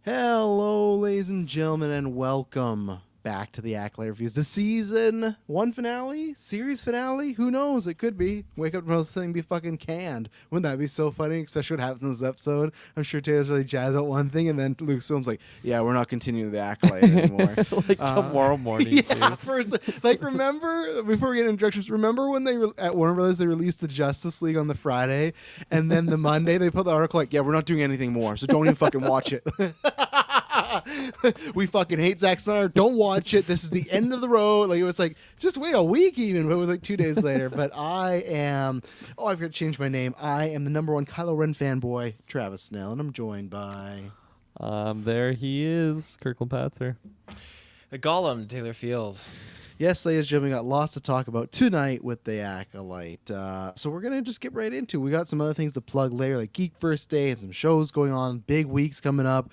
Hello, ladies and gentlemen, and welcome back to the Acolyte Reviews. The season one finale? Series finale? Who knows? It could be. Wake up tomorrow, this thing be fucking canned. Wouldn't that be so funny? Especially what happens in this episode. I'm sure Taylor's really jazzed about one thing, and then Luke Swim's like, yeah, we're not continuing the Acolyte anymore. Like tomorrow morning. Yeah, Too. first, like, remember, before we get into introductions, remember when at Warner Brothers, they released the Justice League on the Friday, and then the Monday, they put the article like, yeah, we're not doing anything more, so don't even fucking watch it. We fucking hate Zack Snyder. Don't watch it. This is the end of the road. Like, it was like, just wait a week even. But it was like 2 days later. But I am, I've got to change my name. I am the #1 Kylo Ren fanboy, Travis Snell, and I'm joined by... There he is, Kirkland Patzer. The Gollum, Taylor Field. Yes, ladies and gentlemen, we got lots to talk about tonight with the Acolyte. So we're going to just get right into it. We got some other things to plug later, like GeekVerse.ca and some shows going on. Big weeks coming up.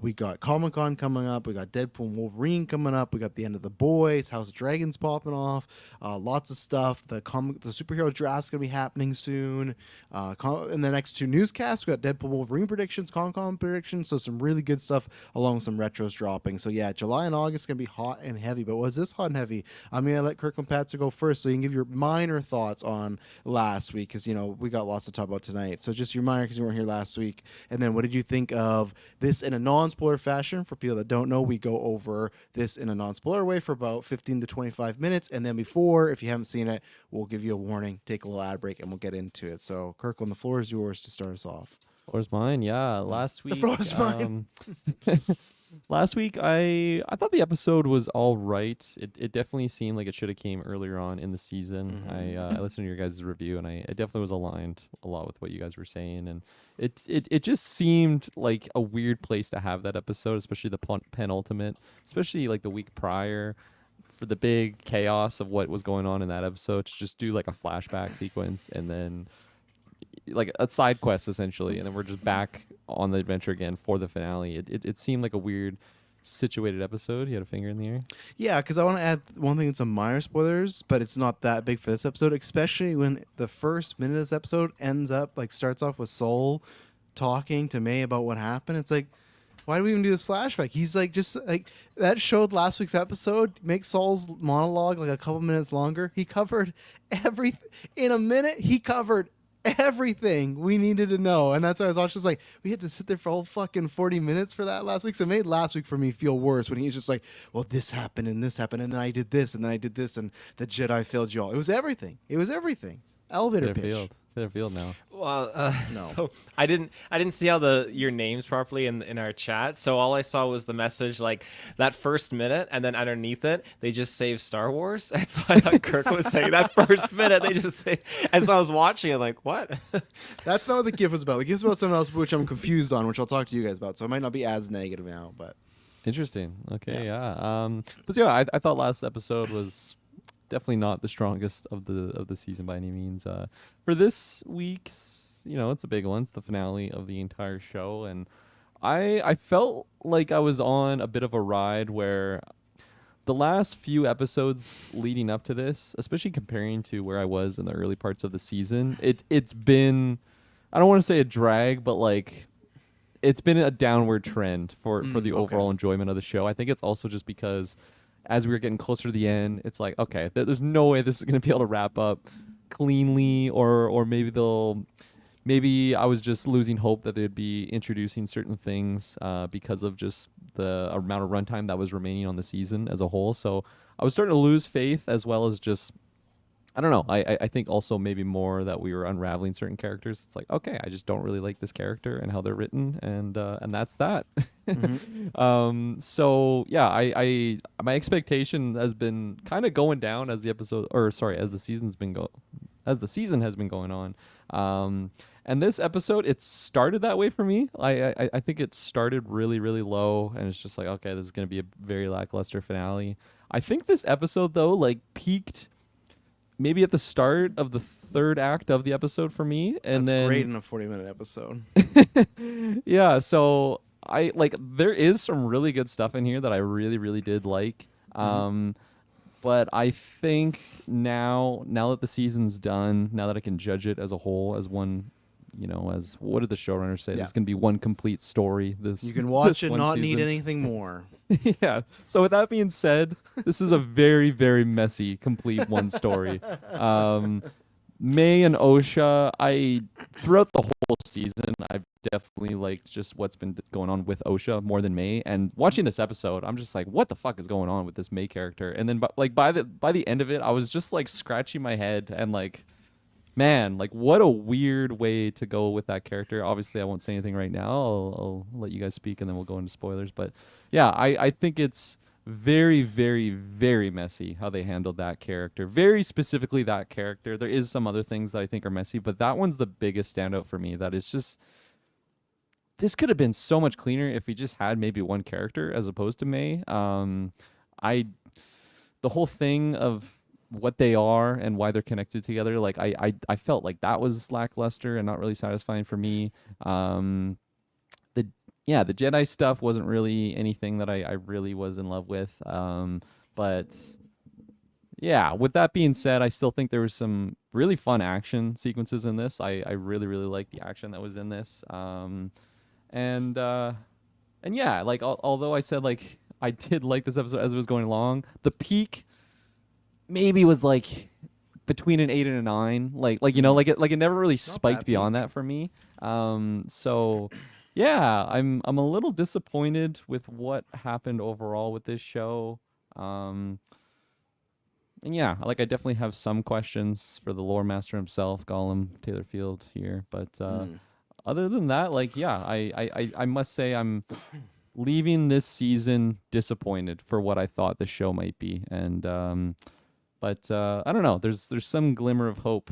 We got Comic-Con coming up. We got Deadpool and Wolverine coming up. We got The End of the Boys, House of Dragons popping off. Lots of stuff. The superhero draft's going to be happening soon. In the next two newscasts, we got Deadpool Wolverine predictions, Comic-Con predictions. So some really good stuff along with some retros dropping. So yeah, July and August going to be hot and heavy. But was this hot and heavy? I'm going to let Kirkland Patzer go first so you can give your minor thoughts on last week because, you know, we got lots to talk about tonight. So just your minor because you weren't here last week. And then what did you think of this in a non-spoiler fashion? For people that don't know, we go over this in a non-spoiler way for about 15 to 25 minutes. And then before, if you haven't seen it, we'll give you a warning, take a little ad break, and we'll get into it. So, Kirkland, the floor is yours to start us off. Floor's mine, yeah. Last week... The floor is mine. Last week, I thought the episode was all right. It definitely seemed like it should have came earlier on in the season. I listened to your guys' review, and I definitely was aligned a lot with what you guys were saying. And it just seemed like a weird place to have that episode, especially the penultimate, especially like the week prior, for the big chaos of what was going on in that episode, to just do like a flashback sequence and then like a side quest essentially, and then we're just back on the adventure again for the finale. It seemed like a weird situated episode. You had a finger in the air. Yeah, because I want to add one thing. It's some minor spoilers, but it's not that big for this episode, especially when the first minute of this episode starts off with Soul talking to May about what happened. It's like, why do we even do this flashback? He's like, just like that showed last week's episode. Make Saul's monologue like a couple minutes longer. He covered everything in a minute. He covered everything we needed to know, and that's why I was watching. Just like, we had to sit there for all fucking 40 minutes for that last week, so it made last week for me feel worse when he's just like, well, this happened and this happened and then I did this and then I did this and the Jedi failed you all. It was everything. Elevator pitch. Taylor Field now. Well, No. So I didn't see all your names properly in our chat. So all I saw was the message, like that first minute, and then underneath it they just saved Star Wars. And so I thought Kirk was saying that first minute they just say. And so I was watching it like, what? That's not what the gift was about. The gift's about something else, which I'm confused on, which I'll talk to you guys about. So it might not be as negative now, but Interesting. Okay, yeah. But yeah, I thought last episode was definitely not the strongest of the season by any means. For this week's, it's a big one. It's the finale of the entire show, and I felt like I was on a bit of a ride where the last few episodes leading up to this, especially comparing to where I was in the early parts of the season, it's been, I don't want to say a drag, but like it's been a downward trend for the overall enjoyment of the show. I think it's also just because as we were getting closer to the end, it's like, okay, there's no way this is going to be able to wrap up cleanly, or maybe I was just losing hope that they'd be introducing certain things because of just the amount of runtime that was remaining on the season as a whole. So I was starting to lose faith, as well as just, I don't know. I think also maybe more that we were unraveling certain characters. It's like, okay, I just don't really like this character and how they're written, and that's that. So yeah, I my expectation has been kind of going down as the season has been going on. And this episode, it started that way for me. I think it started really, really low, and it's just like, okay, this is going to be a very lackluster finale. I think this episode, though, like peaked maybe at the start of the third act of the episode for me, and that's then great in a 40-minute episode. Yeah, so I like, there is some really good stuff in here that I really, really did like. But I think now that the season's done, now that I can judge it as a whole, as one as what did the showrunners say? Yeah. This is going to be one complete story. You can watch this it, one not season. need anything more. Yeah. So with that being said, this is a very, very messy, complete one story. May and Osha, throughout the whole season, I've definitely liked just what's been going on with Osha more than May. And watching this episode, I'm just like, what the fuck is going on with this May character? And then, by the end of it, I was just like scratching my head and like, man, like what a weird way to go with that character. Obviously, I won't say anything right now. I'll let you guys speak and then we'll go into spoilers. But yeah, I think it's very, very, very messy how they handled that character. Very specifically that character. There is some other things that I think are messy, but that one's the biggest standout for me. That is just, this could have been so much cleaner if we just had maybe one character as opposed to May. The whole thing of what they are and why they're connected together, like I felt like that was lackluster and not really satisfying for me. The Jedi stuff wasn't really anything that I really was in love with. But yeah, with that being said, I still think there was some really fun action sequences in this. I really, really liked the action that was in this. And yeah, like although I said like I did like this episode as it was going along, the peak maybe was like between an 8 and a 9. Like it never really spiked beyond that for me. So yeah, I'm a little disappointed with what happened overall with this show. And yeah, like I definitely have some questions for the lore master himself, Gollum Taylor Field here. But other than that, like yeah, I must say I'm leaving this season disappointed for what I thought the show might be. And but I don't know. There's some glimmer of hope,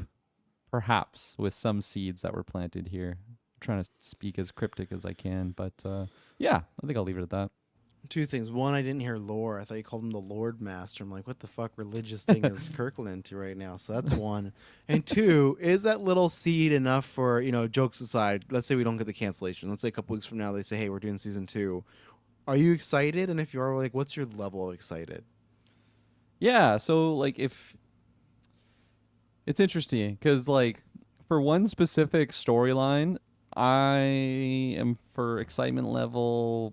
perhaps, with some seeds that were planted here. Trying to speak as cryptic as I can, but yeah, I think I'll leave it at that. Two things. One, I didn't hear lore. I thought you called him the Lord Master. I'm like, what the fuck religious thing is Kirkland into right now? So that's one. And two, is that little seed enough for, jokes aside, let's say we don't get the cancellation. Let's say a couple weeks from now they say, hey, we're doing season 2. Are you excited? And if you are, like, what's your level of excited? Yeah, so like if it's interesting because like for one specific storyline, I am for excitement level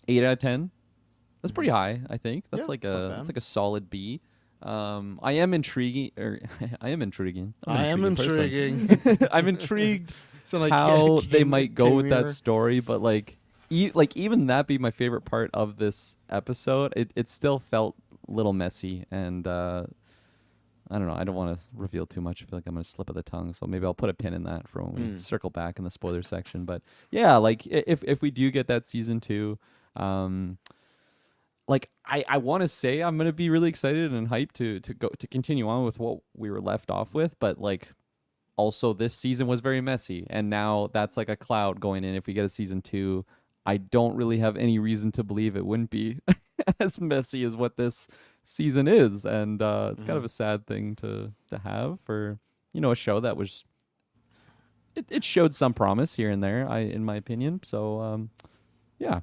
8 out of 10. That's pretty high, I think. That's that's like a solid B. I am intriguing. I'm intrigued So how they might go with that story, but like even that be my favorite part of this episode. It still felt a little messy, and I don't know. I don't want to reveal too much. I feel like I'm going to slip of the tongue, so maybe I'll put a pin in that for when we circle back in the spoiler section. But yeah, like if we do get that season 2, like I want to say I'm going to be really excited and hyped to continue on with what we were left off with, but like also this season was very messy, and now that's like a cloud going in. If we get a season 2, I don't really have any reason to believe it wouldn't be as messy as what this season is, and it's kind of a sad thing to have for a show that was it showed some promise here and there, in my opinion. So yeah.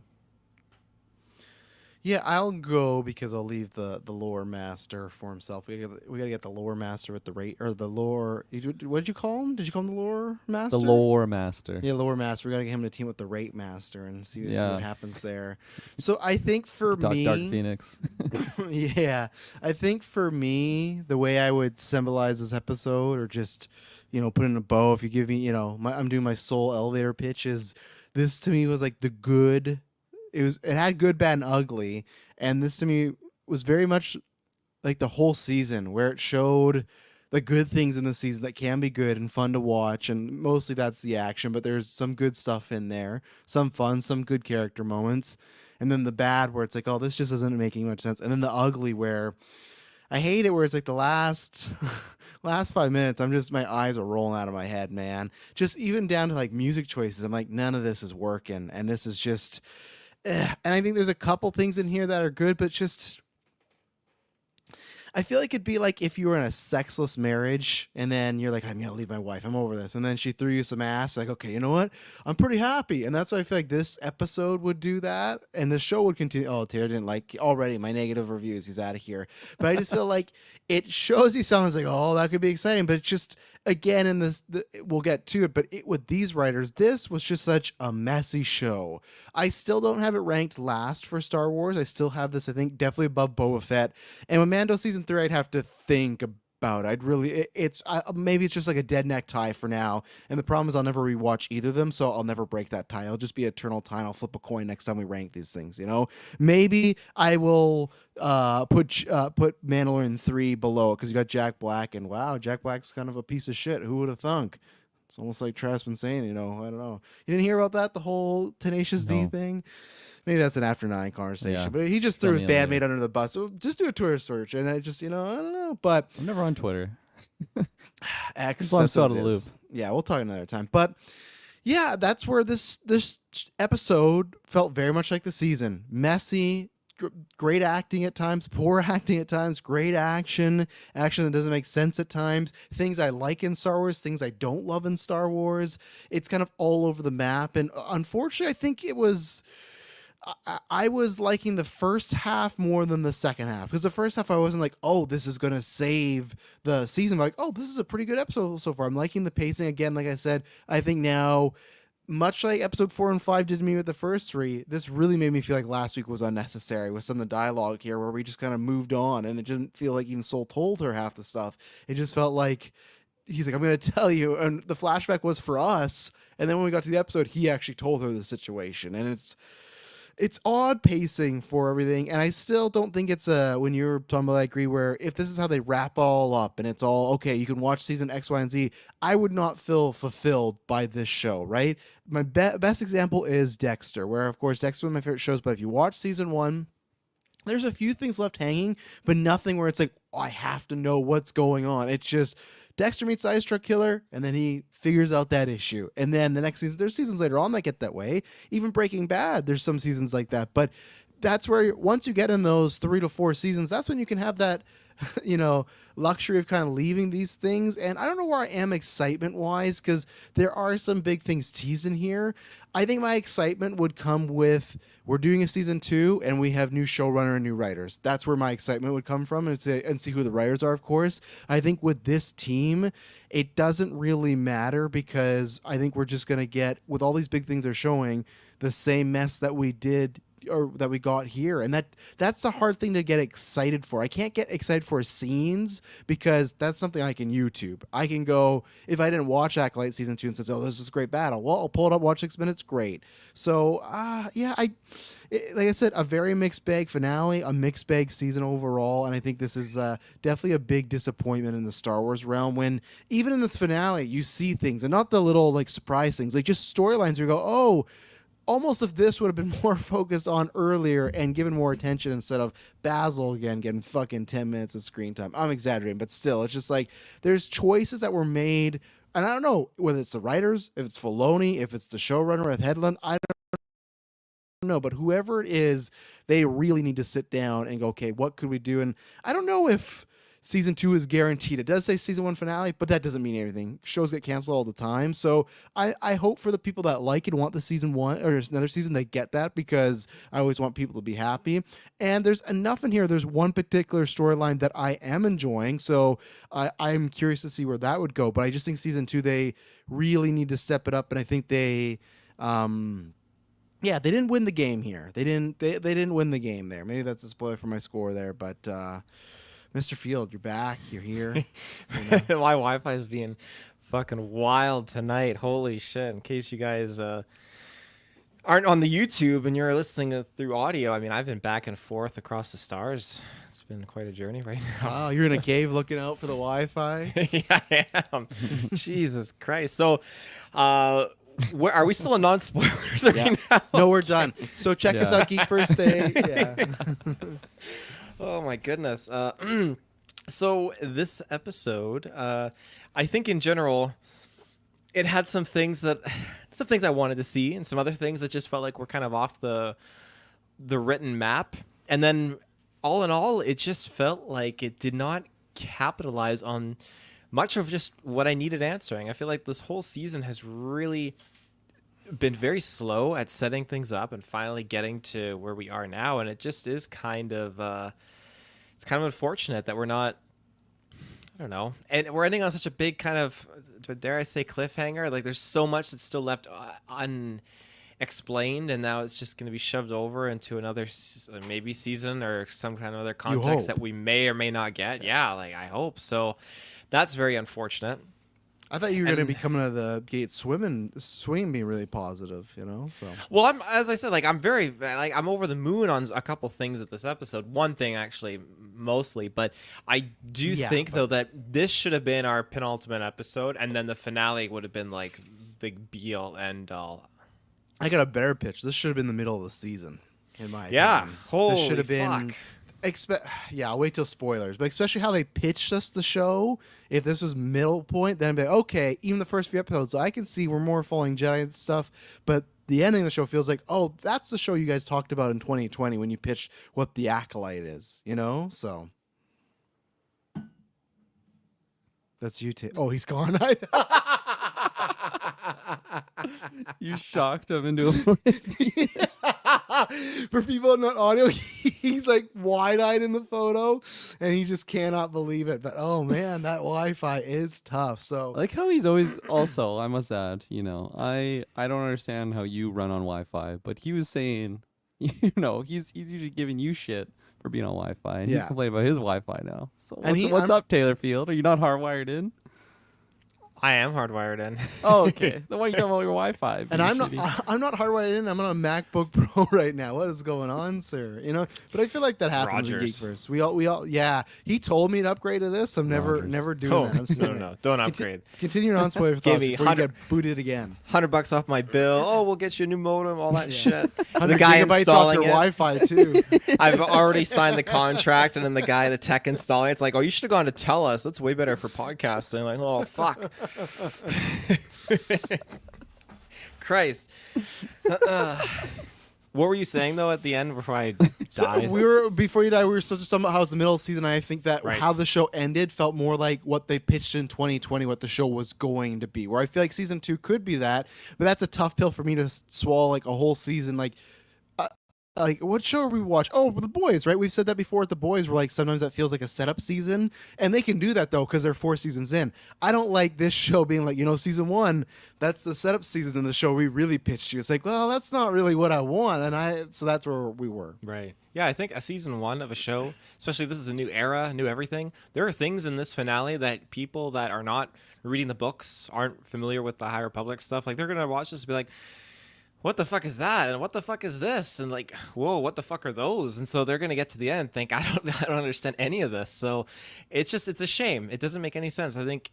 Yeah, I'll go because I'll leave the lore master for himself. We gotta get the lore master with the rate or the lore. What did you call him? Did you call him the lore master? The lore master. Yeah, lore master. We gotta get him to team with the rate master and see what happens there. So I think for me, Dark Phoenix. yeah, I think for me, the way I would symbolize this episode, or just put in a bow, if you give me, I'm doing my soul elevator pitch, is this to me was like the good. It had good, bad, and ugly, and this to me was very much like the whole season, where it showed the good things in the season that can be good and fun to watch, and mostly that's the action, but there's some good stuff in there, some fun, some good character moments, and then the bad where it's like, oh, this just isn't making much sense, and then the ugly where I hate it, where it's like the last 5 minutes, my eyes are rolling out of my head, man. Just even down to like music choices, I'm like, none of this is working, and this is just. And I think there's a couple things in here that are good, but just I feel like it'd be like if you were in a sexless marriage and then you're like, I'm gonna leave my wife, I'm over this, and then she threw you some ass, like, okay, you know what, I'm pretty happy. And that's why I feel like this episode would do that, and the show would continue. Oh, Taylor didn't like already my negative reviews, he's out of here. But I just feel like it shows you something, like, oh, that could be exciting, but it's just again in we'll get to it, but with these writers, this was just such a messy show. I still don't have it ranked last for Star Wars. I still have this, I think, definitely above Boba Fett. And with Mando season 3, I'd have to think about it. I'd really it's maybe it's just like a dead neck tie for now. And the problem is I'll never rewatch either of them, so I'll never break that tie. I'll just be eternal tie, and I'll flip a coin next time we rank these things, you know. Maybe I will put Mandalorian 3 below, because you got Jack Black, and wow, Jack Black's kind of a piece of shit. Who would have thunk? It's almost like Travis been saying, you know, I don't know. You didn't hear about that, the whole Tenacious D No. thing? Maybe that's an after 9 conversation. Yeah. But he just Tell threw his me later. bandmate under the bus. So just do a Twitter search, and I just, you know, I don't know. But I'm never on Twitter. X, That's why I'm that's so what out of it the is. loop. Yeah, we'll talk another time. But yeah, that's where this episode felt very much like the season. Messy, great acting at times, poor acting at times, great action that doesn't make sense at times, things I like in Star Wars, things I don't love in Star Wars. It's kind of all over the map, and unfortunately I think it was I was liking the first half more than the second half, because the first half I wasn't like, oh, this is gonna save the season. I'm like, oh, this is a pretty good episode so far. I'm liking the pacing again. Like I said, I think now, much like episode 4 and 5 did to me with the first 3, this really made me feel like last week was unnecessary with some of the dialogue here, where we just kind of moved on, and it didn't feel like even Soul told her half the stuff. It just felt like he's like, I'm going to tell you, and the flashback was for us, and then when we got to the episode, he actually told her the situation, and it's odd pacing for everything, and I still don't think it's when you're talking about, I agree, where if this is how they wrap it all up and it's all okay, you can watch season X, Y, and Z, I would not feel fulfilled by this show, right? My best example is Dexter, where of course Dexter is one of my favorite shows, but if you watch season 1, there's a few things left hanging, but nothing where it's like, oh, I have to know what's going on. It's just Dexter meets the ice truck killer, and then he figures out that issue. And then the next season, there's seasons later on that get that way. Even Breaking Bad, there's some seasons like that. But that's where once you get in those 3 to 4 seasons, that's when you can have that, you know, luxury of kind of leaving these things. And I don't know where I am excitement wise, because there are some big things teased in here. I think my excitement would come with, we're doing a season 2 and we have new showrunner and new writers. That's where my excitement would come from, and see who the writers are, of course. I think with this team, it doesn't really matter, because I think we're just going to get, with all these big things they're showing, the same mess that we did, or that we got here, and that's the hard thing to get excited for. I can't get excited for scenes, because that's something I can YouTube. I can go, if I didn't watch Acolyte season 2 and says, oh, this is a great battle, well, I'll pull it up, watch 6 minutes, great. So yeah, like I said, a very mixed bag finale, a mixed bag season overall, and I think this is definitely a big disappointment in the Star Wars realm, when even in this finale you see things, and not the little like surprise things, like just storylines where you go, oh, almost if this would have been more focused on earlier and given more attention, instead of Basil again getting fucking 10 minutes of screen time. I'm exaggerating, but still, it's just like there's choices that were made, and I don't know whether it's the writers, if it's Filoni, if it's the showrunner with Headland, I don't know, but whoever it is, they really need to sit down and go, okay, what could we do? And I don't know if season 2 is guaranteed. It does say season 1 finale, but that doesn't mean anything. Shows get canceled all the time. So I hope for the people that like it, want the season 1 or another season, they get that, because I always want people to be happy. And there's enough in here. There's one particular storyline that I am enjoying, so I'm curious to see where that would go. But I just think season 2, they really need to step it up, and I think they yeah, they didn't win the game here. They didn't win the game there. Maybe that's a spoiler for my score there, but Mr. Field, you're back. You're here. You know. My Wi-Fi is being fucking wild tonight. Holy shit! In case you guys aren't on the YouTube and you're listening through audio, I mean, I've been back and forth across the stars. It's been quite a journey right now. Wow, you're in a cave looking out for the Wi-Fi. Yeah, I am. Jesus Christ. So, where are we still on non-spoilers right now? No, we're done. So check us Yeah. out, GeekVerse.ca. Yeah. Oh my goodness. So this episode, I think in general, it had some things I wanted to see, and some other things that just felt like were kind of off the written map. And then all in all, it just felt like it did not capitalize on much of just what I needed answering. I feel like this whole season has really been very slow at setting things up and finally getting to where we are now, and it just is kind of it's kind of unfortunate that we're not, I don't know. And we're ending on such a big kind of, dare I say, cliffhanger. Like there's so much that's still left unexplained, and now it's just going to be shoved over into another maybe season or some kind of other context that we may or may not get. Yeah, like I hope so. That's very unfortunate. I thought you were going to be coming out of the gate swinging being really positive, you know. So well, as I said, like I'm over the moon on a couple things at this episode. One thing actually, mostly, but I do think though that this should have been our penultimate episode, and then the finale would have been like the be all end all. I got a better pitch. This should have been the middle of the season, in my opinion. Holy this should have been. Fuck. I'll wait till spoilers, but especially how they pitched us the show. If this was middle point, then I'd be like, okay, even the first few episodes, so I can see we're more Falling Jedi and stuff, but the ending of the show feels like, oh, that's the show you guys talked about in 2020 when you pitched what the Acolyte is, you know? So that's you, Oh, he's gone. You shocked him into a For people not audio, he's like wide-eyed in the photo, and he just cannot believe it. But oh man, that Wi-Fi is tough. So I like how he's always also, I must add, you know, I don't understand how you run on Wi-Fi, but he was saying, you know, he's usually giving you shit for being on Wi-Fi, and he's complaining about his Wi-Fi now. So what's up, Taylor Field? Are you not hardwired in? I am hardwired in. Oh, okay. Then why are you talking about your Wi-Fi? And I'm not hardwired in. I'm on a MacBook Pro right now. What is going on, sir? You know, but I feel like that happens in GeekVerse. We all, yeah. He told me to upgrade to this. I'm never doing that. No, don't upgrade. Continuing on spoiler thoughts before you get booted again. $100 off my bill. Oh, we'll get you a new modem. All that shit. 100 gigabytes off your Wi-Fi too. I've already signed the contract, and then the tech installing, it's like, oh, you should have gone to TELUS. That's way better for podcasting. Like, oh fuck. Christ. What were you saying though at the end before I died? Before you died, we were still just talking about how it's the middle of the season. I think that how the show ended felt more like what they pitched in 2020, what the show was going to be. Where I feel like season 2 could be that, but that's a tough pill for me to swallow. Like a whole season, like what show are we watch? Oh, The Boys, right? We've said that before. At The Boys, where like sometimes that feels like a setup season, and they can do that though because they're 4 seasons in. I don't like this show being like, you know, season 1, that's the setup season in the show we really pitched you. It's like, well, that's not really what I want, and so that's where we were. Right. Yeah, I think a season 1 of a show, especially this is a new era, new everything. There are things in this finale that people that are not reading the books, aren't familiar with the High Republic stuff, like they're gonna watch this and be like, what the fuck is that? And what the fuck is this? And like, whoa, what the fuck are those? And so they're going to get to the end and think, I don't understand any of this. So it's a shame. It doesn't make any sense. I think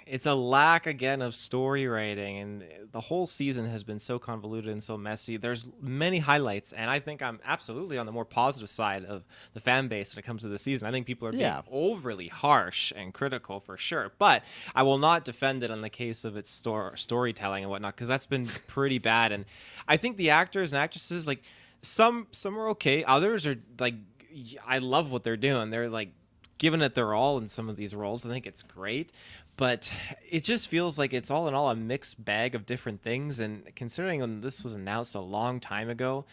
it's a lack again of story writing, and the whole season has been so convoluted and so messy. There's many highlights, and I think I'm absolutely on the more positive side of the fan base when it comes to the season. I think people are being overly harsh and critical for sure, but I will not defend it in the case of its storytelling and whatnot, because that's been pretty bad. And I think the actors and actresses, like some are okay, others are like, I love what they're doing. They're like giving it their all in some of these roles. I think it's great. But it just feels like it's all in all a mixed bag of different things. And considering when this was announced a long time ago,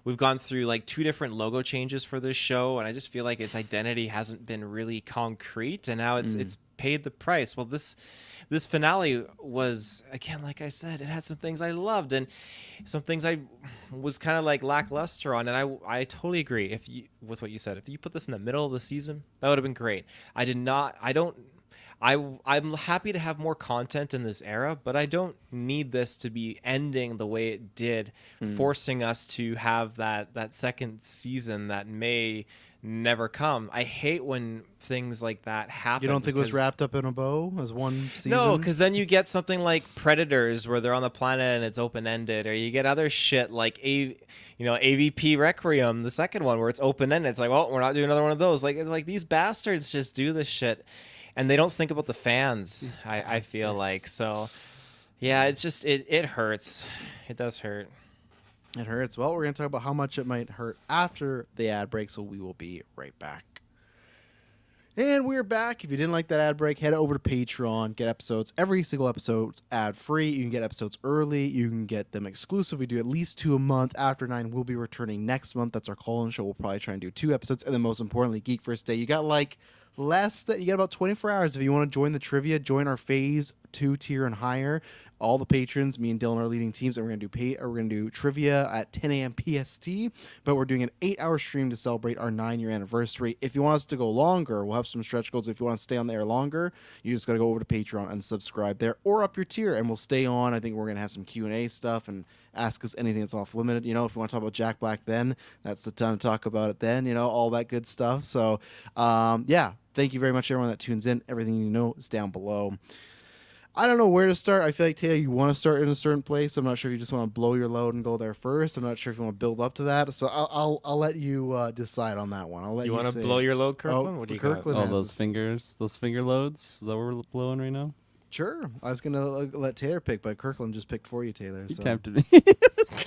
we've gone through like 2 different logo changes for this show. And I just feel like its identity hasn't been really concrete. And now it's paid the price. Well, this finale was, again, like I said, it had some things I loved and some things I was kind of like lackluster on. And I totally agree with what you said. If you put this in the middle of the season, that would have been great. I'm happy to have more content in this era, but I don't need this to be ending the way it did, forcing us to have that second season that may never come. I hate when things like that happen. You don't think it was wrapped up in a bow as one season? No, because then you get something like Predators where they're on the planet and it's open-ended, or you get other shit like AVP Requiem, the second one, where it's open-ended. It's like, well, we're not doing another one of those. Like these bastards just do this shit. And they don't think about the fans, I feel like. So, yeah, it's just, it hurts. It does hurt. It hurts. Well, we're going to talk about how much it might hurt after the ad break, so we will be right back. And we're back. If you didn't like that ad break, head over to Patron. Get episodes. Every single episode's ad-free. You can get episodes early. You can get them exclusive. We do at least 2 a month. After 9, we'll be returning next month. That's our call-in show. We'll probably try and do 2 episodes. And then most importantly, GeekVerse.ca. You got like you got about 24 hours if you want to join the trivia. Join our phase 2 tier and higher. All the patrons, me and Dylan are leading teams, and we're gonna do trivia at 10 a.m. PST. But we're doing an 8-hour stream to celebrate our 9-year anniversary. If you want us to go longer, we'll have some stretch goals. If you want to stay on the air longer, you just gotta go over to Patreon and subscribe there, or up your tier, and we'll stay on. I think we're gonna have some Q&A stuff and ask us anything that's off limited. You know, if you want to talk about Jack Black, then that's the time to talk about it. Then, you know, all that good stuff. So, yeah. Thank you very much, everyone that tunes in. Everything you know is down below. I don't know where to start. I feel like, Taylor, you want to start in a certain place. I'm not sure if you just want to blow your load and go there first. I'm not sure if you want to build up to that. So I'll let you decide on that one. I'll let you want to say. blow your load, Kirkland? What do you Kirkland got? Oh, those finger loads. Is that what we're blowing right now? Sure. I was gonna let Taylor pick, but Kirkland just picked for you, Taylor. He So. tempted me.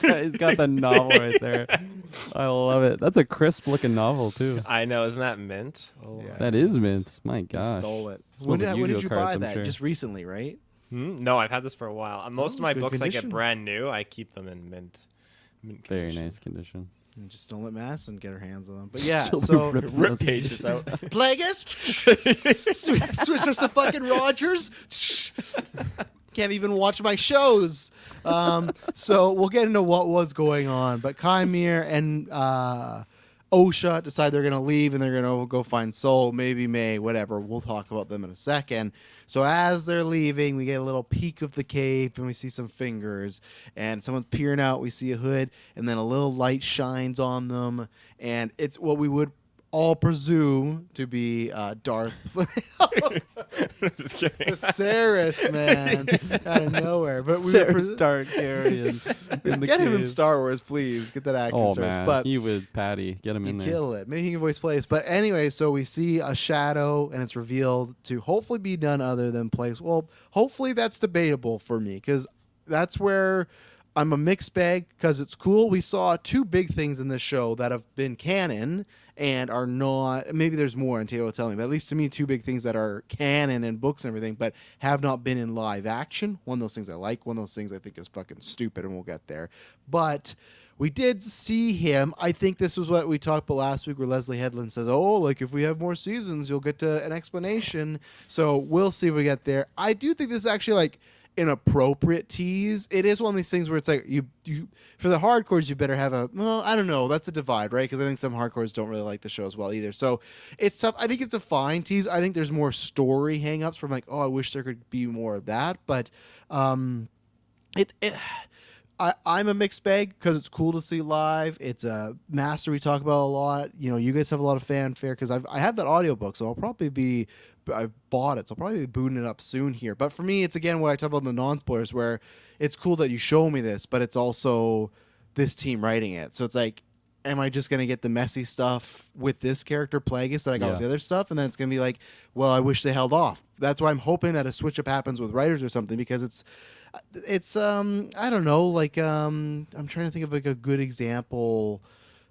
He's got the novel right there. I love it. That's a crisp looking novel too. I know, isn't that mint? Oh, Yeah. That is mint. My He gosh. stole it. Smells like When did Yu-Gi-Oh you cards, buy I'm that? sure. Just recently, right? No, I've had this for a while. Most of my good books I condition. get brand new. I keep them in mint Very condition. nice condition. And just don't let Madison get her hands on them. But yeah, She'll be so ripping Rip those pages out. Plagueis, switch us to fucking Rogers. Can't even watch my shows. So we'll get into what was going on. But Kymir and Osha decide they're going to leave and they're going to go find Soul, maybe May, whatever. We'll talk about them in a second. So as they're leaving, we get a little peek of the cave and we see some fingers and someone's peering out. We see a hood and then a little light shines on them. And it's what we would all presume to be Darth Just kidding. Viserys, man, out of nowhere. But we Sarah's Targaryen in the get him in cave. Star Wars, please. Get that actor. Oh in Star Wars. man, But he would Patty. Get him in he'd there. kill it. Maybe he can voice Place. But anyway, so we see a shadow, and it's revealed to hopefully be none other than Place. Well, hopefully that's debatable for me because that's where I'm a mixed bag because it's cool. We saw 2 big things in this show that have been canon and are not. Maybe there's more, and Taylor will tell me. But at least to me, 2 big things that are canon in books and everything, but have not been in live action. One of those things I like. One of those things I think is fucking stupid, and we'll get there. But we did see him. I think this was what we talked about last week where Leslie Headland says, oh, like if we have more seasons, you'll get to an explanation. So we'll see if we get there. I do think this is actually like an appropriate tease. It is one of these things where it's like you for the hardcores you better have I don't know, that's a divide, right? Because I think some hardcores don't really like the show as well either. So it's tough. I think it's a fine tease. I think there's more story hangups from like, oh, I wish there could be more of that. But I'm a mixed bag because it's cool to see live. It's a master we talk about a lot. You know, you guys have a lot of fanfare because I have that audiobook, so I bought it, so I'll probably be booting it up soon here. But for me, it's again what I talk about in the non-spoilers, where it's cool that you show me this, but it's also this team writing it. So it's like, am I just going to get the messy stuff with this character, Plagueis, that I got with the other stuff? And then it's going to be like, well, I wish they held off. That's why I'm hoping that a switch-up happens with writers or something, because it's I don't know, like I'm trying to think of like a good example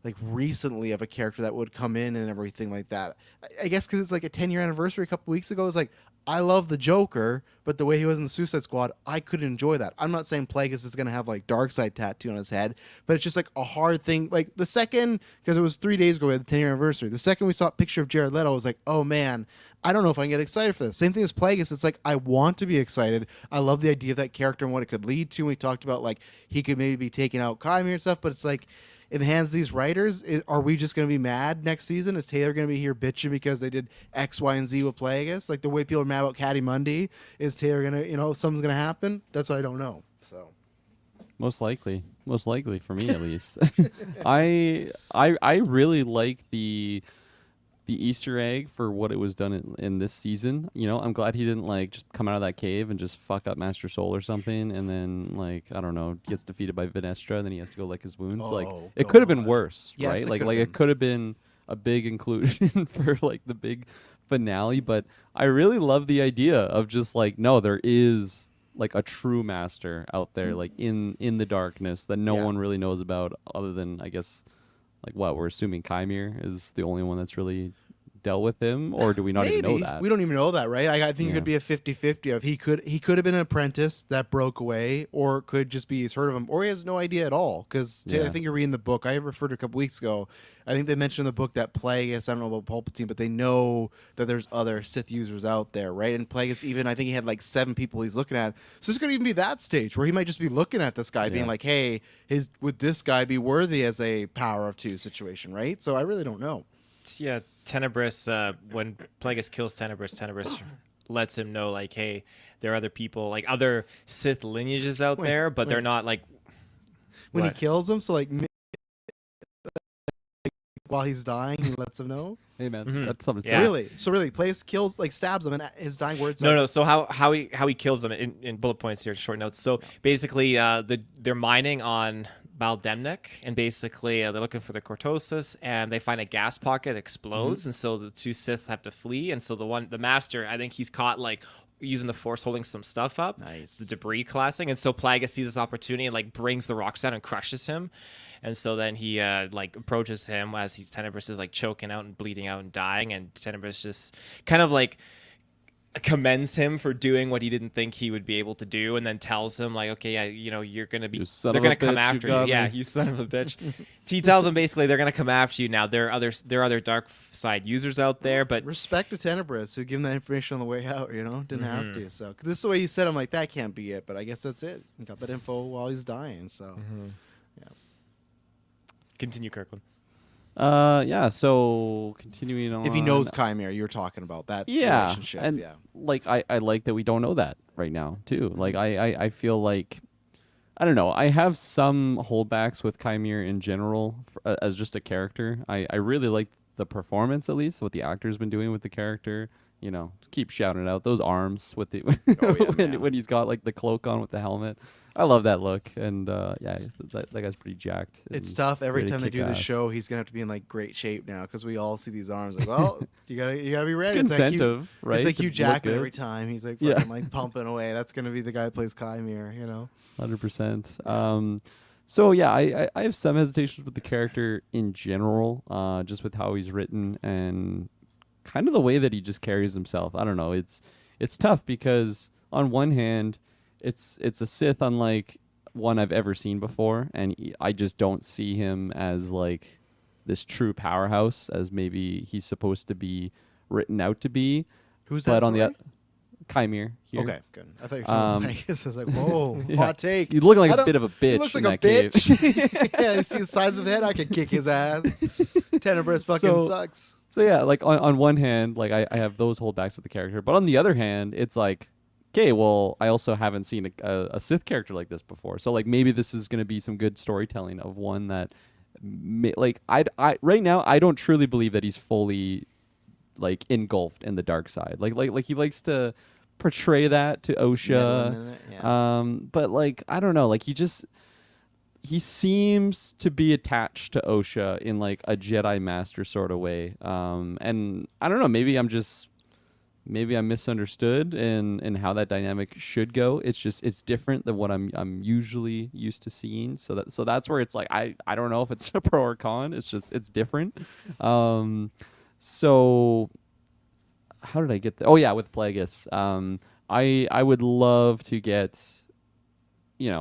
like recently of a character that would come in and everything like that. I guess because it's like a 10-year anniversary a couple weeks ago. It's like, I love the Joker, but the way he was in the Suicide Squad, I couldn't enjoy that. I'm not saying Plagueis is going to have like Darkseid tattoo on his head, but it's just like a hard thing. Like the second, because it was 3 days ago, we had the 10-year anniversary. The second we saw a picture of Jared Leto, I was like, oh man, I don't know if I can get excited for this. Same thing as Plagueis. It's like, I want to be excited. I love the idea of that character and what it could lead to. We talked about like he could maybe be taking out Kymir and stuff, but it's like, in the hands of these writers, are we just going to be mad next season? Is Taylor going to be here bitching because they did X, Y, and Z with Plagueis? Like the way people are mad about Caddy Mundi, is Taylor going to, something's going to happen? That's what I don't know. So Most likely for me at least. I really like the Easter egg for what it was done in this season. I'm glad he didn't like just come out of that cave and just fuck up Master Soul or something, and then like I don't know, gets defeated by Vinestra, and then he has to go lick his wounds. Like it could have been worse, Yes, right? It could have been a big inclusion for like the big finale. But I really love the idea of just like, no, there is like a true master out there, like in the darkness that no one really knows about, other than I guess. Like what we're assuming Kymir is the only one that's really dealt with him, or do we not even know Maybe. that? We don't even know that, right? I think it Yeah. could be a 50-50 of he could have been an apprentice that broke away, or it could just be he's heard of him, or he has no idea at all. Because I Yeah. think you're reading the book. I referred to a couple weeks ago. I think they mentioned in the book that Plagueis, I don't know about Palpatine, but they know that there's other Sith users out there, right? And Plagueis, even I think he had like 7 people he's looking at. So it's going to even be that stage where he might just be looking at this guy, being Yeah. like, "Hey, would this guy be worthy as a power of 2 situation?" Right? So I really don't know. Yeah, Tenebris, when Plagueis kills Tenebris lets him know, like, hey, there are other people, like other Sith lineages out there, but they're not like. When he What? kills him, so like while he's dying, he lets him know. Hey man, Mhm. that's something. to Yeah. say. Really? So really, Place kills, like stabs him, and his dying words. No, are, no. So how he kills them in bullet points here, short notes. So basically, they're mining on Baldemnik, and basically they're looking for the Cortosis, and they find a gas pocket explodes, and so the 2 Sith have to flee, and so the master, I think he's caught like using the Force, holding some stuff up, Nice. the debris classing, and so Plagueis sees this opportunity and like brings the rocks down and crushes him. And so then he like approaches him as Tenebris is like choking out and bleeding out and dying, and Tenebris just kind of like commends him for doing what he didn't think he would be able to do, and then tells him like, okay, yeah, you're gonna be, You son they're of a gonna come bitch, you after you. got Yeah, me. you son of a bitch. He tells him basically they're gonna come after you. Now there are other dark side users out there, but Respect to Tenebris who gave him that information on the way out. Didn't have to. So 'cause this is the way you said. I'm like, that can't be it. But I guess that's it. He got that info while he's dying. So continue, Kirkland. Yeah. So continuing on. if he knows Chimera, you're talking about that yeah, relationship. and Yeah. like I like that we don't know that right now too. Like I feel like I don't know. I have some holdbacks with Chimera in general as just a character. I really like the performance, at least what the actor's been doing with the character. Keep shouting it out. Those arms with the Oh, yeah, man. when he's got like the cloak on with the helmet. I love that look, and yeah, that guy's pretty jacked. It's and tough. Every ready to time they kick do the ass. show, he's gonna have to be in like great shape now because we all see these arms. Like, well, you gotta be ready. It's It's like incentive, right? It's like to Hugh look Jackman good. every time. He's like Yeah. fucking like pumping away. That's gonna be the guy who plays Chimera. 100%. So yeah, I have some hesitations with the character in general, just with how he's written and kind of the way that he just carries himself. I don't know. It's tough because on one hand, it's a Sith unlike one I've ever seen before, and I just don't see him as like this true powerhouse as maybe he's supposed to be written out to be. Who's But that? on the sorry? Chimera here. Okay, good. I thought you were talking about Vegas. I was like, whoa, Yeah. hot take. He's looking like I a don't- bit of a bitch He looks in like that a cave. bitch. Yeah, you see the size of his head, I could kick his ass. Tenebris fucking So- sucks. So yeah, like on one hand, like I have those holdbacks with the character, but on the other hand, it's like, okay, well, I also haven't seen a Sith character like this before, so like maybe this is gonna be some good storytelling of one that, like I right now I don't truly believe that he's fully like engulfed in the dark side, like he likes to portray that to Osha, Meddling in it, yeah. but like I don't know, like he seems to be attached to Osha in like a Jedi Master sort of way. And I don't know, maybe I'm misunderstood in how that dynamic should go. It's different than what I'm usually used to seeing. So that's where it's like I don't know if it's a pro or con. It's different. So how did I get there? Oh yeah, with Plagueis. I would love to get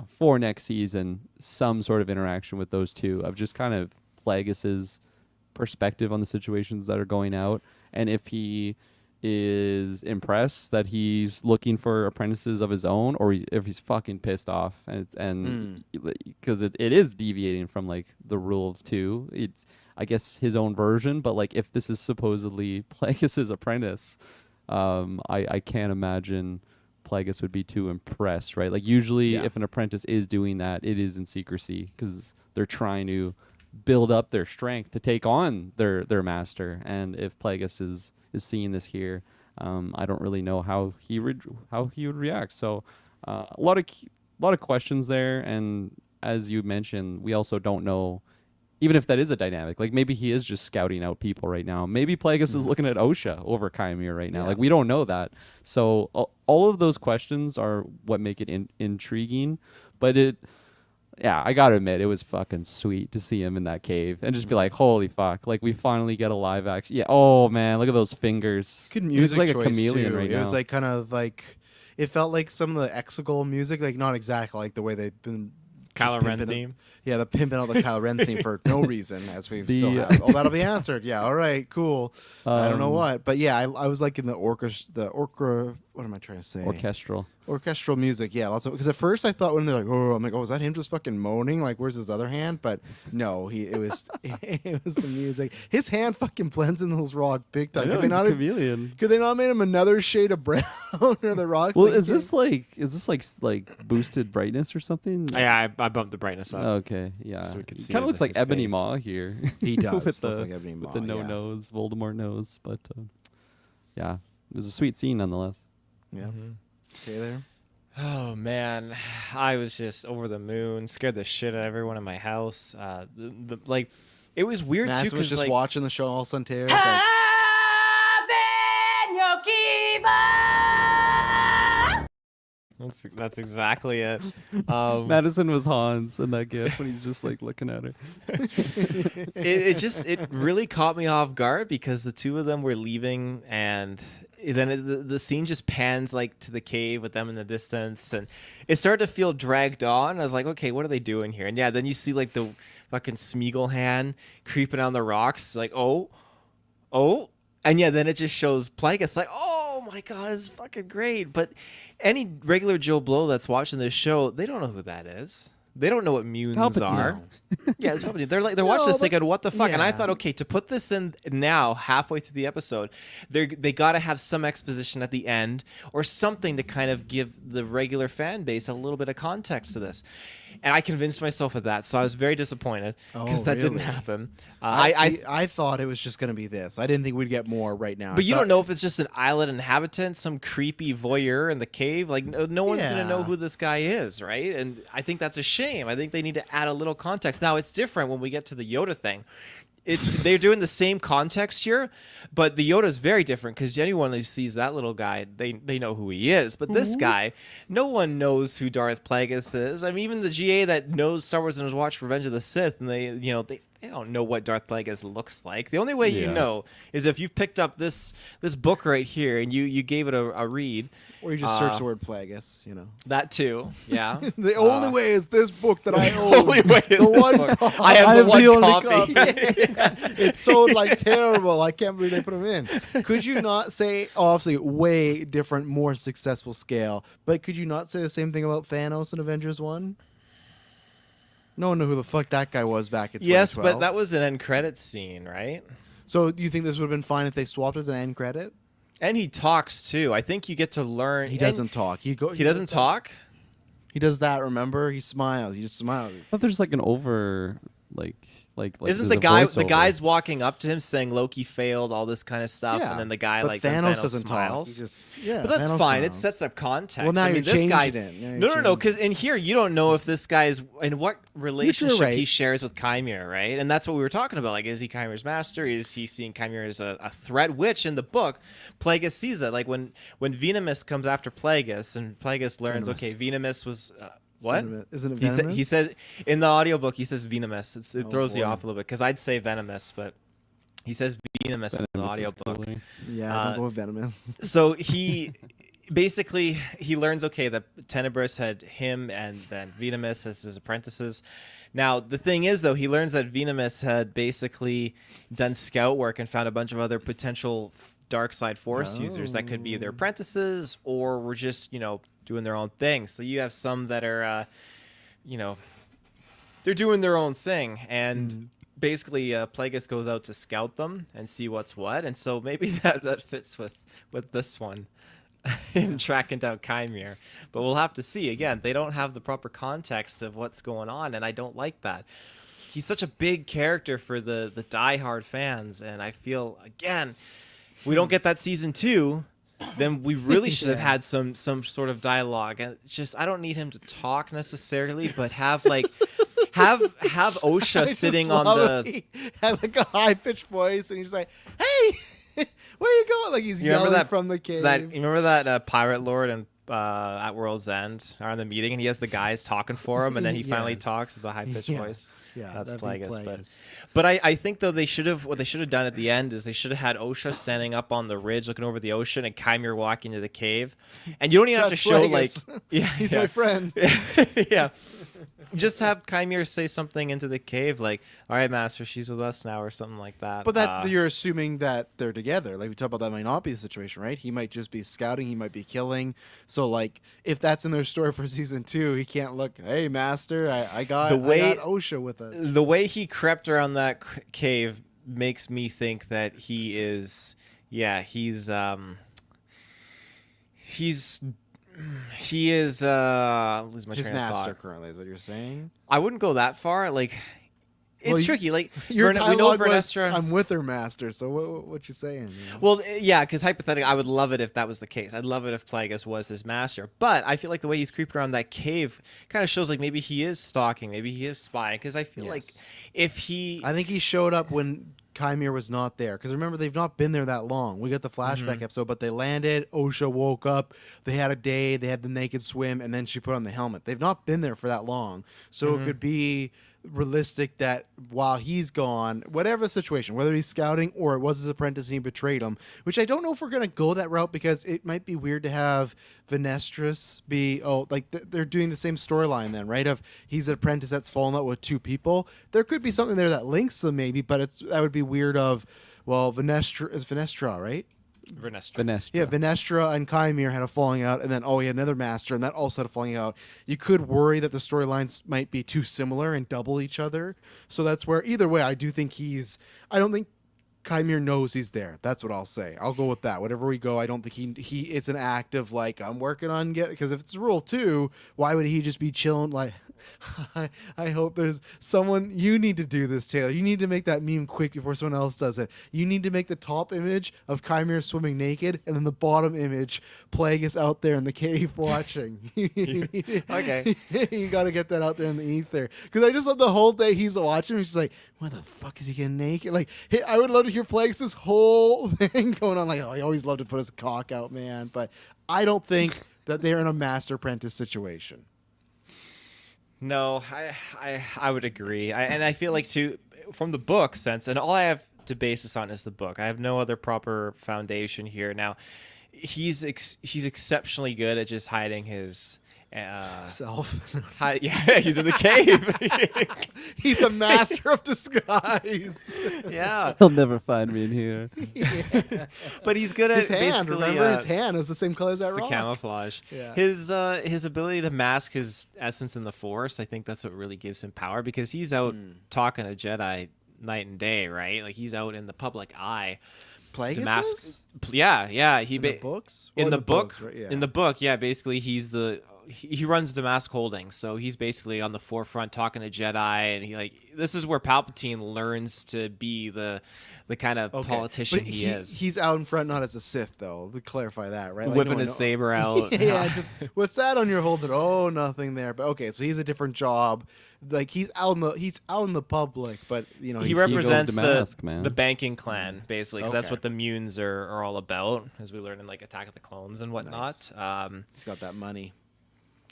for next season, some sort of interaction with those two of just kind of Plagueis's perspective on the situations that are going out, and if he is impressed that he's looking for apprentices of his own, or if he's fucking pissed off, and because it is deviating from like the rule of 2. It's I guess his own version, but like if this is supposedly Plagueis's apprentice, I can't imagine Plagueis would be too impressed, right? Like usually if an apprentice is doing that, it is in secrecy because they're trying to build up their strength to take on their master. And if Plagueis is seeing this here, I don't really know how he would react. So a lot of questions there, and as you mentioned, we also don't know. Even if that is a dynamic, like maybe he is just scouting out people right now. Maybe Plagueis is looking at Osha over Chimera right now. Yeah. Like we don't know that. So all of those questions are what make it intriguing. But yeah, I gotta admit, it was fucking sweet to see him in that cave and just be like, holy fuck, like we finally get a live action. Yeah. Oh man, look at those fingers. Good He's music like a choice chameleon too. right It now. was like kind of like it felt like some of the Exegol music, like not exactly like the way they've been. just Kylo Ren pimping it- theme. Yeah, the pimping out the Kylo Ren theme for no reason, as we've The, still have. Oh, that'll be answered. Yeah, all right, cool. I don't know what, but yeah, I was like in the orchestra. What am I trying to say? Orchestral music. Yeah, lots of because at first I thought when they're like, oh, I'm like, oh, is that him just fucking moaning? Like, where's his other hand? But no, it was it was the music. His hand fucking blends in those rocks big I time. know, Could they he's not a have? chameleon. Could they not made him another shade of brown or the rocks? Well, like, is this like boosted brightness or something? Yeah, I bumped the brightness up. Okay, yeah. So we could He see kind of his- looks like his Ebony face. Maw here. He does with look the like Ebony with Maw, the no yeah. nose, Voldemort nose, but yeah, it was a sweet scene nonetheless. Yeah. Mm-hmm. Okay, there. Oh man, I was just over the moon. Scared the shit out of everyone in my house. Like, it was weird too Mass was because just like watching the show all of a sudden. Tara's like, that's exactly it. Madison was Hans in that gif when he's just like looking at her. It really caught me off guard because the two of them were leaving and then the scene just pans like to the cave with them in the distance and it started to feel dragged on. I was like, okay, what are they doing here? And yeah, then you see like the fucking Smeagol hand creeping on the rocks, like oh, and yeah, then it just shows Plagueis like, oh my god, it's fucking great. But any regular Joe Blow that's watching this show, they don't know who that is. They don't know what Munes Palpatine. are. Yeah, it's Palpatine. They're watching this thinking, what the fuck? And I yeah. thought, okay, to put this in now, halfway through the episode, they got to have some exposition at the end or something to kind of give the regular fan base a little bit of context to this. And I convinced myself of that, so I was very disappointed because that didn't really? happen. I thought it was just going to be this. I didn't think we'd get more right now. But you don't know if it's just an island inhabitant, some creepy voyeur in the cave. Like, no one's going to know Yeah. who this guy is, right? And I think that's a shame. I think they need to add a little context. Now, it's different when we get to the Yoda thing. They're doing the same context here, but the Yoda is very different because anyone who sees that little guy, they know who he is. But this guy, no one knows who Darth Plagueis is. I mean, even the GA that knows Star Wars and has watched Revenge of the Sith, and they don't know what Darth Plagueis looks like. The only way you Yeah. know is if you picked up this book right here and you gave it a read. Or you just search the word Plagueis, you know. That too, yeah. The only way is this book that I The own. only way is The this one book. copy. I have I the have one the only copy. It's so like terrible. I can't believe they put them in. Could you not say, obviously, way different, more successful scale, but could you not say the same thing about Thanos in Avengers 1? No one knew who the fuck that guy was back in 2012. Yes, but that was an end credits scene, right? So do you think this would have been fine if they swapped as an end credit? And he talks too. I think you get to learn. He doesn't talk. He doesn't talk. He does that, remember? He smiles. He just smiles. I thought there's like an over like Isn't there's the a guy voiceover. the guy's walking up to him saying Loki failed, all this kind of stuff, and then the guy but like then Thanos doesn't smiles. talk. He just, yeah, But that's Thanos fine. It smiles. sets up context. Well, now I mean, you're this changing guy. it. Now you're No, changing because in here you don't know if this guy's in what relationship right. he shares with Chimera, right? And that's what we were talking about. Like, is he Chimera's master? Is he seeing Chimera as a threat? Which in the book, Plagueis sees that. Like when Venomous comes after Plagueis, and Plagueis learns, Venomous. okay, Venomous was. What? Isn't it He, venomous? he says in the audiobook he says venomous. It Oh, throws you boy. off a little bit because I'd say venomous, but he says venomous in the Venomous is audiobook. cooler. Yeah, don't go with venomous. So he basically he learns that Tenebris had him and then Venomous as his apprentices. Now the thing is though, he learns that Venomous had basically done scout work and found a bunch of other potential dark side force users that could be their apprentices or were just doing their own thing. So you have some that are they're doing their own thing and basically Plagueis goes out to scout them and see what's what, and so maybe that fits with this one in tracking down Chimera. But we'll have to see. Again, they don't have the proper context of what's going on, and I don't like that. He's such a big character for the diehard fans, and I feel again we don't get that season 2. Then we really should have had some sort of dialogue. And just I don't need him to talk necessarily, but have Osha I just sitting on love the. it. He had like a high pitched voice, and he's like, "Hey, where are you going?" Like he's You remember yelling that from the cave. You remember that pirate lord and at World's End or on the meeting, and he has the guys talking for him, and then he finally Yes. talks with the high pitched Yeah. voice. Yeah, That's that'd be Plagueis. Plagueis. But I think though what they should have done at the end is they should have had Osha standing up on the ridge looking over the ocean and Kymir walking to the cave, and you don't even have to That's show Plagueis. like yeah He's yeah. my friend. yeah. Just have Kymir say something into the cave like, "All right, Master, she's with us now," or something like that. But that you're assuming that they're together. Like we talked about, that might not be the situation, right? He might just be scouting. He might be killing. So like, if that's in their story for season 2, he can't look. Hey, Master, I got I got Osha with us. The way he crept around that cave makes me think that he is, yeah, he is lose my His train of master thought. currently is what you're saying. I wouldn't go that far. Like, it's Well, tricky. Like, Your we know dialogue was, Vernestra. I'm with her, Master. So what you saying? You know? Well, yeah, because hypothetically, I would love it if that was the case. I'd love it if Plagueis was his master. But I feel like the way he's creeping around that cave kind of shows like maybe he is stalking, maybe he is spying. Because I feel like Yes. if he, I think he showed up when Kymir was not there. Because remember, they've not been there that long. We got the flashback episode, but they landed. Osha woke up. They had a day. They had the naked swim, and then she put on the helmet. They've not been there for that long. So it could be realistic that while he's gone, whatever the situation, whether he's scouting or it was his apprentice and he betrayed him, which I don't know if we're going to go that route because it might be weird to have Venestris be, they're doing the same storyline then, right? Of he's an apprentice that's fallen out with 2 people. There could be something there that links them maybe, but that would be weird of, well, Venestra is Venestra, right? Venestra. Yeah, Venestra and Kymir had a falling out, and then he had another master, and that also had a falling out. You could worry that the storylines might be too similar and double each other. So that's where, either way, I do think I don't think Kymir knows he's there. That's what I'll say. I'll go with that. Whatever we go, I don't think he it's an act of like, I'm working on because if it's rule 2, why would he just be chilling like I hope there's someone. You need to do this, Taylor. You need to make that meme quick before someone else does it. You need to make the top image of Kymir swimming naked, and then the bottom image, Plagueis out there in the cave watching. Okay. You got to get that out there in the ether. Because I just love the whole day he's watching. He's just like, why the fuck is he getting naked? Like, hey, I would love to hear Plagueis this whole thing going on. Like, I always love to put his cock out, man. But I don't think that they're in a master apprentice situation. No, I would agree. And I feel like too, from the book sense, and all I have to base this on is the book. I have no other proper foundation here. Now, he's exceptionally good at just hiding his Self. yeah, he's in the cave. He's a master of disguise. Yeah, He'll never find me in here. but he's good at His hand, basically, remember? His hand is the same color as that it's the rock. camouflage. Yeah. His ability to mask his essence in the Force, I think that's what really gives him power because he's out talking to Jedi night and day, right? Like he's out in the public eye. Plagueis mask. is? Yeah. He In the books? in Or the book, books, right? Yeah. in the book, yeah. Basically, he runs Damask Holdings, so he's basically on the forefront talking to Jedi, and this is where Palpatine learns to be the kind of Okay. politician But he is. He's out in front, not as a Sith, though. To clarify that, right? Like, Whipping no one his saber out. yeah, just what's that on your holder? Oh, nothing there. But okay, so he's a different job. Like he's out in the public, but he he's represents Damask, man. the banking clan, basically, because that's Okay. what the Munes are all about, as we learn in like Attack of the Clones and whatnot. Nice. He's got that money.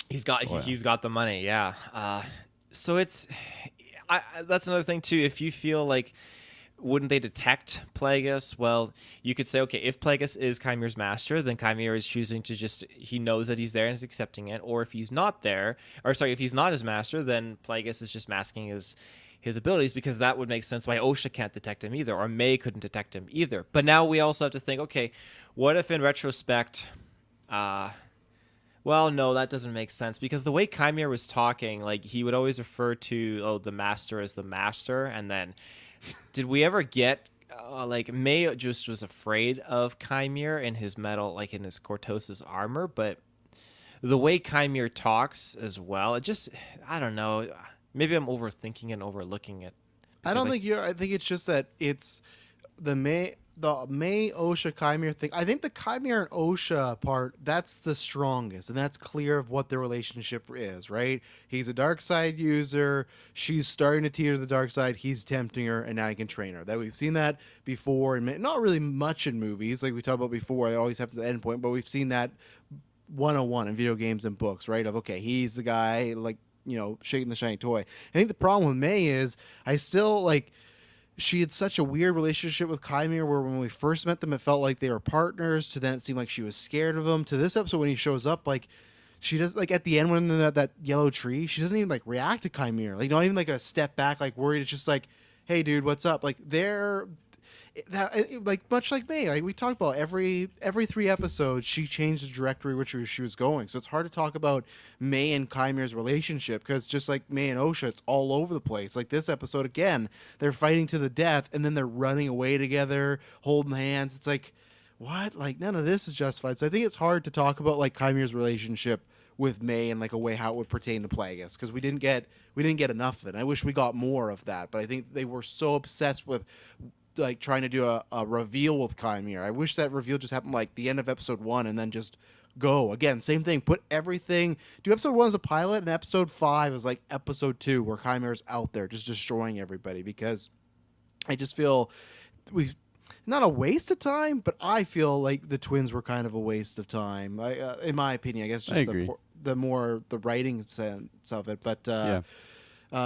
He's got the money, yeah. So that's another thing too. If you feel like, wouldn't they detect Plagueis? Well, you could say, okay, if Plagueis is Kymir's master, then Kymir is choosing to he knows that he's there and is accepting it. Or if he's not there, if he's not his master, then Plagueis is just masking his abilities, because that would make sense why Osha can't detect him either, or May couldn't detect him either. But now we also have to think, okay, what if in retrospect, well, no, that doesn't make sense, because the way Kymir was talking, like he would always refer to the master as the master, and then did we ever get like May just was afraid of Kymir in his metal, like in his Cortosis armor, but the way Kymir talks as well, it just, I don't know, maybe I'm overthinking and overlooking it. I don't think you're. I think it's just that it's the May Osha Kymir thing. I think the Kymir and Osha part, that's the strongest, and that's clear of what their relationship is, right? He's a dark side user. She's starting to teeter the dark side. He's tempting her, and now he can train her. That we've seen that before, and not really much in movies, like we talked about before. It always happens at the end point, but we've seen that 101 in video games and books, right? Of okay, he's the guy like shaking the shiny toy. I think the problem with May is I still like. She had such a weird relationship with Kymir where when we first met them, it felt like they were partners, to then it seemed like she was scared of him, to this episode when he shows up, like, she does, like, at the end when that yellow tree, she doesn't even, like, react to Kymir. Like, not even, like, a step back, like, worried. It's just like, hey, dude, what's up? Like, like, much like May, like, we talked about every 3 episodes, she changed the directory which she was going. So it's hard to talk about May and Kymir's relationship because just like May and Osha, it's all over the place. Like this episode, again, they're fighting to the death and then they're running away together, holding hands. It's like, what? Like, none of this is justified. So I think it's hard to talk about, like, Kymir's relationship with May and, like, a way how it would pertain to Plagueis because we didn't get enough of it. I wish we got more of that, but I think they were so obsessed with like trying to do a reveal with Kymir. I wish that reveal just happened like the end of episode 1 and then just go. Again, same thing. Put everything. Do episode 1 as a pilot and episode 5 is like episode 2 where Kymir's out there just destroying everybody because I just feel we've not a waste of time, but I feel like the twins were kind of a waste of time. In my opinion, I guess just the writing sense of it. But yeah.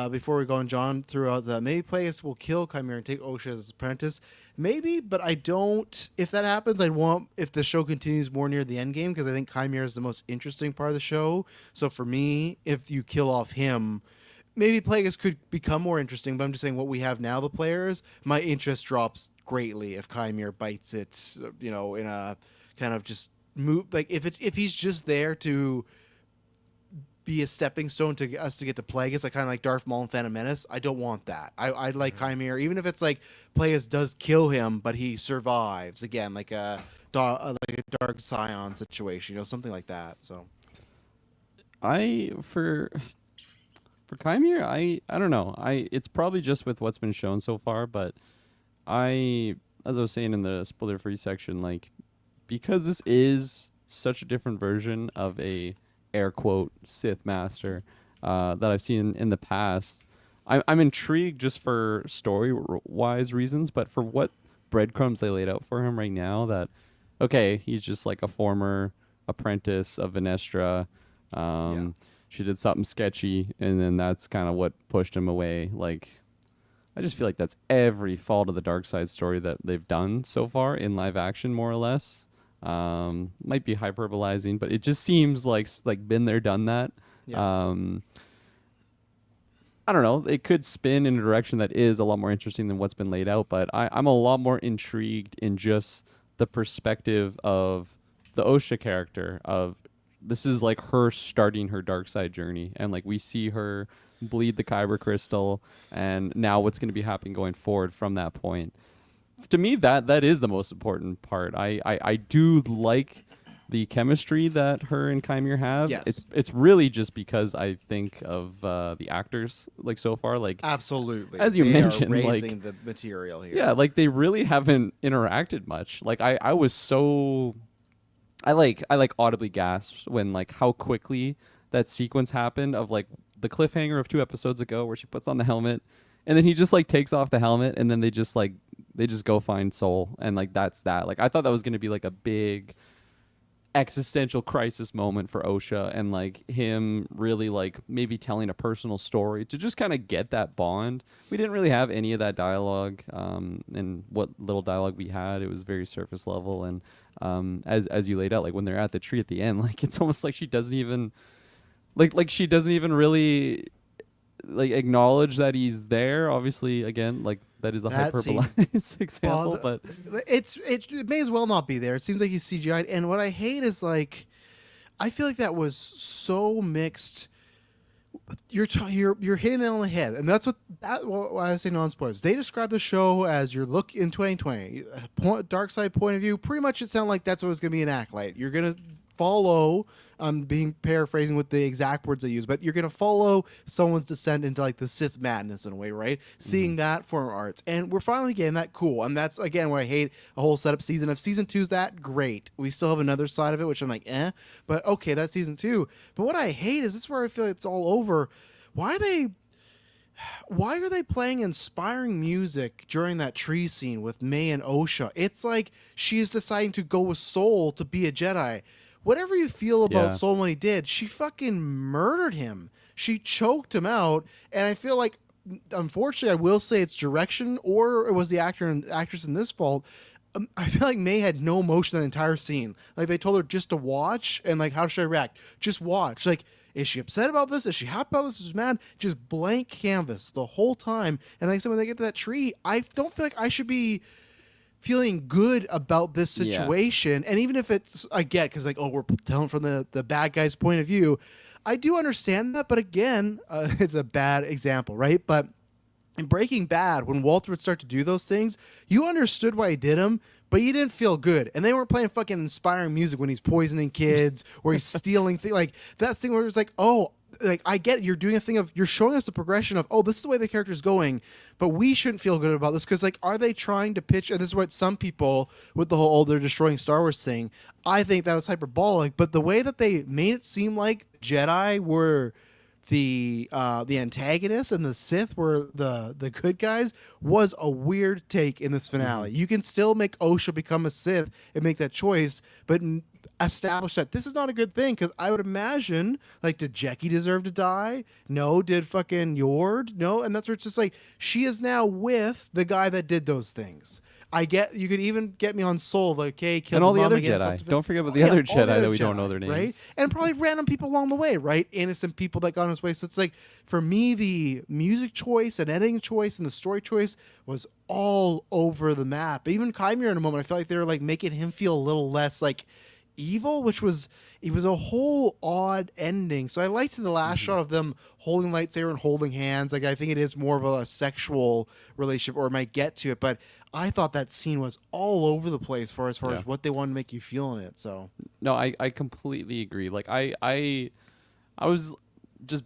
Before we go on, John threw out that maybe Plagueis will kill Kymir and take Osha as his apprentice. Maybe, but I don't. If that happens, I'd want if the show continues more near the end game because I think Kymir is the most interesting part of the show. So for me, if you kill off him, maybe Plagueis could become more interesting. But I'm just saying what we have now, the players, my interest drops greatly if Kymir bites it. In a kind of just move like if he's just there to be a stepping stone to us to get to Plagueis, like kind of like Darth Maul and Phantom Menace. I don't want that. I'd like Kymir, even if it's like Plagueis does kill him, but he survives again, like a Dark Scion situation, something like that. So, for Kymir, I don't know. It's probably just with what's been shown so far, but as I was saying in the spoiler-free section, like because this is such a different version of a air quote Sith master that I've seen in the past. I'm intrigued just for story-wise reasons, but for what breadcrumbs they laid out for him right now, that okay, he's just like a former apprentice of Venestra. She did something sketchy, and then that's kind of what pushed him away. Like, I just feel like that's every Fall to the Dark Side story that they've done so far in live action, more or less. Might be hyperbolizing, but it just seems like been there, done that. I don't know. It could spin in a direction that is a lot more interesting than what's been laid out, but I'm a lot more intrigued in just the perspective of the Osha character. Of this is like her starting her dark side journey, and like we see her bleed the Kyber crystal, and now what's going to be happening going forward from that point. To me, that is the most important part. I do like the chemistry that her and Kymir have. Yes. It's really just because I think of the actors like so far. Like absolutely, as you mentioned, are raising like the material here. Yeah, like they really haven't interacted much. Like I was so I audibly gasped when like how quickly that sequence happened of like the cliffhanger of 2 episodes ago where she puts on the helmet and then he just like takes off the helmet and then they just go find Soul, and like that's that. Like I thought that was going to be like a big existential crisis moment for Osha, and like him really like maybe telling a personal story to just kind of get that bond. We didn't really have any of that dialogue, and what little dialogue we had, it was very surface level. And as you laid out, like when they're at the tree at the end, like it's almost like she doesn't even she doesn't even really like acknowledge that he's there. Obviously, again, like that is a hyperbolized example, but it may as well not be there. It seems like he's CGI'd, and what I hate is like I feel like that was so mixed. You're hitting it on the head, and that's what I say non-spoilers. They describe the show as your look in 2020, dark side point of view. Pretty much, it sounded like that's what was going to be an Acolyte. You're going to follow. I'm being paraphrasing with the exact words I use, but you're gonna follow someone's descent into like the Sith madness in a way, right? Seeing that form of arts, and we're finally getting that. Cool, and that's again where I hate a whole setup season. If season 2's that, great. We still have another side of it, which I'm like, but okay, that's season 2. But what I hate is this is where I feel like it's all over. Why are they playing inspiring music during that tree scene with May and Osha? It's like she's deciding to go with Soul to be a Jedi. whatever you feel about Yeah. Soul and what he did, she fucking murdered him. She choked him out, and I feel like, unfortunately, I will say it's direction, or it was the actor and actress in this fault. I feel like May had no emotion in the entire scene. Like, they told her just to watch, and like, how should I react? Just watch. Like, is she upset about this? Is she happy about this? Is she mad? Just blank canvas the whole time. And like I said, when they get to that tree, I don't feel like I should be feeling good about this Yeah. situation. And even if it's, I get, because like, oh, we're telling from the bad guy's point of view, I do understand that. But again, it's a bad example, right? But in Breaking Bad, when Walter would start to do those things, you understood why he did them, but you didn't feel good. And they weren't playing fucking inspiring music when he's poisoning kids or he's stealing things. Like, that thing where it's like, oh, like, I get it. You're doing a thing of, you're showing us the progression of, oh, this is the way the character's going, but we shouldn't feel good about this. Because, like, are they trying to pitch, and this is what some people with the whole, oh, they're destroying Star Wars thing, I think that was hyperbolic. But the way that they made it seem like Jedi were the antagonists and the Sith were the good guys was a weird take in this finale. You can still make Osha become a Sith and make that choice, but establish that this is not a good thing. Because I would imagine, like, did Jackie deserve to die? No. Did fucking Yord? No. And that's where it's just like, she is now with the guy that did those things. I get, you could even get me on Soul, like, okay, kill And all the mom other again, Jedi. stuff. Don't forget about the Yeah, other all Jedi the other that we don't Jedi, know their names. right? And probably random people along the way, right? Innocent people that got on his way. So it's like, for me, the music choice and editing choice and the story choice was all over the map. Even Chimera in a moment, I felt like they were like making him feel a little less like evil, which was, it was a whole odd ending. So I liked the last shot of them holding lightsaber and holding hands. Like, I think it is more of a sexual relationship, or might get to it, but I thought that scene was all over the place as far Yeah. as what they wanted to make you feel in it. So No, I completely agree. Like I was just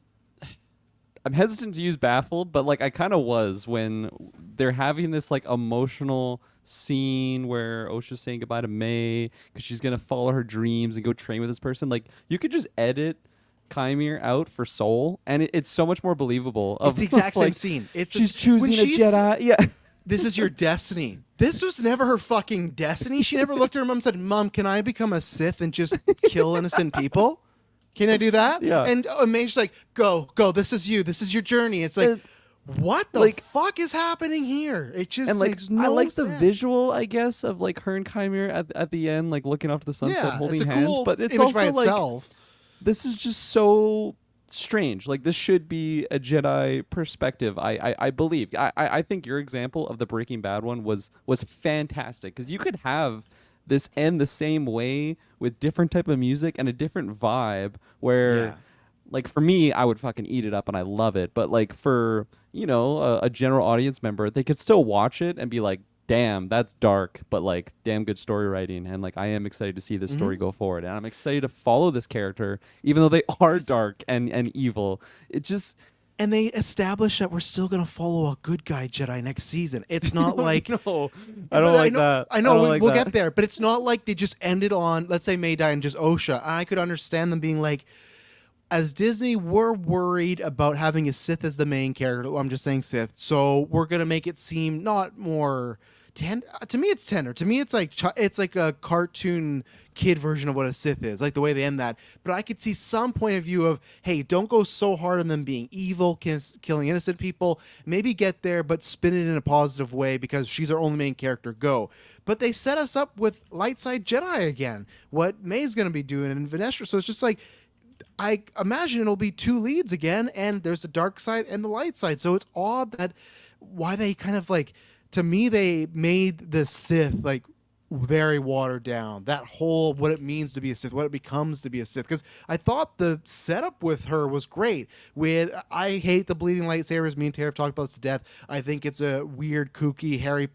I'm hesitant to use baffled, but like I kind of was when they're having this like emotional scene where Osha's saying goodbye to May because she's gonna follow her dreams and go train with this person. Like, you could just edit Chimera out for Soul, and it's so much more believable. it's the exact same like, scene. It's she's when choosing a Jedi. Yeah. This is your destiny. This was never her fucking destiny. She never looked at her mom and said, "Mom, can I become a Sith and just kill innocent people? Can I do that?" Yeah. And May's like, go. This is you. This is your journey. It's like, And, what the like- fuck is happening here? It just and like makes no I like the sense. visual, I guess, of like her and Chimera at the end, like looking off to the sunset, Yeah, holding it's a hands. cool But it's image also by like itself. this is just so strange. Like, this should be a Jedi perspective. I believe. I think your example of the Breaking Bad one was fantastic, because you could have this end the same way with different type of music and a different vibe where Yeah. like, for me, I would fucking eat it up and I love it. But like, for, you know, a general audience member, they could still watch it and be like, damn, that's dark, but like, damn good story writing. And like, I am excited to see this story go forward. And I'm excited to follow this character, even though they are dark and evil. It just, And they established that we're still going to follow a good guy Jedi next season. It's not like... no, But I know we'll get there, but it's not like they just ended on, let's say, May die and just Osha. I could understand them being like, as Disney, we're worried about having a Sith as the main character. I'm just saying Sith. So we're going to make it seem not more tender. To me, it's tender. To me, it's like a cartoon kid version of what a Sith is, like the way they end that. But I could see some point of view of, hey, don't go so hard on them being evil, killing innocent people. Maybe get there, but spin it in a positive way because she's our only main character. Go. But they set us up with light side Jedi again. What May's going to be doing in Vanestra. So it's just like, I imagine it'll be two leads again, and there's the dark side and the light side. So it's odd that why they kind of like, to me, they made the Sith like very watered down. That whole what it means to be a Sith, what it becomes to be a Sith. Because I thought the setup with her was great. I hate the bleeding lightsabers. Me and Tara have talked about this to death. I think it's a weird, kooky Harry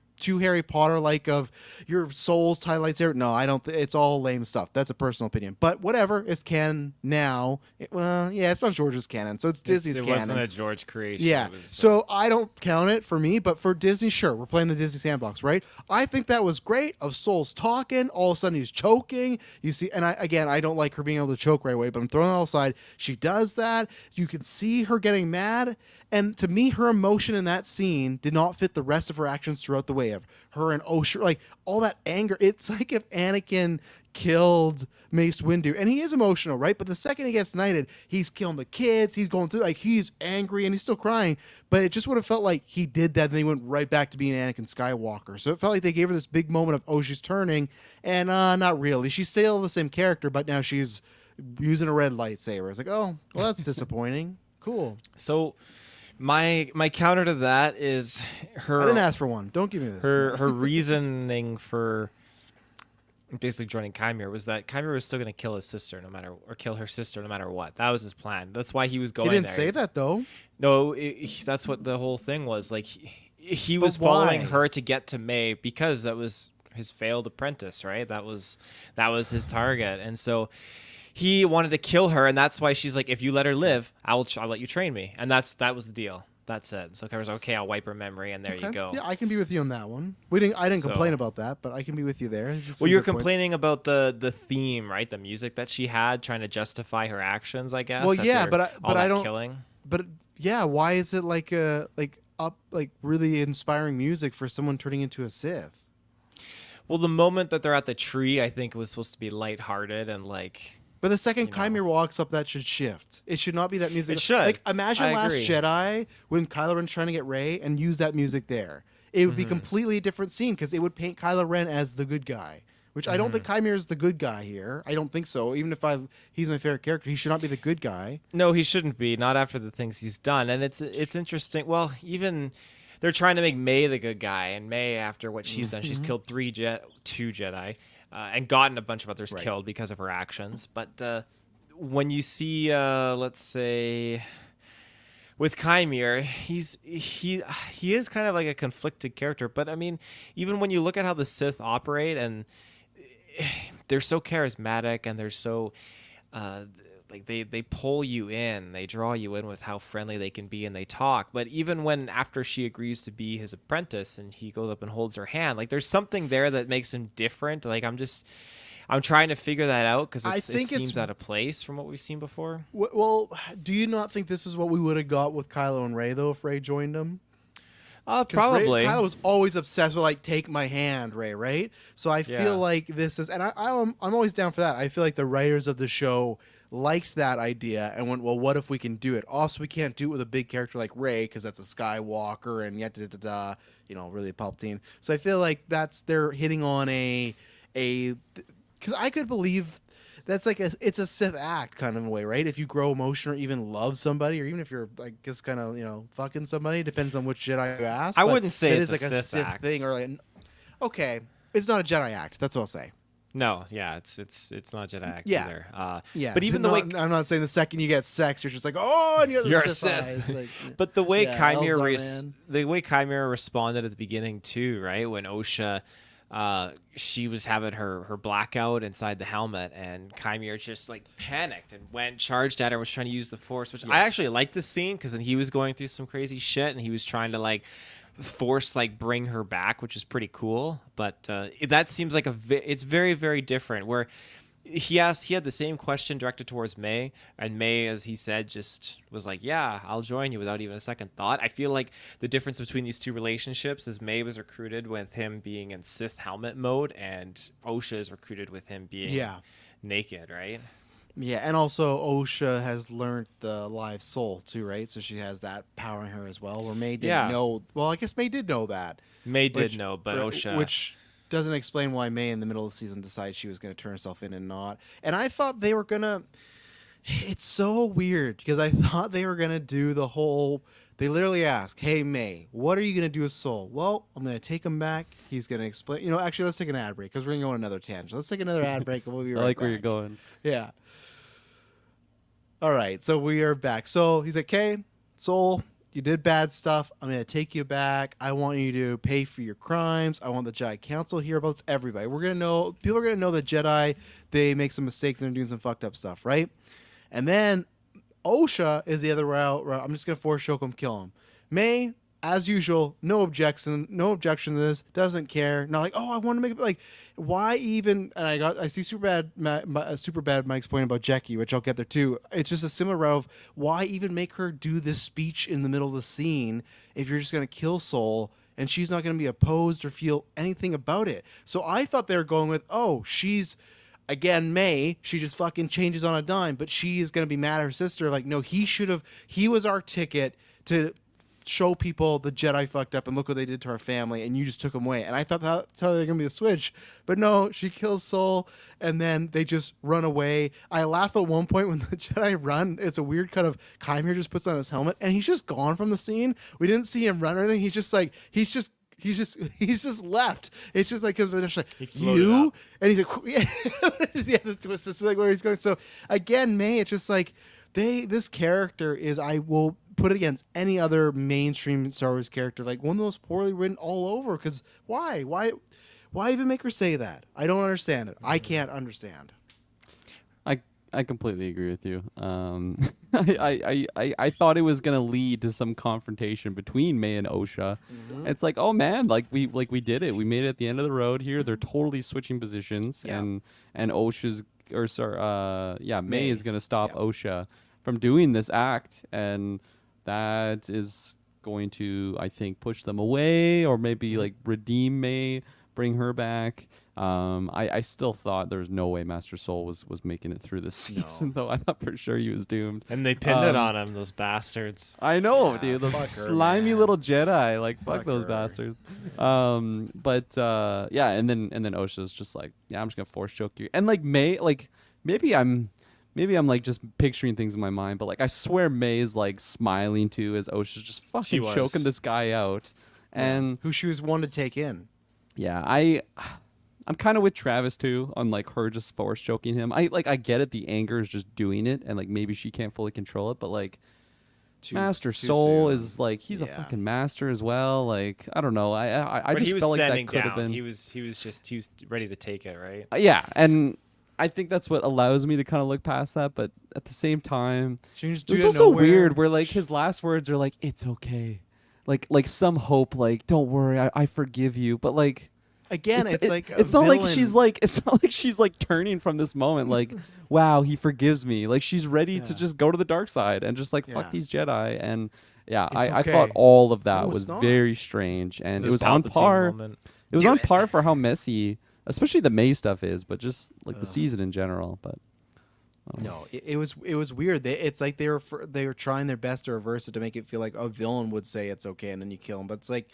Potter like of your soul's tie lightsaber. No, I don't. It's all lame stuff. That's a personal opinion. But whatever, it's canon now. Well, yeah, it's not George's canon, so it's Disney's It canon. wasn't a George creation. Yeah, It was, so I don't count it for me, but for Disney, sure, we're playing the Disney sandbox, right? I think that was great. Of Soul's talking, all of a sudden he's choking. You see, and I don't like her being able to choke right away, but I'm throwing it all aside. She does that. You can see her getting mad, and to me, her emotion in that scene did not fit the rest of her actions throughout the way of her and Osha, like all that anger. It's like if Anakin killed Mace Windu, and he is emotional, right? But the second he gets knighted, he's killing the kids, he's going through, like, he's angry and he's still crying, but it just would have felt like he did that and then he went right back to being Anakin Skywalker. So it felt like they gave her this big moment of, oh, she's turning, and not really. She's still the same character, but now she's using a red lightsaber. It's like, oh, well, that's disappointing. Cool. So my counter to that is her. I didn't ask for one. Don't give me this. Her reasoning for basically joining Chimera was that Chimera was still going to kill his sister or kill her sister no matter what. That was his plan. That's why he was going He didn't there. say that though. No, that's what the whole thing was. Like he was But why? following her to get to May because that was his failed apprentice, right? That was his target, and so he wanted to kill her, and that's why she's like, if you let her live, I'll let you train me, and that was the deal. That's it. So Kyra's like, okay, I'll wipe her memory, and there you go. Yeah, I can be with you on that one. I didn't So- complain about that, but I can be with you there. Well, you're complaining about the theme, right? The music that she had, trying to justify her actions, I guess. Well, yeah, after but all I that don't. killing. But yeah, why is it like really inspiring music for someone turning into a Sith? Well, the moment that they're at the tree, I think it was supposed to be lighthearted and like. But the second You know. Chimera walks up, that should shift. It should not be that music. It should. Like, imagine I Last agree. Jedi when Kylo Ren's trying to get Rey and use that music there. It would be completely a different scene because it would paint Kylo Ren as the good guy, which I don't think Chimera is the good guy here. I don't think so. Even if he's my favorite character, he should not be the good guy. No, he shouldn't be. Not after the things he's done. And it's interesting. Well, even they're trying to make May the good guy, and May, after what she's done, she's killed two Jedi, and gotten a bunch of others killed because of her actions. But when you see, let's say, with Chimera, he is kind of like a conflicted character. But I mean, even when you look at how the Sith operate, and they're so charismatic, and they're so like they pull you in, they draw you in with how friendly they can be, and they talk. But even when after she agrees to be his apprentice and he goes up and holds her hand, like there's something there that makes him different. Like I'm trying to figure that out because it seems out of place from what we've seen before. Well, do you not think this is what we would have got with Kylo and Rey though if Rey joined them? Probably. Kylo was always obsessed with like take my hand, Rey, right? So I Yeah. feel like this is, and I'm always down for that. I feel like the writers of the show liked that idea and went, well, what if we can do it? Also, we can't do it with a big character like Rey because that's a Skywalker and yet really a Palpatine. So I feel like they're hitting on a because I could believe. That's like it's a Sith act kind of a way, right? If you grow emotion or even love somebody, or even if you're like just kind of fucking somebody, depends on which Jedi you ask. I but wouldn't say it it's is a like Sith act. thing, or like okay, it's not a Jedi act. That's what I'll say. No, yeah, it's not Jedi act Yeah. either. Yeah, but even the way I'm not saying the second you get sex, you're just like, oh, and you're You're a Sith. Sith. Eyes. Like, But the way yeah, Chimera Elza, man. the way Chimera responded at the beginning too, right? When Osha she was having her blackout inside the helmet, and Chimera just like panicked and charged at her, was trying to use the Force, which I actually liked this scene because then he was going through some crazy shit and he was trying to like force bring her back, which is pretty cool. But that seems like it's very, very different where he had the same question directed towards May, and May, as he said, just was like, yeah, I'll join you without even a second thought. I feel like the difference between these two relationships is May was recruited with him being in Sith helmet mode, and Osha is recruited with him being naked, right? Yeah, and also Osha has learned the live soul too, right? So she has that power in her as well. Where May didn't know. Well, I guess May did know that. May did know, but Osha, which doesn't explain why May in the middle of the season decided she was going to turn herself in and not. And I thought they were gonna. It's so weird because I thought they were gonna do the whole. They literally ask, "Hey May, what are you gonna do with Soul?" Well, I'm gonna take him back. He's gonna explain. Actually, let's take an ad break because we're gonna go on another tangent. Let's take another ad break and we'll be right I like back. where you're going. Yeah. All right, so we are back. So he's like, "Okay, Soul, you did bad stuff. I'm going to take you back. I want you to pay for your crimes. I want the Jedi Council here about everybody. We're going to know, people are going to know that Jedi, they make some mistakes and they're doing some fucked up stuff, right?" And then Osha is the other route. I'm just going to force choke him, kill him. May, as usual, no objection to this, doesn't care. Not like, oh, I want to make it, like, why even, and I see Superbad Mike's point about Jackie, which I'll get there too. It's just a similar route of why even make her do this speech in the middle of the scene if you're just going to kill Soul and she's not going to be opposed or feel anything about it. So I thought they were going with, oh, she's again, May, she just fucking changes on a dime, but she is going to be mad at her sister. Like, no, he was our ticket to show people the Jedi fucked up and look what they did to our family, and you just took him away. And I thought that's how they're going to be a switch. But no, she kills Soul, and then they just run away. I laugh at one point when the Jedi run. It's a weird kind of Chimera just puts on his helmet, and he's just gone from the scene. We didn't see him run or anything. He's just left. It's just like, because they're just like, you? And he's like, yeah, the twist is like where he's going. So again, May, it's just like, this character is, I will put it against any other mainstream Star Wars character, like one of the most poorly written all over. Because why even make her say that? I don't understand it. I can't understand. I completely agree with you. I thought it was gonna lead to some confrontation between May and Osha. It's like, oh man, like we did it. We made it at the end of the road here. They're totally switching positions, and Osha's May is gonna stop Osha from doing this act, and that is going to, I think, push them away, or maybe like redeem May, bring her back. I still thought there was no way Master Soul was making it through this season, though. I thought for sure he was doomed. And they pinned it on him, those bastards. I know, dude. Those slimy little Jedi. Like, fuck those bastards. And then Osha's just like, yeah, I'm just gonna force choke you. And like May, like maybe I'm like just picturing things in my mind, but like I swear May is like smiling too as Osha's just fucking choking this guy out. And who she was one to take in. Yeah, I'm kind of with Travis too on like her just force choking him. I get it, the anger is just doing it, and like maybe she can't fully control it, but like Master Soul is like, he's a fucking master as well. Like, I don't know. I just felt like that could have been. He was ready to take it, right? Yeah, and I think that's what allows me to kind of look past that, but at the same time, it's also weird where like his last words are like, "It's okay," like some hope, like "Don't worry, I forgive you," but like. Again, it's not like she's like turning from this moment like, wow, he forgives me. Like she's ready to just go to the dark side and just like fuck these Jedi. And I thought all of that was very strange, and it was on par. It was on par for how messy, especially the May stuff is, but just like the season in general. But no, it was weird. It's like they were trying their best to reverse it to make it feel like a villain would say it's okay, and then you kill him. But it's like,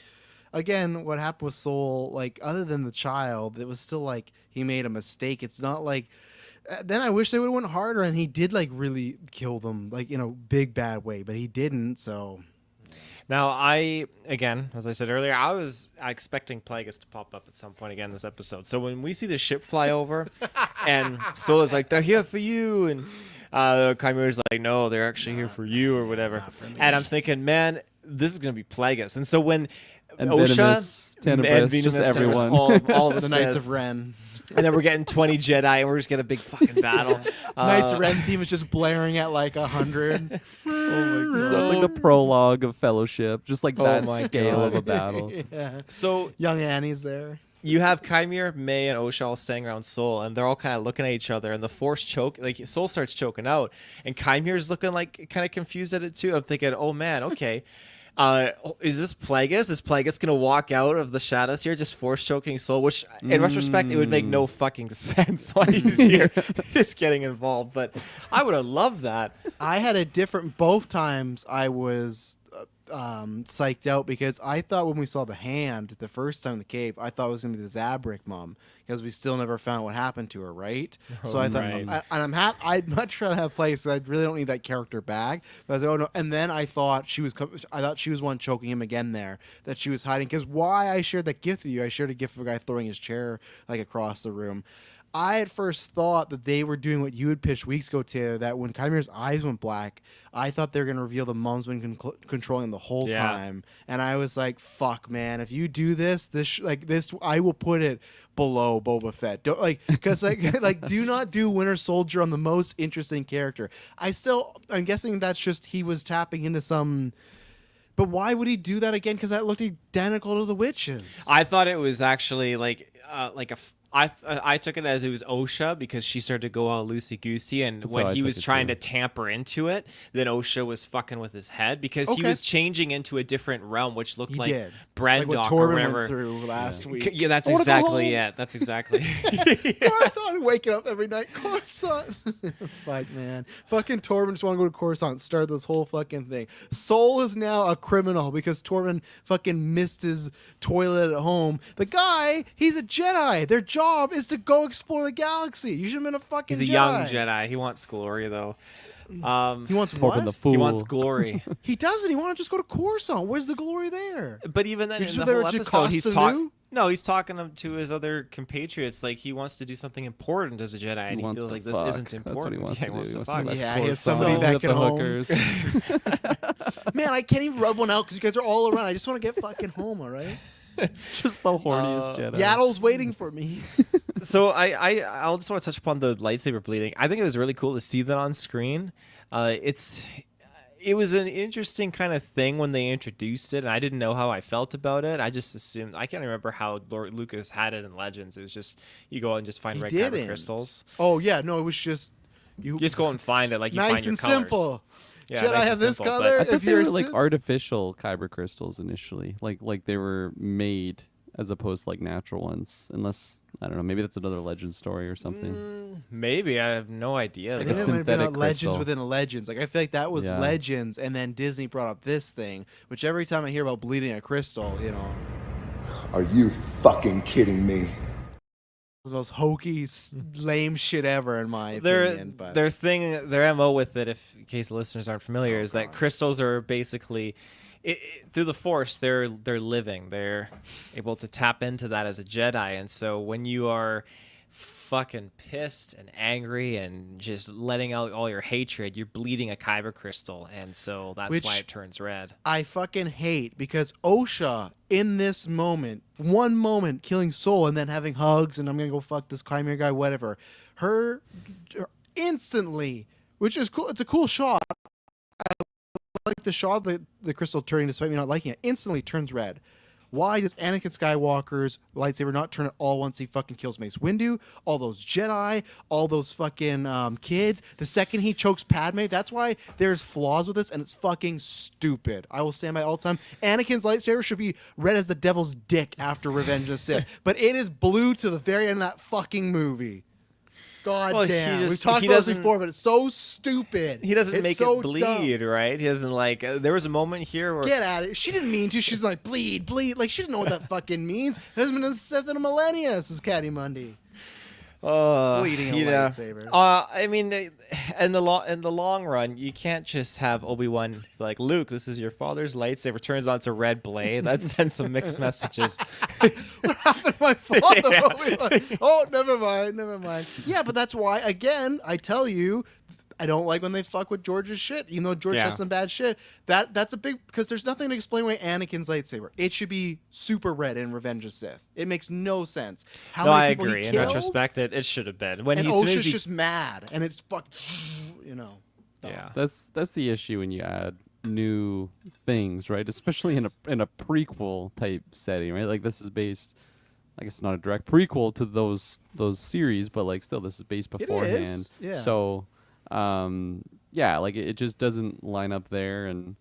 again, what happened with Soul, like, other than the child, it was still like he made a mistake. It's not like, then I wish they would have went harder, and he did like really kill them, like, in a big bad way, but he didn't. So now again, as I said earlier, I was expecting Plagueis to pop up at some point again this episode. So when we see the ship fly over and Soul is like, they're here for you, and Chimera's like, no, they're actually here for you, or whatever. And I'm thinking, man, this is gonna be Plagueis. And so when Osha, Venomous, just everyone, all of the Knights of Ren, and then we're getting 20 Jedi, and we're just getting a big fucking battle. Knights of Ren theme is just blaring at like 100. Oh my god! So, it's like the prologue of Fellowship, just like that scale of a battle. Yeah. So young Annie's there. You have Chimera, May, and Osha all staying around Soul, and they're all kind of looking at each other, and the Force choke, like Soul starts choking out, and Chimera's looking like kind of confused at it too. I'm thinking, oh man, okay. Is this Plagueis? Is Plagueis gonna walk out of the shadows here, just force choking Soul? Which, in retrospect, it would make no fucking sense why he's here, just getting involved. But I would have loved that. I had a different. Both times I was psyched out, because I thought when we saw the hand the first time in the cave, I thought it was gonna be the Zabrak mom, because we still never found what happened to her, right? So I thought, and I'd much rather have Plagueis. I really don't need that character back. But I was like, oh no! And then I thought she was one choking him again there, that she was hiding. Because why I shared that gift with you? I shared a gift of a guy throwing his chair like across the room. I at first thought that they were doing what you had pitched weeks ago, Taylor, that when Chimera's eyes went black, I thought they were going to reveal the mom's been controlling the whole time. And I was like, fuck, man, if you do this, I will put it below Boba Fett. Don't, because do not do Winter Soldier on the most interesting character. I'm guessing that's just he was tapping into some... But why would he do that again? Because that looked identical to the witches. I thought it was actually I took it as it was Osha because she started to go all loosey goosey, and That's when how I he took was it trying too. to tamper into it, then Osha was fucking with his head because he Okay. was changing into a different realm, which looked He like did. Like what Brendok or Torben whatever. went through last week. Yeah, that's I wanna go exactly home. it. That's exactly. Coruscant, waking up every night. Coruscant. Fuck, man. Fucking Torben just want to go to Coruscant, start this whole fucking thing. Soul is now a criminal because Torben fucking missed his toilet at home. The guy, he's a Jedi. Their job is to go explore the galaxy. You should have been a fucking He's a Jedi. young Jedi. He wants glory though. He wants Torben what? the fool. He wants glory. He doesn't. He want to just go to Coruscant. Where's the glory there? But even then, You're in just the there whole with episode, he's Jocasta talking. Nu? No, he's talking to his other compatriots. Like he wants to do something important as a Jedi, and he wants feels to like this fuck. isn't That's what he important. wants Yeah, to he wants do. to He wants fuck. to Yeah, go he has to somebody Coruscant back with at the home. hookers. Man, I can't even rub one out because you guys are all around. I just want to get fucking home, all right? Just the horniest Jedi. Yaddle's waiting for me. So I'll just want to touch upon the lightsaber bleeding. I think it was really cool to see that on screen. It was an interesting kind of thing when they introduced it, and I didn't know how I felt about it. I just assumed I can't remember how Lord Lucas had it in Legends. It was just you go and just find red kyber didn't. crystals. Oh, yeah. No, it was just... You just go and find it like you nice find your and colors. simple. Yeah, Jedi nice and have this simple, color. but- I thought If they you're were like Sith- artificial kyber crystals initially, like they were made as opposed to like natural ones. Unless I don't know, maybe that's another legend story or something. Maybe I have no idea. I Like think a it might have been synthetic Legends crystal. within a Legends. Like I feel like that was Yeah. Legends, and then Disney brought up this thing, which every time I hear about bleeding a crystal, you know, Are you fucking kidding me? the most hokey, lame shit ever in my their opinion. But their MO with it, if in case the listeners aren't familiar, is that God. crystals are basically through the Force. They're living. They're able to tap into that as a Jedi, and so when you are fucking pissed and angry and just letting out all your hatred, you're bleeding a kyber crystal, and so that's Which- why it turns red. I fucking hate because Osha in this moment, one moment killing Soul and then having hugs and I'm gonna go fuck this Chimera guy, whatever. Her instantly, which is cool. It's a cool shot. I like the shot of the crystal turning, despite me not liking it. Instantly turns red. Why does Anakin Skywalker's lightsaber not turn it all once he fucking kills Mace Windu? All those Jedi, all those fucking kids. The second he chokes Padme, that's why there's flaws with this, and it's fucking stupid. I will stand by all the time. Anakin's lightsaber should be red as the devil's dick after Revenge of the Sith, but it is blue to the very end of that fucking movie. God Well, he damn. We've just- talked he about this doesn't- before, but it's so stupid. He doesn't It's make so it bleed, dumb. right? He doesn't like. There was a moment here where Get at it. She didn't mean to. She's like, bleed, bleed. Like, she didn't know what that fucking means. There's been a Sith in a millennia, says Caddy Mundy. Bleeding a lightsaber. I mean, in the long run, you can't just have Obi-Wan be like, Luke, this is your father's lightsaber. Turns on it's a red blade. That sends some mixed messages. What happened to my father? Oh, never mind. Yeah, but that's why, again, I tell you, I don't like when they fuck with George's shit, even though George Yeah. has some bad shit. That's a big, because there's nothing to explain why Anakin's lightsaber. It should be super red in Revenge of Sith. It makes no sense. How No, many I people he agree. In killed? retrospect, it should have been when And as soon as Osha's he- just mad, and it's fucked, you know. dumb. yeah. That's the issue when you add new things, right? Especially in a prequel type setting, right? Like this is based, I guess it's not a direct prequel to those series, but like still this is based It beforehand. is, yeah. So yeah, like it just doesn't line up there, and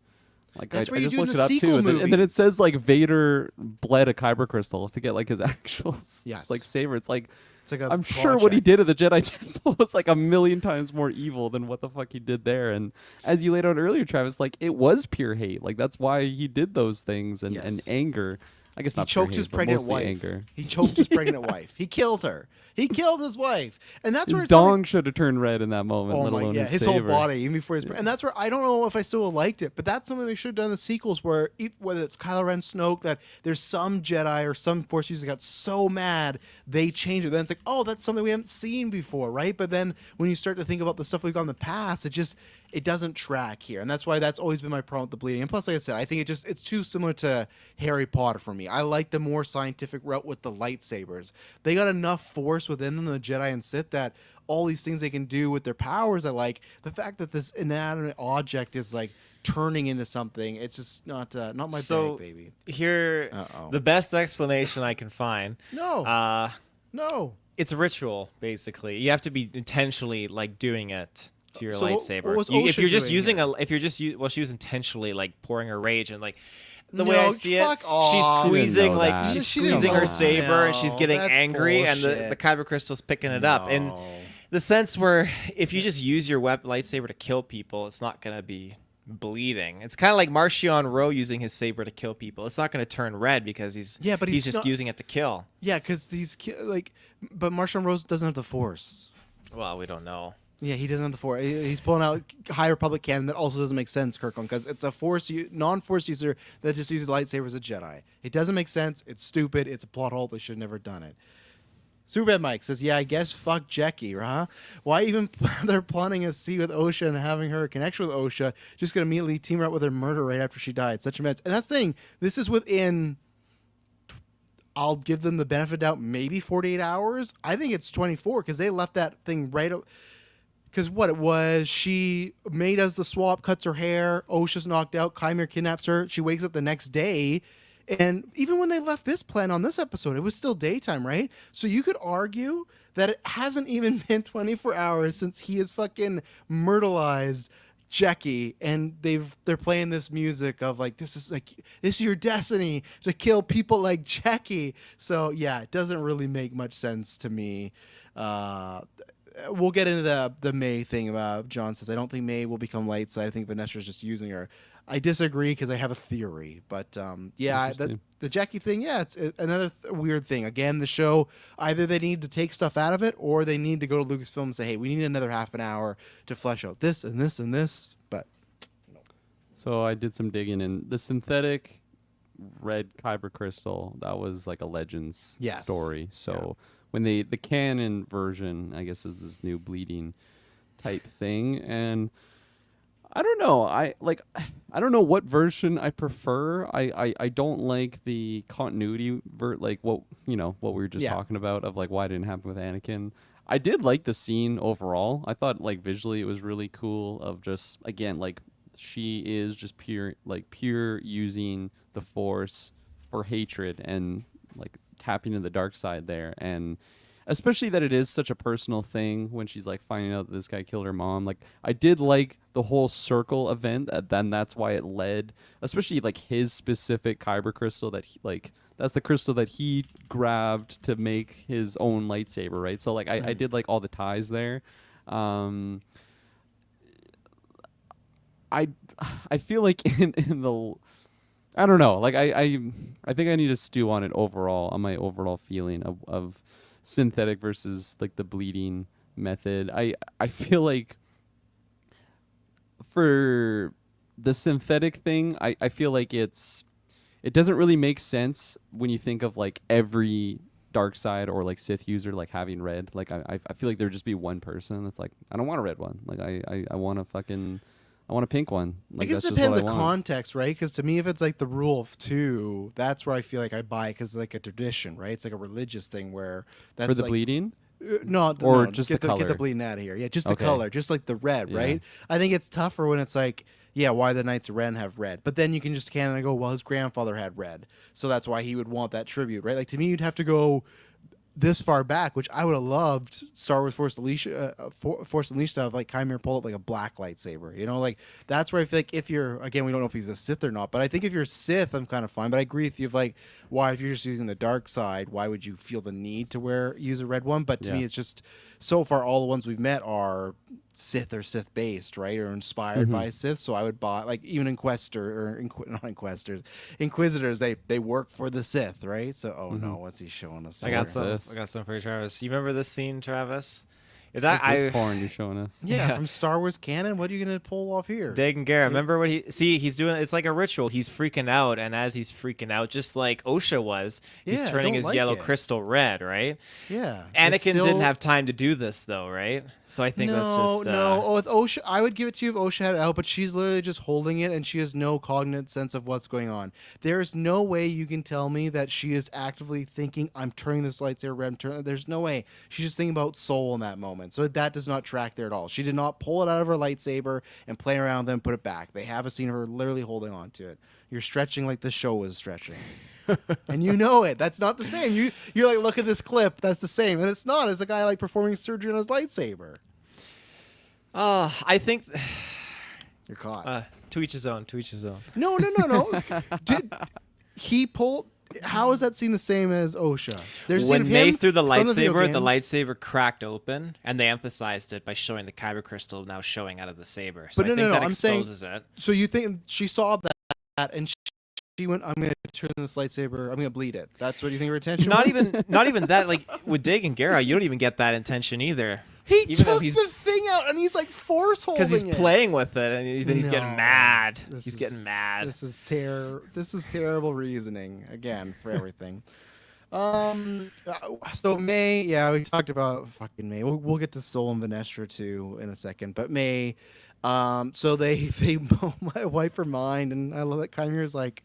like That's I what you just do in looked the it up too, sequel and then it movies. says like Vader bled a kyber crystal to get like his actual Yes. like saber. It's like It's like a I'm sure what he project. did at the Jedi Temple was like a million times more evil than what the fuck he did there. And as you laid out earlier, Travis, like it was pure hate. Like that's why he did those things and Yes. anger. I guess He not pure choked hate, his but pregnant mostly wife. anger. He choked his pregnant wife. He killed her. He killed his wife, and that's where His it's something- dong should have turned red in that moment, Oh let my, alone yeah, his his saber. whole body, even before his, and that's where I don't know if I still would have liked it, but that's something they should have done in the sequels, where whether it's Kylo Ren, Snoke, that there's some Jedi or some Force user got so mad they change it. Then it's like, oh, that's something we haven't seen before, right? But then when you start to think about the stuff we've got in the past, it doesn't track here, and that's why that's always been my problem with the bleeding. And plus, like I said, I think it's too similar to Harry Potter for me. I like the more scientific route with the lightsabers. They got enough Force within them, the Jedi and Sith, that all these things they can do with their powers. I like the fact that this inanimate object is like turning into something. It's just not my So- bag, baby. Here, Uh-oh. the best explanation I can find. No, Uh, no. It's a ritual, basically. You have to be intentionally like doing it to your So what lightsaber. was If Osha you're just doing using here? well, she was intentionally like pouring her rage and like the way No, I see it, fuck she's off. She didn't squeezing know like that. she's She didn't squeezing know her that. saber and she's No, getting that's angry, and the bullshit. kyber crystal's picking it up. And No. the sense where if you just use your lightsaber to kill people, it's not gonna be bleeding. It's kind of like Marchion Ro using his saber to kill people. It's not going to turn red because Yeah, but he's he's just not- using it to kill. Yeah, because but Marshall Rose doesn't have the Force. Well, we don't know. Yeah, he doesn't have the Force. He's pulling out High Republic canon that also doesn't make sense, Kirkland, because it's a non-Force user that just uses lightsabers as a Jedi. It doesn't make sense. It's stupid. It's a plot hole. They should have never done it. Superbad Mike says, yeah, I guess fuck Jackie, huh? Why even they're planning a scene with Osha and having her connection with Osha, just gonna immediately team her up with her murder right after she died. Such a mess. And that's the thing. This is within, I'll give them the benefit of doubt, maybe 48 hours. I think it's 24 because they left that thing right. Because what it was, she May does the swap, cuts her hair, Osha's knocked out, Chimera kidnaps her. She wakes up the next day. And even when they left this plan on this episode, it was still daytime, right? So you could argue that it hasn't even been 24 hours since he has fucking myrtleized Jackie, and they're playing this music of like, this is your destiny to kill people like Jackie. So yeah, it doesn't really make much sense to me. We'll get into the May thing. John says, I don't think May will become light side. I think Vanessa's just using her. I disagree because I have a theory, but yeah, the Jackie thing, yeah, it's another weird thing. Again, the show, either they need to take stuff out of it, or they need to go to Lucasfilm and say, hey, we need another half an hour to flesh out this and this and this. But So I did some digging, and the synthetic red kyber crystal, that was like a Legends story. So when the canon version, I guess, is this new bleeding type thing, and I don't know. I don't know what version I prefer. I don't like the continuity like what we were just talking about of like why it didn't happen with Anakin. I did like the scene overall. I thought like visually it was really cool of just again like she is just pure using the Force for hatred and like tapping into the dark side there, and especially that it is such a personal thing when she's like finding out that this guy killed her mom. Like I did like the whole circle event, then that's why it led, especially like his specific kyber crystal that that's the crystal that he grabbed to make his own lightsaber, right? So like I did like all the ties there. I feel like in the I don't know, like I think I need to stew on it overall, on my overall feeling of synthetic versus like the bleeding method. I feel like for the synthetic thing, I feel like it doesn't really make sense when you think of like every dark side or like Sith user like having red. Like I feel like there'd just be one person that's like, I don't want a red one. Like I want a pink one. Like, I guess that's it just what depends I on want. context, right? Because to me, if it's like the rule of two, that's where I feel like I buy because like a tradition, right? It's like a religious thing where that's For the like, bleeding? No, Or no, just get the Get the color? bleeding out of here. Yeah, just the Okay. color, just like the red, Yeah. right? I think it's tougher when it's like, yeah, why the Knights of Ren have red, but then you can just canon and go, well, his grandfather had red, so that's why he would want that tribute, right? Like to me, you'd have to go this far back, which I would have loved Star Wars Force Unleashed to have like Chimera pull up like a black lightsaber, like that's where I feel like if you're, again, we don't know if he's a Sith or not, but I think if you're Sith, I'm kind of fine. But I agree with you of like, why if you're just using the dark side, why would you feel the need to use a red one? But to me, it's just so far all the ones we've met are Sith or Sith based, right, or inspired by Sith. So I would buy like even not Inquisitors. They work for the Sith, right? So no, what's he showing us? I got here? some for you, Travis. You remember this scene, Travis? Is What's that this porn you're showing us? Yeah, from Star Wars canon. What are you gonna pull off here? Dagan Gara, remember what he's doing? It's like a ritual. He's freaking out, and as he's freaking out, just like Osha was, he's Yeah, I turning don't his like yellow it. crystal red, right? Yeah, Anakin didn't have time to do this though, right? So I think that's just Oh, with Osha, I would give it to you if Osha had it out, but she's literally just holding it, and she has no cognate sense of what's going on. There is no way you can tell me that she is actively thinking, "I'm turning this lightsaber red." There's no way. She's just thinking about Soul in that moment. moment. So that does not track there at all. She did not pull it out of her lightsaber and play around them, put it back. They have a scene of her literally holding on to it. You're stretching like the show was stretching. And you know it. That's not the same. You're like, look at this clip. That's the same. And it's not. It's a guy like performing surgery on his lightsaber. I think You're caught. to each his own. To each his own. No. Did he pull? How is that scene the same as OSHA? There's a scene When of May him threw the from video lightsaber, game. the lightsaber cracked open, and they emphasized it by showing the kyber crystal now showing out of the saber. So But I think that I'm saying. exposes it. So you think she saw that and she went, I'm gonna turn this lightsaber. I'm gonna bleed it. That's what you think her intention Not was? not even that. Like with Dagan Gera, you don't even get that intention either. He even though took the thing out and he's like force holding because it. he's playing with it, and then he's getting No. mad. This He's is- getting mad. This is terrible reasoning again for everything. So May, yeah, we talked about fucking May. We'll get to Soul and Vanestra too in a second, but May, so they my wife her mind, and I love that Chimera's like,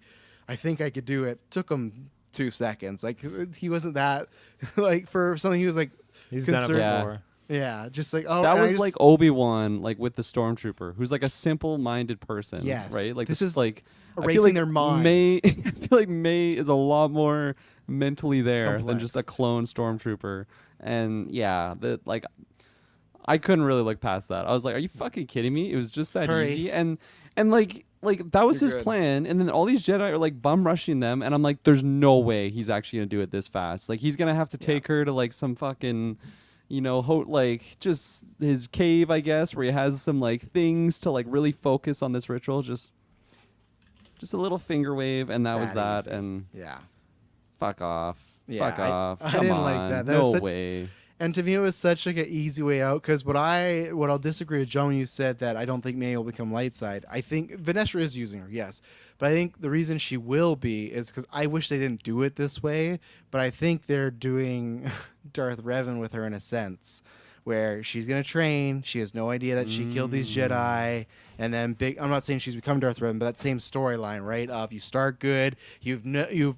I think I could do it. Took him 2 seconds. Like he wasn't that like for something he was like He's done it concerned- Yeah. before. Yeah, just like oh That and I was just- like Obi-Wan, like with the stormtrooper, who's like a simple-minded person. Yes. Right. Like This this is is like I feel erasing like their mind. May, I feel like May is a lot more mentally there than just a Complex. clone stormtrooper. And yeah, that like I couldn't really look past that. I was like, "Are you fucking kidding me?" It was just that Hurry. easy, and like that was You're his good. plan. And then all these Jedi are like bum rushing them, and I'm like, "There's no way he's actually gonna do it this fast. Like he's gonna have to take her to like some fucking." Like just his cave, I guess, where he has some like things to like really focus on this ritual. Just a little finger wave, and that was that. easy. And Yeah. fuck off. Yeah, Fuck I- off. I Come didn't like on. that. That was No such- way. And to me, it was such like an easy way out because what I'll disagree with John when you said that I don't think May will become light side. I think Vanestra is using her, yes, but I think the reason she will be is because I wish they didn't do it this way. But I think they're doing Darth Revan with her in a sense, where she's gonna train. She has no idea that she killed these Jedi, and then I'm not saying she's become Darth Revan, but that same storyline, right? Of you start good, you've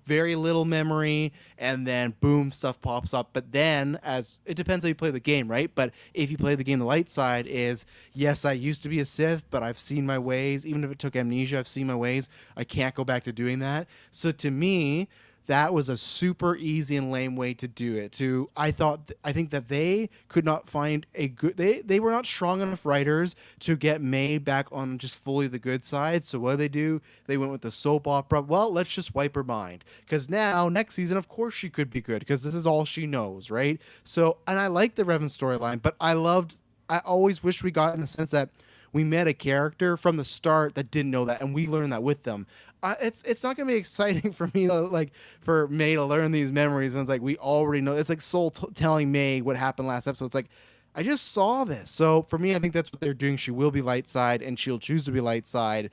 very little memory, and then boom, stuff pops up. But then, as it depends how you play the game, right? But if you play the game, the light side is yes, I used to be a Sith, but I've seen my ways. Even if it took amnesia, I've seen my ways. I can't go back to doing that. So to me, that was a super easy and lame way to do it. I think that they could not find a good. They were not strong enough writers to get May back on just fully the good side. So what do? They went with the soap opera. Well, let's just wipe her mind because now next season, of course, she could be good because this is all she knows, right? So, and I like the Revan storyline, but I always wish we got in the sense that we met a character from the start that didn't know that, and we learned that with them. It's not gonna be exciting for me to for May to learn these memories when it's like we already know. It's like Soul telling May what happened last episode. It's like I just saw this. So for me, I think that's what they're doing. She will be light side, and she'll choose to be light side,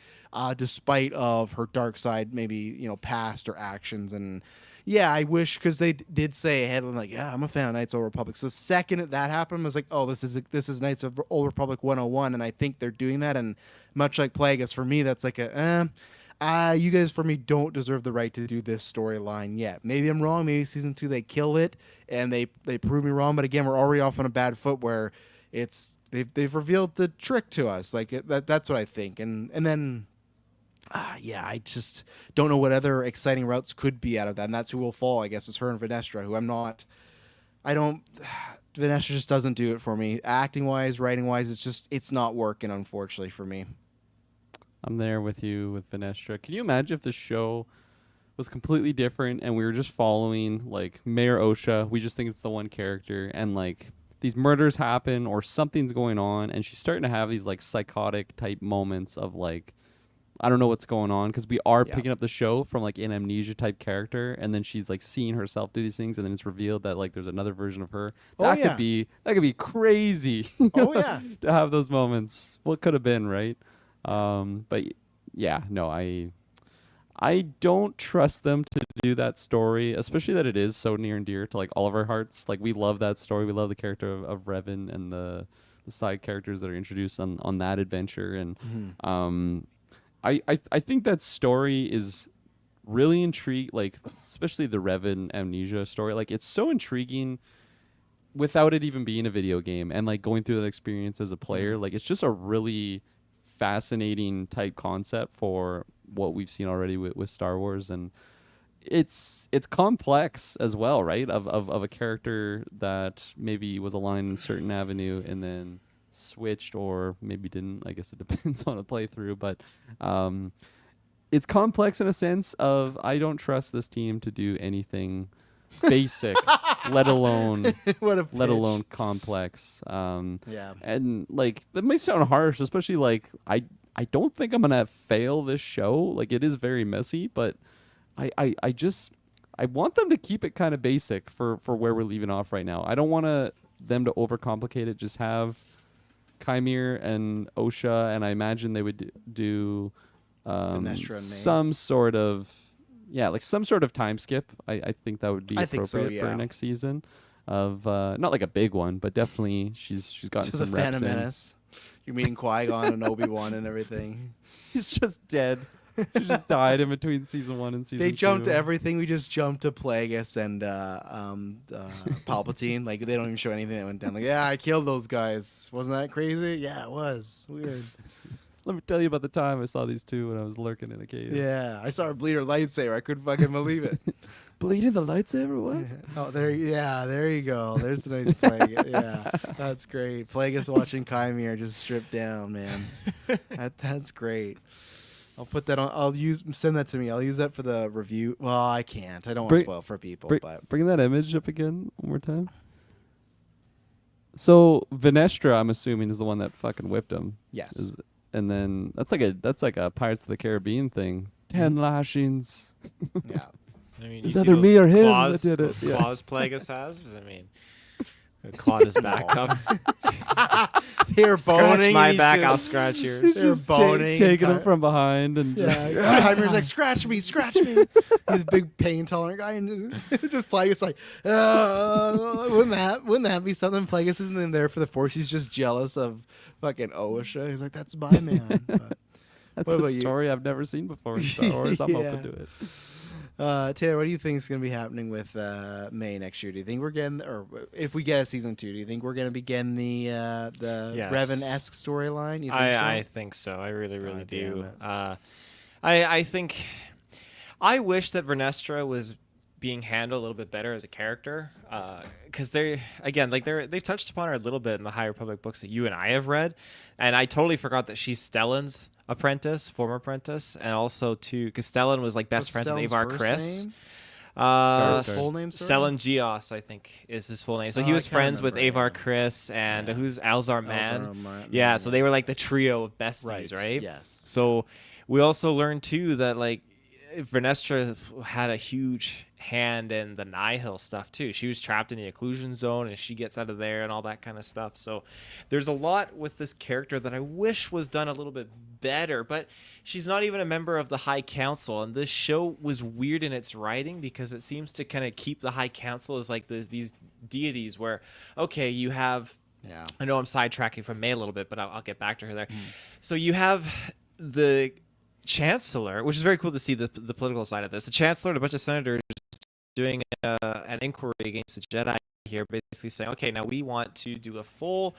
despite of her dark side, maybe past or actions. And yeah, I wish because they did say ahead, like, yeah, I'm a fan of Knights of the Old Republic. So the second that happened, I was like, oh, this is Knights of the Old Republic 101, and I think they're doing that. And much like Plagueis, for me, that's like you guys for me don't deserve the right to do this storyline yet. Maybe I'm wrong. Maybe season 2 they kill it and they prove me wrong. But again, we're already off on a bad foot where they've revealed the trick to us. That's what I think. And then yeah, I just don't know what other exciting routes could be out of that. And that's who will fall. I guess is her and Vanestra, who Vanestra just doesn't do it for me. Acting wise, writing wise, it's not working, unfortunately, for me. I'm there with you with Vanestra. Can you imagine if the show was completely different and we were just following like Mayor Osha? We just think it's the one character, and like these murders happen or something's going on, and she's starting to have these like psychotic type moments of like, I don't know what's going on, because we are picking up the show from like an amnesia type character, and then she's like seeing herself do these things, and then it's revealed that like there's another version of her. That could be crazy. Oh yeah. To have those moments. What could have been, right? But yeah, no, I don't trust them to do that story, especially that it is so near and dear to like all of our hearts. Like we love that story. We love the character of Revan and the side characters that are introduced on that adventure. And I think that story is really intriguing, like especially the Revan amnesia story. Like it's so intriguing without it even being a video game and like going through that experience as a player, like it's just a really fascinating type concept for what we've seen already with Star Wars. And it's complex as well, right? Of a character that maybe was aligned in a certain avenue and then switched or maybe didn't. I guess it depends on a playthrough, but it's complex in a sense of I don't trust this team to do anything basic, let alone What a let pitch. alone complex. Yeah. And like that might sound harsh, especially like I don't think I'm gonna fail this show. Like it is very messy, but I just I want them to keep it kind of basic for where we're leaving off right now. I don't want them to overcomplicate it. Just have Chimere and Osha, and I imagine they would do Venestra and May. some sort of like some sort of time skip. I think that would be I think so, appropriate yeah. for next season. Of not like a big one, but definitely she's gotten To some the reps Phantom in. Menace. You're meeting Qui-Gon and Obi-Wan and everything. He's just dead. She just died in between season 1 and season 2. They jumped to everything. We just jumped to Plagueis and Palpatine. Like they don't even show anything that went down. Like, yeah, I killed those guys. Wasn't that crazy? Yeah, it was weird. Let me tell you about the time I saw these two when I was lurking in a cave. Yeah, I saw her bleed her lightsaber. I couldn't fucking believe it. Bleeding the lightsaber? What? Oh, there you go. There's a nice Plagueis. Yeah, that's great. Plagueis watching Chimere just stripped down, man. That's great. I'll put that on. Send that to me. I'll use that for the review. Well, I can't. I don't want to spoil for people. But Bring that image up again one more time. So Venestra, I'm assuming, is the one that fucking whipped him. yes, And then that's like a Pirates of the Caribbean thing. 10 lashings. yeah. I mean, It's you see either those me or him claws, that did it, those yeah. claws Plagueis has. I mean, clawed his back up. They're Scratch boning. my he's back, just- I'll scratch yours. They're boning. taking him from behind and just Yeah, Chimere's like, scratch me. He's a big pain tolerant guy, and just Plagueis like, wouldn't that be something? Plagueis isn't in there for the Force. He's just jealous of fucking Osha. He's like, that's my man. But, that's What a about you? story I've never seen before in Star Wars. I'm Yeah. open to it. Taylor, what do you think is going to be happening with May next year? Do you think we're getting, or if we get a season 2, do you think we're going to be getting the Yes. Revan-esque storyline? You think I so? think so. I really God do. damn it. I think I wish that Vernestra was being handled a little bit better as a character, because they've touched upon her a little bit in the High Republic books that you and I have read, and I totally forgot that she's Stellan's former apprentice, and also too because Stellan was like best friends with Stellan's Avar first Chris. name? Skarsgård. Full name, sorry? Stellan Geos, I think, is his full name. So he Oh, I was can't friends with remember, Avar yeah. Chris and Yeah. who's Alzar Man. Man. Yeah, so they were like the trio of besties, right? Yes. So we also learned too that like Vernestra had a huge hand in the Nihil stuff too. She was trapped in the occlusion zone and she gets out of there and all that kind of stuff. So there's a lot with this character that I wish was done a little bit better, but she's not even a member of the High Council, and this show was weird in its writing because it seems to kind of keep the High Council as like these deities where, okay, you have Yeah. I know I'm sidetracking from May a little bit, but I'll get back to her there. So you have the Chancellor, which is very cool to see the political side of this. The Chancellor and a bunch of senators doing an inquiry against the Jedi here, basically saying, okay, now we want to do a full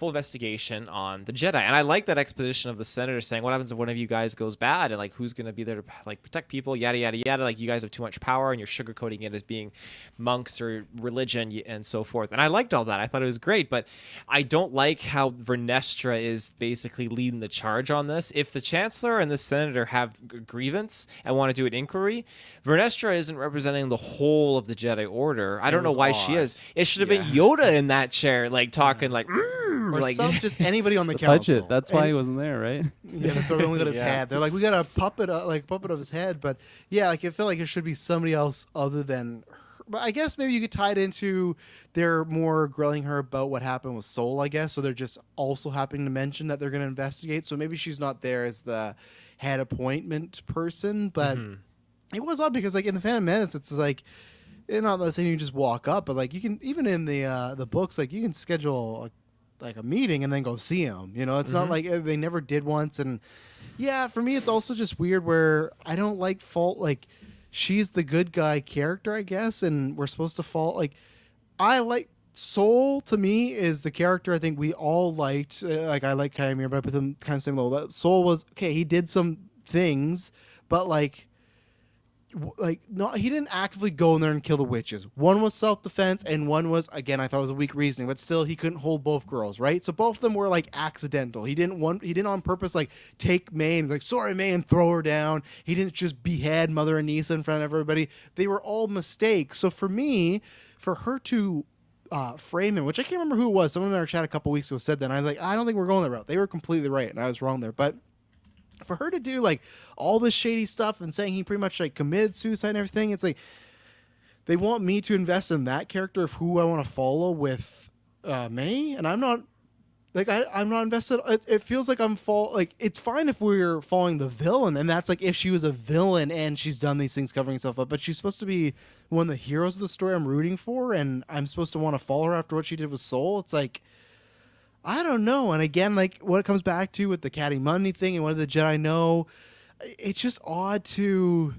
investigation on the Jedi. And I like that exposition of the senator saying, what happens if one of you guys goes bad, and like who's going to be there to like protect people, yada yada yada, like you guys have too much power and you're sugarcoating it as being monks or religion and so forth. And I liked all that. I thought it was great, but I don't like how Vernestra is basically leading the charge on this. If the Chancellor and the senator have grievance and want to do an inquiry, Vernestra isn't representing the whole of the Jedi Order. I don't know was why she odd. is. It should have been Yoda in that chair, like talking like, Or like just anybody on the, The council. budget. That's why Any- he wasn't there, right? Yeah, that's why we only got his Yeah. head. They're like, we got a puppet of his head, but yeah, like I feel like it should be somebody else other than her. But I guess maybe you could tie it into they're more grilling her about what happened with Soul, I guess. So they're just also happening to mention that they're going to investigate. So maybe she's not there as the head appointment person, but it was odd because like in the Phantom Menace, it's like, not saying you just walk up, but like you can, even in the books, like you can schedule like a meeting and then go see him. You know, it's not like they never did once. And yeah, for me, it's also just weird where I don't like fault. Like she's the good guy character, I guess, and we're supposed to fault. Like I like Soul to me is the character I think we all liked. Like I like Kymir, but I put them kind of same level. But Soul was okay. He did some things, but no, he didn't actively go in there and kill the witches. One was self-defense and one was, again, I thought it was a weak reasoning, but still he couldn't hold both girls, right? So both of them were like accidental. He didn't on purpose like take May and like, sorry May, and throw her down. He didn't just behead Mother Anissa in front of everybody. They were all mistakes. So for me, for her to frame him, which I can't remember who it was, someone in our chat a couple weeks ago said that, and I was like, I don't think we're going that route. They were completely right and I was wrong there. But for her to do like all this shady stuff and saying he pretty much like committed suicide and everything, it's like they want me to invest in that character of who I want to follow with May, and I'm not like I'm not invested. It feels like like it's fine if we're following the villain, and that's like if she was a villain and she's done these things covering herself up, but she's supposed to be one of the heroes of the story I'm rooting for, and I'm supposed to want to follow her after what she did with Soul. It's like, I don't know. And again, like what it comes back to with the Caddy Money thing and what did the Jedi know, it's just odd to,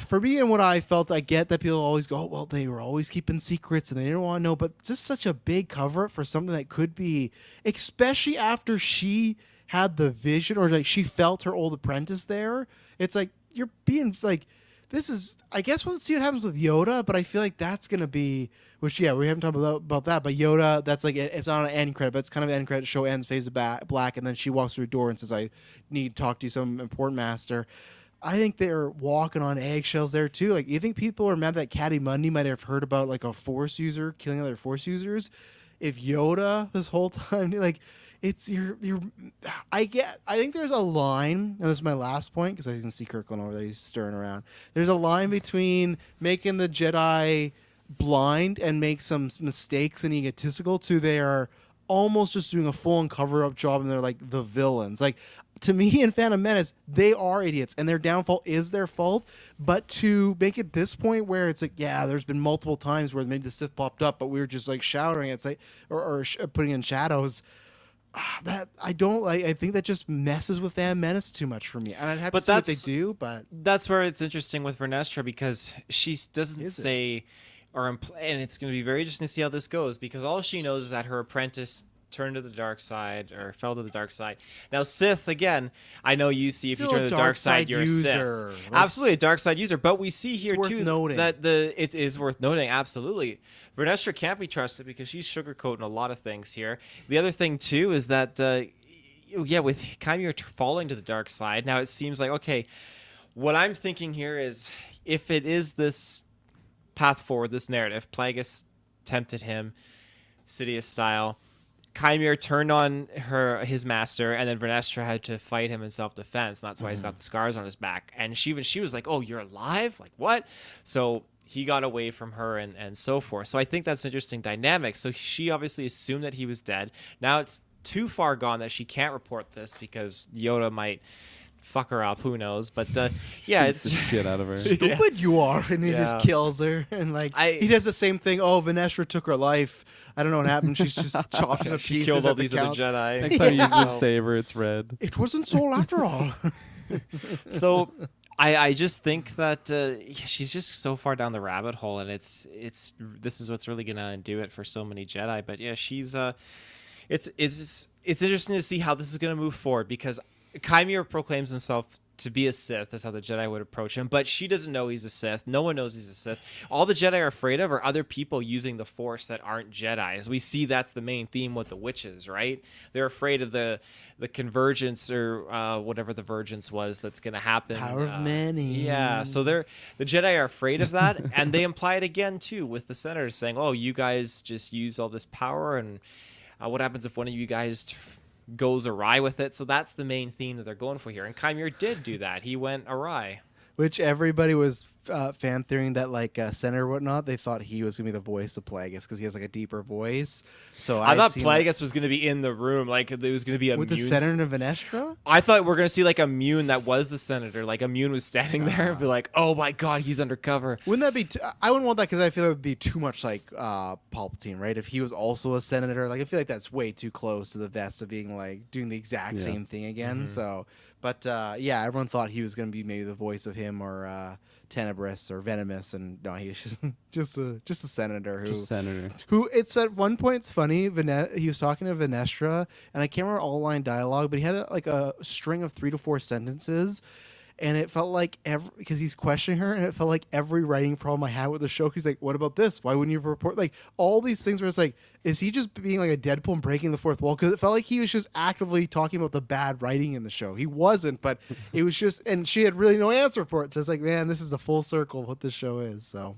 for me and what I felt, I get that people always go, oh, well, they were always keeping secrets and they didn't want to know, but just such a big cover up for something that could be, especially after she had the vision or like she felt her old apprentice there. It's like, you're being like, this is, I guess we'll see what happens with Yoda, but I feel like that's going to be, which, yeah, we haven't talked about that, but Yoda, that's like, it's not an end credit, but it's kind of an end credit, show ends, phase of black, and then she walks through a door and says, I need to talk to you, some important master. I think they're walking on eggshells there, too. Like, you think people are mad that Caddy Mundi might have heard about, like, a Force user killing other Force users? If Yoda, this whole time, like, it's I think there's a line, and this is my last point because I can see Kirk going over there, he's stirring around. There's a line between making the Jedi blind and make some mistakes and egotistical to they are almost just doing a full and cover up job and they're like the villains. Like, to me in Phantom Menace, they are idiots and their downfall is their fault, but to make it this point where it's like, yeah, there's been multiple times where maybe the Sith popped up but we were just like shouting, it's like or putting in shadows. That I don't like. I think that just messes with Phantom Menace too much for me. And I'd have to see what they do, but that's where it's interesting with Vernestra because she doesn't say or and it's going to be very interesting to see how this goes because all she knows is that her apprentice turned to the dark side or fell to the dark side. Now Sith, again, I know you see if you turn to the dark side, you're user. a Sith. Absolutely a dark side user, but we see here too noting. that it is worth noting. Absolutely. Vernestra can't be trusted because she's sugarcoating a lot of things here. The other thing too is that with Kymir falling to the dark side, now it seems like, okay, what I'm thinking here is if it is this path forward, this narrative, Plagueis tempted him, Sidious style, Kymir turned on his master, and then Vernestra had to fight him in self-defense. And that's why he's got the scars on his back. And she was like, oh, you're alive? Like, what? So he got away from her and so forth. So I think that's an interesting dynamic. So she obviously assumed that he was dead. Now it's too far gone that she can't report this because Yoda might fuck her up, who knows, but yeah, it's the shit out of her. Stupid you are, and he just kills her, and like he does the same thing. Oh, Vernestra took her life. I don't know what happened. She's just chopping up she pieces. Killed all at these the other Jedi. Next time you use the saber, it's red. It wasn't Soul after all. So I just think that she's just so far down the rabbit hole, and it's this is what's really gonna do it for so many Jedi. But yeah, she's it's interesting to see how this is gonna move forward because Kymir proclaims himself to be a Sith. That's how the Jedi would approach him. But she doesn't know he's a Sith. No one knows he's a Sith. All the Jedi are afraid of are other people using the Force that aren't Jedi. As we see, that's the main theme with the witches, right? They're afraid of the convergence or whatever the vergence was that's going to happen. Power of many. Yeah, so the Jedi are afraid of that. And they imply it again, too, with the senators saying, oh, you guys just use all this power. And what happens if one of you guys goes awry with it? So that's the main theme that they're going for here, and Kymir did do that. He went awry, which everybody was fan theorying that like Senator whatnot, they thought he was gonna be the voice of Plagueis because he has like a deeper voice. So I thought Plagueis was gonna be in the room, like it was gonna be a with the Senator of Vernestra. I thought we're gonna see like a Mune that was the Senator, like a Mune was standing there and be like, oh my god, he's undercover. Wouldn't that be I wouldn't want that because I feel it would be too much like Palpatine, right? If he was also a Senator, like I feel like that's way too close to the vest of being like doing the exact same thing again. So but yeah, everyone thought he was going to be maybe the voice of him or tenebrous or venomous, and no, he's just a senator who it's at one point it's funny. He was talking to Venestra, and I can't remember all line dialogue, but he had a string of 3 to 4 sentences. And it felt like because he's questioning her, and it felt like every writing problem I had with the show. He's like, "What about this? Why wouldn't you report?" Like all these things where it's like, is he just being like a Deadpool and breaking the fourth wall? Because it felt like he was just actively talking about the bad writing in the show. He wasn't, but it was just, and she had really no answer for it. So it's like, man, this is a full circle of what this show is. So,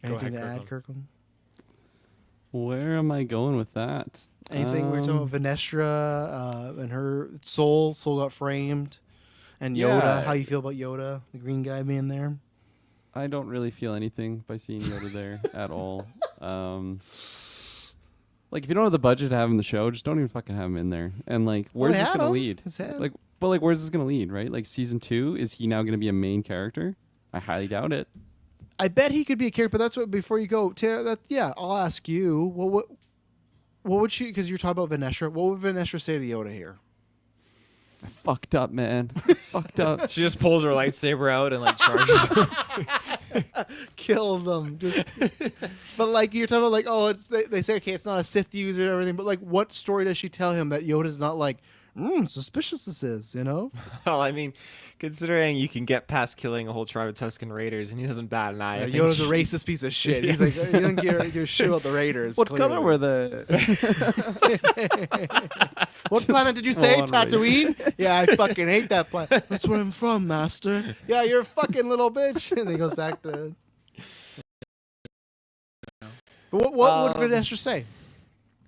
anything to add, Kirkland? Where am I going with that? Anything? We're talking about Venestra and her soul. Soul got framed, and Yoda. Yeah. How you feel about Yoda, the green guy being there? I don't really feel anything by seeing Yoda there at all. Like if you don't have the budget to have him in the show, just don't even fucking have him in there. And like, where's this gonna lead? Like, but like, where's this gonna lead? Right? Like season 2, is he now gonna be a main character? I highly doubt it. I bet he could be a character, but that's what. Before you go, I'll ask you. What would she? Because you're talking about Venestra. What would Venestra say to Yoda here? I fucked up, man. Fucked up. She just pulls her lightsaber out and like charges him. Kills them. But like you're talking about, like, oh, they say okay, it's not a Sith user and everything. But like, what story does she tell him that Yoda's not like? Suspicious this is, you know? Well, I mean, considering you can get past killing a whole tribe of Tusken Raiders and he doesn't bat an eye. Yeah, Yoda's a racist piece of shit. He's like, you don't give a shit about the Raiders. What clearly. color were they? What planet did you say? on, Tatooine? Yeah, I fucking hate that planet. That's where I'm from, master. Yeah, you're a fucking little bitch. And he goes back to... But what would Venestra say?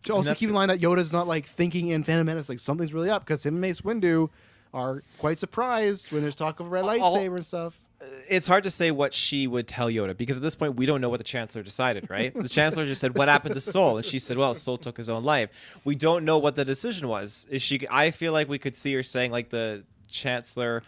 To also keep in mind that Yoda's not like thinking in Phantom Menace like something's really up, because him and Mace Windu are quite surprised when there's talk of a red lightsaber and stuff. It's hard to say what she would tell Yoda, because at this point we don't know what the Chancellor decided, right? The Chancellor just said, "What happened to Sol?" And she said, "Well, Sol took his own life." We don't know what the decision was. I feel like we could see her saying like the Chancellor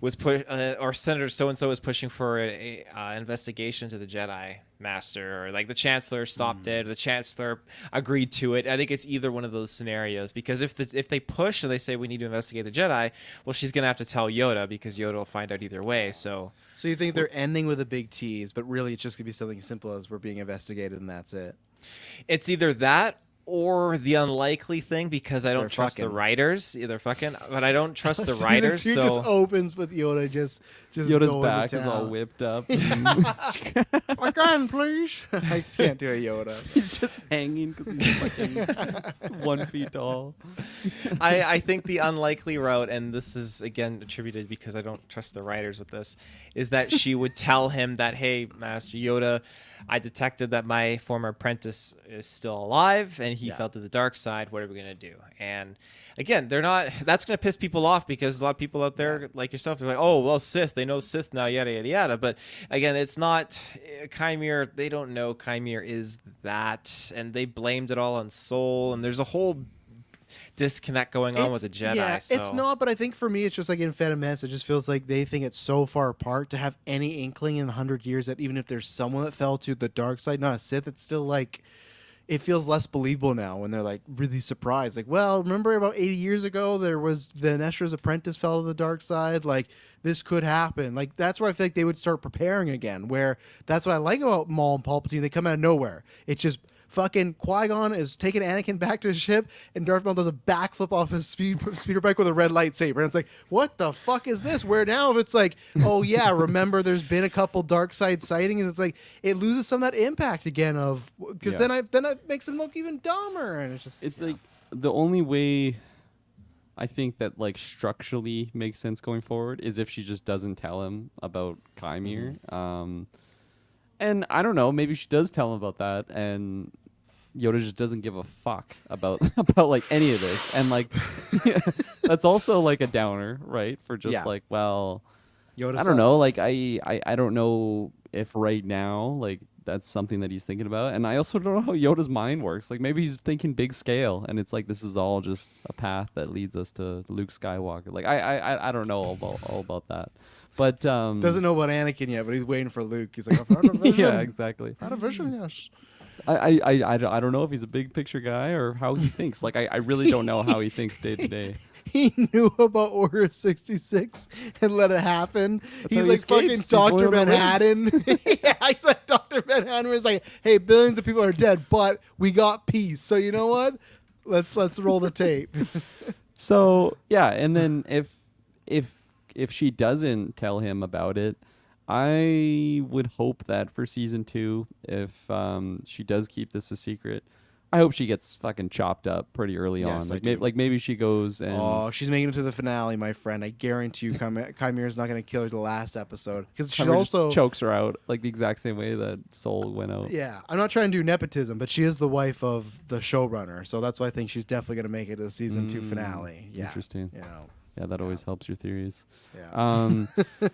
was or Senator so and so was pushing for a investigation to the Jedi Master, or like the Chancellor stopped it, or the Chancellor agreed to it. I think it's either one of those scenarios, because if they push and they say we need to investigate the Jedi, well, she's gonna have to tell Yoda, because Yoda will find out either way. So you think they're ending with a big tease, but really it's just gonna be something simple as we're being investigated and that's it? It's either that or the unlikely thing, because I don't trust the writers. They're fucking, but I don't trust the writers. So just opens with Yoda just Yoda's going back to is town. all whipped up. Again, please. I can't do a Yoda. He's just hanging because he's fucking 1 feet tall. I think the unlikely route, and this is again attributed because I don't trust the writers with this, is that she would tell him that, "Hey, Master Yoda, I detected that my former apprentice is still alive and he fell to the dark side. What are we going to do?" And again, that's going to piss people off, because a lot of people out there like yourself, they're like, "Oh, well, Sith, they know Sith now, yada, yada, yada." But again, it's not Chimere. They don't know Chimere is that. And they blamed it all on Soul. And there's a whole disconnect going on with the Jedi. Yeah, so. it's not, but I think for me, it's just like in Phantom Menace, it just feels like they think it's so far apart to have any inkling in 100 years that even if there's someone that fell to the dark side, not a Sith, it's still like, it feels less believable now when they're like really surprised. Like, well, remember about 80 years ago, there was Venestra's apprentice fell to the dark side. Like, this could happen. Like, that's where I feel like they would start preparing again, where that's what I like about Maul and Palpatine. They come out of nowhere. It's just fucking Qui-Gon is taking Anakin back to his ship, and Darth Maul does a backflip off his speeder bike with a red lightsaber. And it's like, what the fuck is this? Where now if it's like, oh yeah, remember there's been a couple dark side sightings, and it's like it loses some of that impact again of, because then it makes him look even dumber, and it's just like the only way I think that like structurally makes sense going forward is if she just doesn't tell him about Chimere. And I don't know, maybe she does tell him about that, and Yoda just doesn't give a fuck about like any of this. And like that's also like a downer, right? For just like, well, Yoda I don't know, like I don't know if right now like that's something that he's thinking about. And I also don't know how Yoda's mind works. Like maybe he's thinking big scale, and it's like this is all just a path that leads us to Luke Skywalker. Like I don't know all about that. But doesn't know about Anakin yet, but he's waiting for Luke. He's like, I've heard a vision. Yeah, exactly. Had a vision, yes. I don't know if he's a big picture guy or how he thinks. Like I really don't know how he thinks day to day. he knew about Order 66 and let it happen. He's how he like fucking escapes. He's going Dr. on the Manhattan. Yeah, he's like Dr. Manhattan was like, hey, billions of people are dead, but we got peace. So you know what? Let's roll the tape. So yeah, and then if she doesn't tell him about it, I would hope that for season 2, if she does keep this a secret, I hope she gets fucking chopped up pretty early Yes, on. I Like do. maybe she goes and Oh, she's making it to the finale, my friend. I guarantee you, Chimera's not going to kill her the last episode because she's Chimera just also chokes her out like the exact same way that Soul went out. Yeah, I'm not trying to do nepotism, but she is the wife of the showrunner, so that's why I think she's definitely going to make it to the season 2 finale. Yeah, Interesting. You know, Yeah, that always helps your theories. yeah.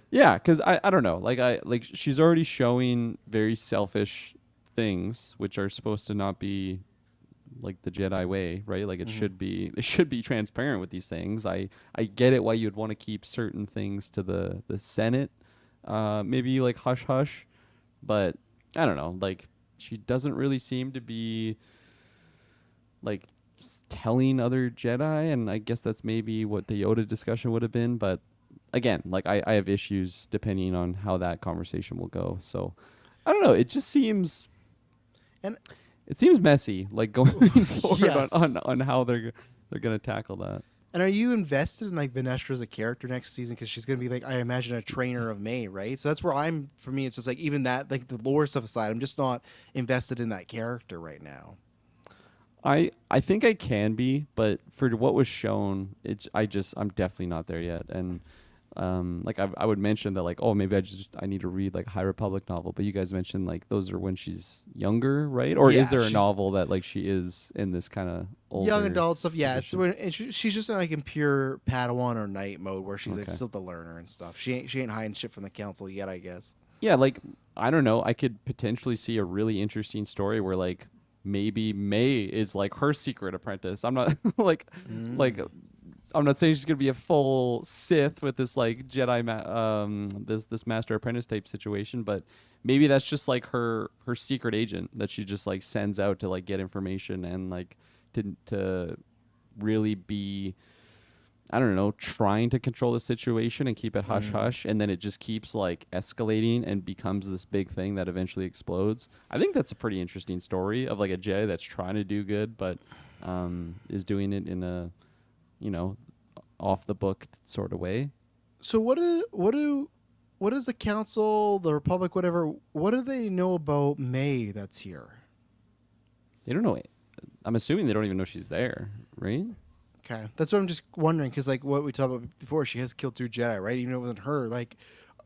Yeah, because I don't know. Like she's already showing very selfish things, which are supposed to not be like the Jedi way, right? Like it should be. They should be transparent with these things. I get it why you'd want to keep certain things to the Senate, maybe like hush hush, but I don't know. Like she doesn't really seem to be like telling other Jedi, and I guess that's maybe what the Yoda discussion would have been. But again, like I have issues depending on how that conversation will go. So I don't know. It just seems, And it seems messy, like going forward Yes. on how they're gonna tackle that. and are you invested in like Vanestra as a character next season? Because she's going to be like, I imagine, a trainer of May, right? So that's where I'm. For me, it's just like even that, like the lore stuff aside, I'm just not invested in that character right now. I think I can be, but for what was shown, I'm definitely not there yet. And like I would mention that like, oh, maybe I need to read like a High Republic novel, but you guys mentioned like those are when she's younger, right? Or Yeah, is there a she's- novel that like she is in this kind of older Young adult stuff, yeah. It's position? when she's just like in pure Padawan or Knight mode, where she's like Okay. still the learner and stuff. She ain't hiding shit from the council yet, I guess. Yeah, like I don't know. I could potentially see a really interesting story where like maybe May is like her secret apprentice. I'm not like I'm not saying she's gonna be a full Sith with this like Jedi this master apprentice type situation, but maybe that's just like her secret agent that she just like sends out to like get information and like to really be, I don't know, trying to control the situation and keep it hush hush, and then it just keeps like escalating and becomes this big thing that eventually explodes. I think that's a pretty interesting story of like a Jedi that's trying to do good, but is doing it in a, you know, off the book sort of way. So what does the council, the Republic, whatever? What do they know about May that's here? They don't know it. I'm assuming they don't even know she's there, right? Okay, that's what I'm just wondering, because like what we talked about before, she has killed 2 Jedi, right? Even if it wasn't her, like,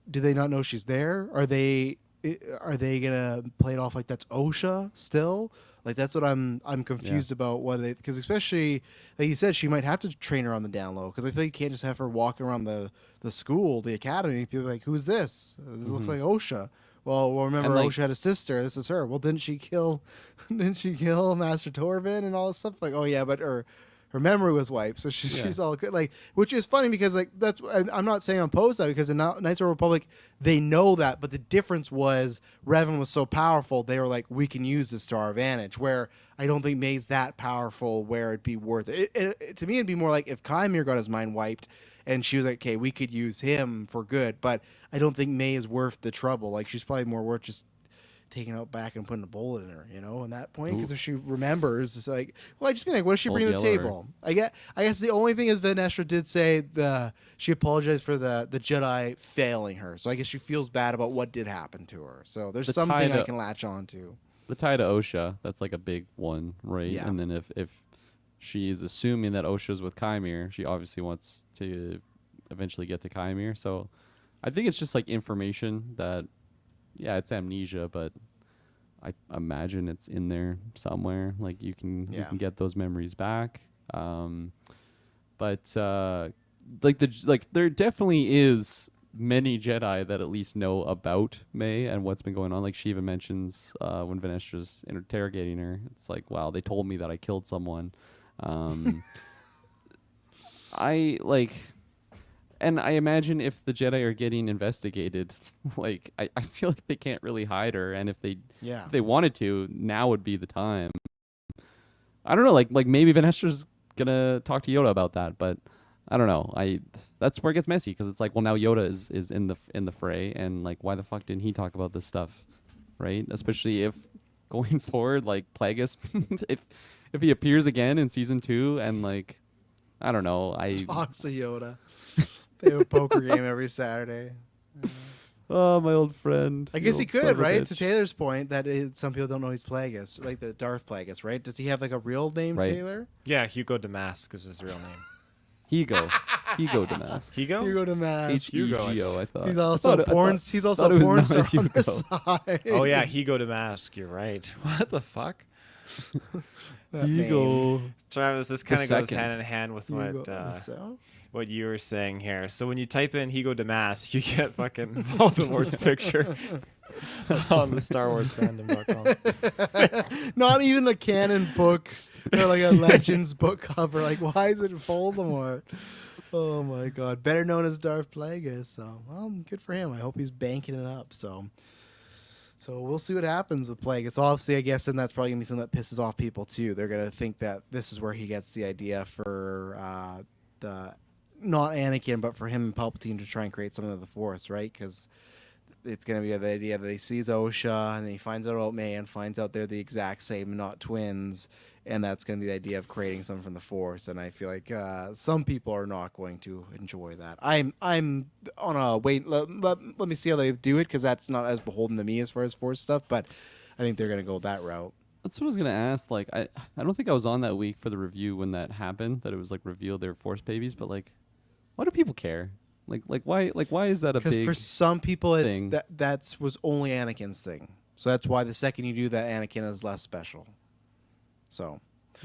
do they not know she's there? Are they gonna play it off like that's Osha still? Like that's what I'm confused about. What they, because especially like you said, she might have to train her on the down low, because I feel like you can't just have her walking around the school, the academy. People are like, who's this? This looks like Osha. Well, remember, And, like- Osha had a sister. This is her. Well, didn't she kill Master Torvin and all this stuff? Like, oh yeah, but her memory was wiped, so she's all good. Like, which is funny because like that's, and I'm not saying I'm opposed to that, because in Knights of the Republic they know that, but the difference was Revan was so powerful they were like, we can use this to our advantage. Where I don't think May's that powerful where it'd be worth it. To me, it'd be more like if Chimera got his mind wiped and she was like, okay, we could use him for good, but I don't think May is worth the trouble. Like, she's probably more worth just taking out back and putting a bullet in her, you know, in that point. Because if she remembers, it's like, well, I just mean like, what does she Old bring to the Yeller. table? I guess the only thing is Vanestra did say she apologized for the Jedi failing her, so I guess she feels bad about what did happen to her. So there's The something tie I to- can latch on to. The tie to Osha, that's like a big one, right? Yeah. And then if she is assuming that Osha's with Chimera, she obviously wants to eventually get to Chimera. So I think it's just like information that, yeah, it's amnesia, but I imagine it's in there somewhere. Like you can get those memories back. But there definitely is many Jedi that at least know about May and what's been going on. Like she even mentions when Vanestra's interrogating her, it's like, wow, they told me that I killed someone. And I imagine if the Jedi are getting investigated, like I feel like they can't really hide her, and if they wanted to, now would be the time. I don't know, like maybe Vanestra's gonna talk to Yoda about that, but I don't know. That's where it gets messy because it's like, well, now Yoda is in the fray, and like, why the fuck didn't he talk about this stuff, right? Especially if going forward, like Plagueis, if he appears again in season 2, and like, I don't know, Talks to Yoda. They have a poker game every Saturday. oh, my old friend. I you guess he old son could, of a right? bitch. To Taylor's point, that some people don't know he's Plagueis, like the Darth Plagueis, right? Does he have like a real name, Right. Taylor? Yeah, Hugo Damask is his real name. Higo Damask. Hugo? Hugo Damask. H-E-G-O, I thought. He's I also thought- I porn. thought- He's thought also it a was porn not star on the Hugo. side. Oh yeah, Hugo Damask. You're right. What the fuck? That name. Higo. Travis, this kind of goes second. hand in hand with Hugo what so? what you were saying here. So when you type in Hugo Damask, you get fucking Voldemort's picture. That's on the StarWarsFandom.com. Not even a canon book or like a Legends book cover. Like, why is it Voldemort? Oh my God! Better known as Darth Plagueis. So, well, good for him. I hope he's banking it up. So we'll see what happens with Plagueis. Obviously, I guess, and that's probably gonna be something that pisses off people too. They're gonna think that this is where he gets the idea for the not Anakin, but for him and Palpatine to try and create something of the Force, right? Because it's going to be the idea that he sees Osha and then he finds out about May and finds out they're the exact same, not twins. And that's going to be the idea of creating something from the Force. And I feel like some people are not going to enjoy that. I'm on a wait. Let me see how they do it, because that's not as beholden to me as far as Force stuff. But I think they're going to go that route. That's what I was gonna ask. Like, I don't think I was on that week for the review when that happened. That it was like revealed they were Force babies. But like, why do people care? Like why is that a Because big? for some people, it's thing? that's was only Anakin's thing. So that's why the second you do that, Anakin is less special. So,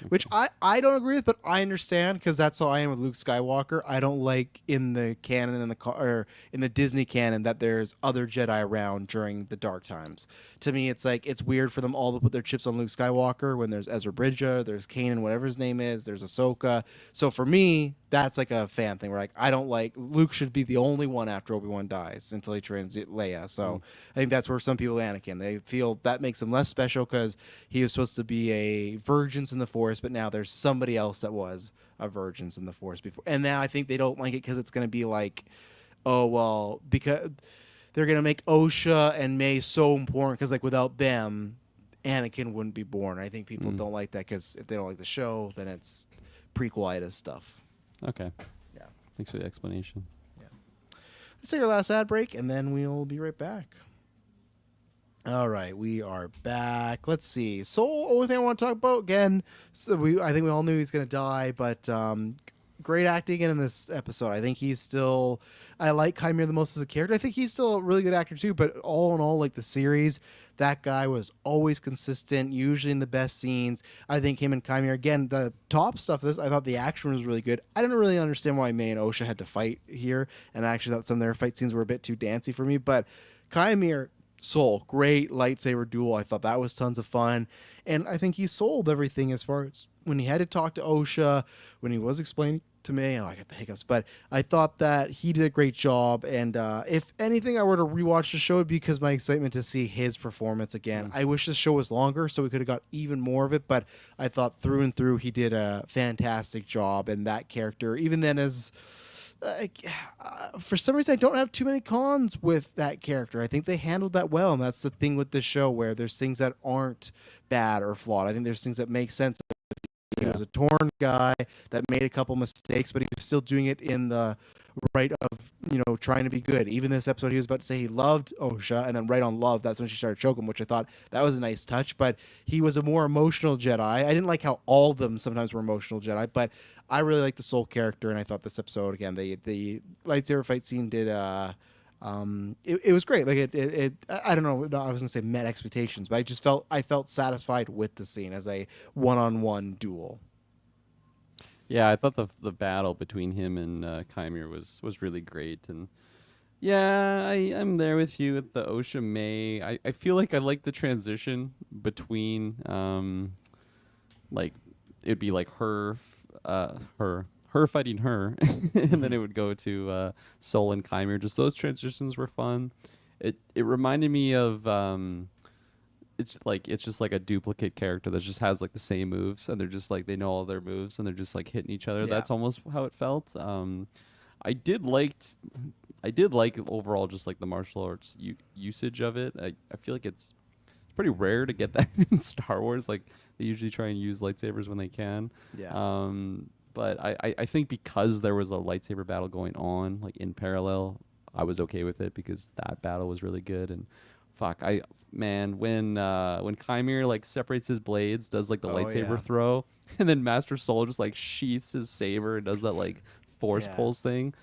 which I don't agree with, but I understand, because that's how I am with Luke Skywalker. I don't like in the canon or in the Disney canon that there's other Jedi around during the dark times. To me, it's like it's weird for them all to put their chips on Luke Skywalker when there's Ezra Bridger, there's Kanan, whatever his name is, there's Ahsoka. So for me, that's like a fan thing where like I don't like Luke should be the only one after Obi-Wan dies until he trains Leia. So I think that's where some people Anakin, they feel that makes him less special because he was supposed to be a virgins in the Force, but now there's somebody else that was a virgins in the Force before. And now I think they don't like it because it's going to be like, oh, well, because they're going to make Osha and May so important because like without them, Anakin wouldn't be born. I think people don't like that because if they don't like the show, then it's prequelitis stuff. Okay. Yeah. Thanks for the explanation. Let's take our last ad break, and then we'll be right back. All right, we are back. Let's see. So, only thing I want to talk about again. So I think we all knew he's going to die, but great acting in this episode. I think he's still. I like Chimera the most as a character. I think he's still a really good actor too. But all in all, like the series, that guy was always consistent, usually in the best scenes. I think him and Chimera, again, the top stuff of this, I thought the action was really good. I didn't really understand why May and Osha had to fight here, and I actually thought some of their fight scenes were a bit too dancey for me. But Chimera, Soul, great lightsaber duel. I thought that was tons of fun. And I think he sold everything as far as when he had to talk to Osha, when he was explaining to me. Oh, I got the hiccups. But I thought that he did a great job. And if anything, I were to rewatch the show, it'd be because my excitement to see his performance again. I wish the show was longer so we could have got even more of it. But I thought through and through he did a fantastic job. And that character, even then as... for some reason, I don't have too many cons with that character. I think they handled that well, and that's the thing with the show, where there's things that aren't bad or flawed. I think there's things that make sense. He was a torn guy that made a couple mistakes, but he was still doing it in the right of, trying to be good. Even this episode, he was about to say he loved Osha, and then right on love, that's when she started choking, which I thought that was a nice touch. But he was a more emotional Jedi. I didn't like how all of them sometimes were emotional Jedi, but I really liked the Soul character, and I thought this episode, again, the lightsaber fight scene did it was great. Like it I don't know, I was gonna say met expectations, but I felt satisfied with the scene as a one-on-one duel. Yeah, I thought the battle between him and Chimera was really great, and yeah, I'm there with you at the Osha May. I feel like I like the transition between like it'd be like her fighting her, and then it would go to Soul and Chimera. Just those transitions were fun. It reminded me of it's just like a duplicate character that just has like the same moves, and they're just like they know all their moves, and they're just like hitting each other. Yeah. That's almost how it felt. I did like overall just like the martial arts usage of it. I feel like it's pretty rare to get that in Star Wars. Like they usually try and use lightsabers when they can. Yeah. But I think because there was a lightsaber battle going on like in parallel, I was okay with it because that battle was really good. And fuck, when Chimera like separates his blades, does like the lightsaber yeah. throw, and then Master Soul just like sheaths his saber and does that like force Yeah. pulls thing.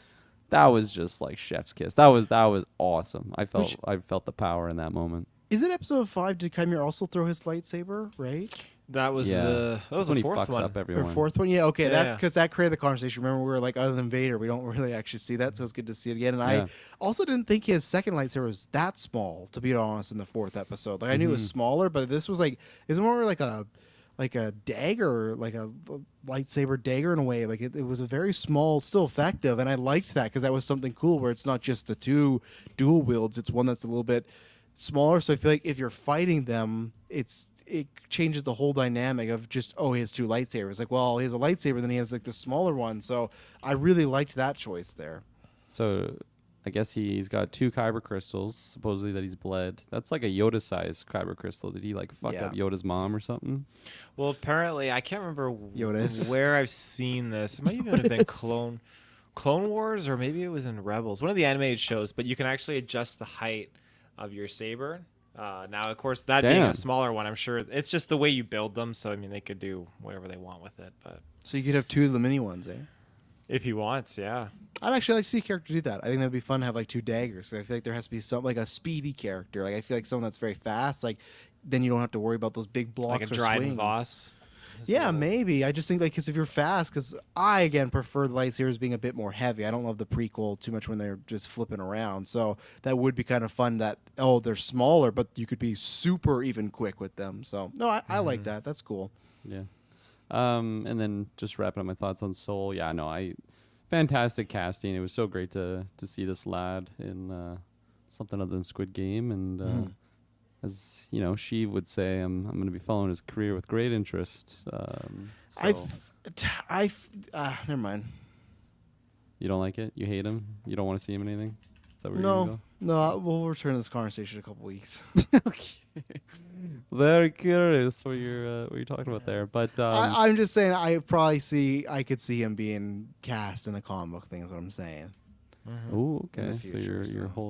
That was just like chef's kiss. That was awesome. I felt the power in that moment. Is it episode 5? Did Chimera also throw his lightsaber? Right. That was Yeah. the When he fourth fucks one. up Or everyone. fourth one? Yeah, okay. Yeah, That's yeah. because that created the conversation. Remember, we were like, other than Vader, we don't really actually see that, so it's good to see it again. And Yeah. I also didn't think his second lightsaber was that small, to be honest, in the fourth episode. Like I knew it was smaller, but this was like it was more like a dagger, like a lightsaber dagger in a way. Like it was a very small, still effective, and I liked that because that was something cool where it's not just the two dual wields; it's one that's a little bit smaller. So I feel like if you're fighting them, it changes the whole dynamic of just he has two lightsabers. Like, well, he has a lightsaber, then he has like the smaller one. So I really liked that choice there. So I guess he's got 2 kyber crystals, supposedly that he's bled. That's like a Yoda-sized kyber crystal. Did he like fuck Yeah. up Yoda's mom or something? Well, apparently, I can't remember Yoda's. where I've seen this. It might even have been Clone Wars, or maybe it was in Rebels, one of the animated shows. But you can actually adjust the height of your saber. Now, of course, that being Damn. a smaller one, I'm sure it's just the way you build them. So I mean, they could do whatever they want with it. But So you could have 2 of the mini ones, eh? if he wants, yeah. I'd actually like to see a character do that. I think that'd be fun to have like 2 daggers. So I feel like there has to be some like a speedy character. Like I feel like someone that's very fast. Like then you don't have to worry about those big blocks Like a or Dryden swings. Voss. Yeah, maybe. I just think like because if you're fast, because I again prefer the lightsabers being a bit more heavy. I don't love the prequel too much when they're just flipping around. So that would be kind of fun. That they're smaller, but you could be super even quick with them. So no, I like that. That's cool. Yeah. And then just wrapping up my thoughts on Soul. Yeah, no, fantastic casting. It was so great to see this lad in something other than Squid Game, and as you know, she would say, I'm going to be following his career with great interest. So Never mind. you don't like it? You hate him? You don't want to see him in anything? Is that where you're gonna No, we'll return to this conversation in a couple weeks. go? Okay. Very curious what you're talking about there, but I'm just saying I could see him being cast in a comic book thing. Is what I'm saying. oh, in the okay. So future,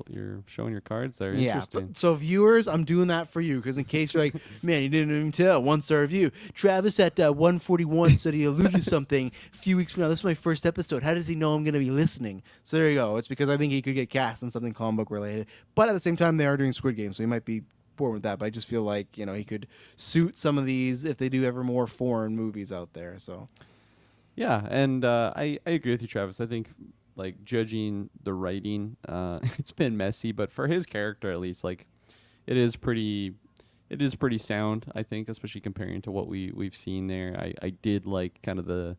you're showing your cards there. Yeah. Interesting. So viewers, I'm doing that for you because in case you're like, man, you didn't even tell 1-star review. Travis at 141 said he alluded to something a few weeks from now. This is my first episode. How does he know I'm going to be listening? So there you go. It's because I think he could get cast in something comic book related. But at the same time, they are doing Squid Game, so he might be bored with that. But I just feel like he could suit some of these if they do ever more foreign movies out there. So Yeah, and I agree with you, Travis. I think like judging the writing, it's been messy, but for his character at least, like it is pretty sound. I think, especially comparing to what we've seen there. I did like kind of the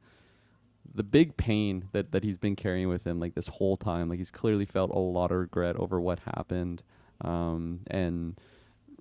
big pain that he's been carrying with him like this whole time. Like he's clearly felt a lot of regret over what happened, and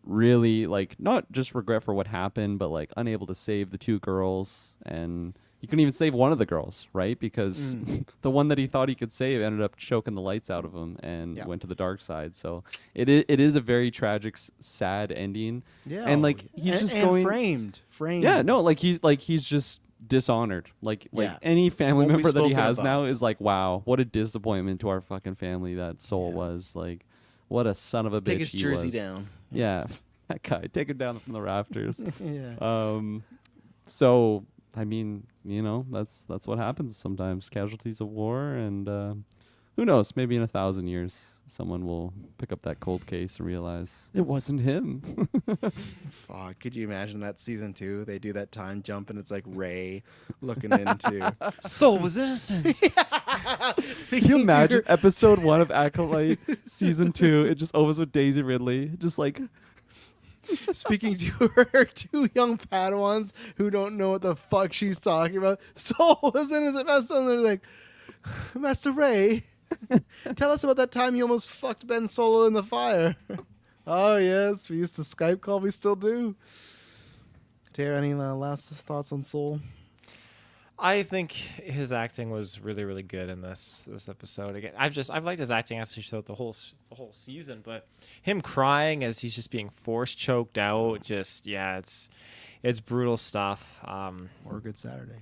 really like not just regret for what happened, but like unable to save the 2 girls, and he couldn't even save one of the girls, right? Because the one that he thought he could save ended up choking the lights out of him and went to the dark side. So it is a very tragic, sad ending. yeah, and like he's just going framed. Yeah, no, like he's just dishonored. Like Yeah. any family Won't be member that he spoken has about. now is like, wow, what a disappointment to our fucking family that Soul was. Like, what a son of a bitch Take his he jersey was. down. Yeah, that guy, take him down from the rafters. Yeah. So I mean, that's what happens sometimes. Casualties of war, and who knows? Maybe in 1,000 years, someone will pick up that cold case and realize it wasn't him. Fuck, could you imagine that season 2? They do that time jump and it's like Ray looking into. Soul was innocent. Can you imagine episode 1 of Acolyte season 2? It just opens with Daisy Ridley, just like. Speaking to her 2 young Padawans who don't know what the fuck she's talking about. Soul was innocent, Master. And they're like, Master Ray, tell us about that time you almost fucked Ben Solo in the fire. Oh yes, we used to Skype call. We still do. Taylor, any last thoughts on Soul? I think his acting was really, really good in this episode. Again, I've liked his acting actually throughout the whole season, but him crying as he's just being force choked out, it's brutal stuff. Or a Good Saturday.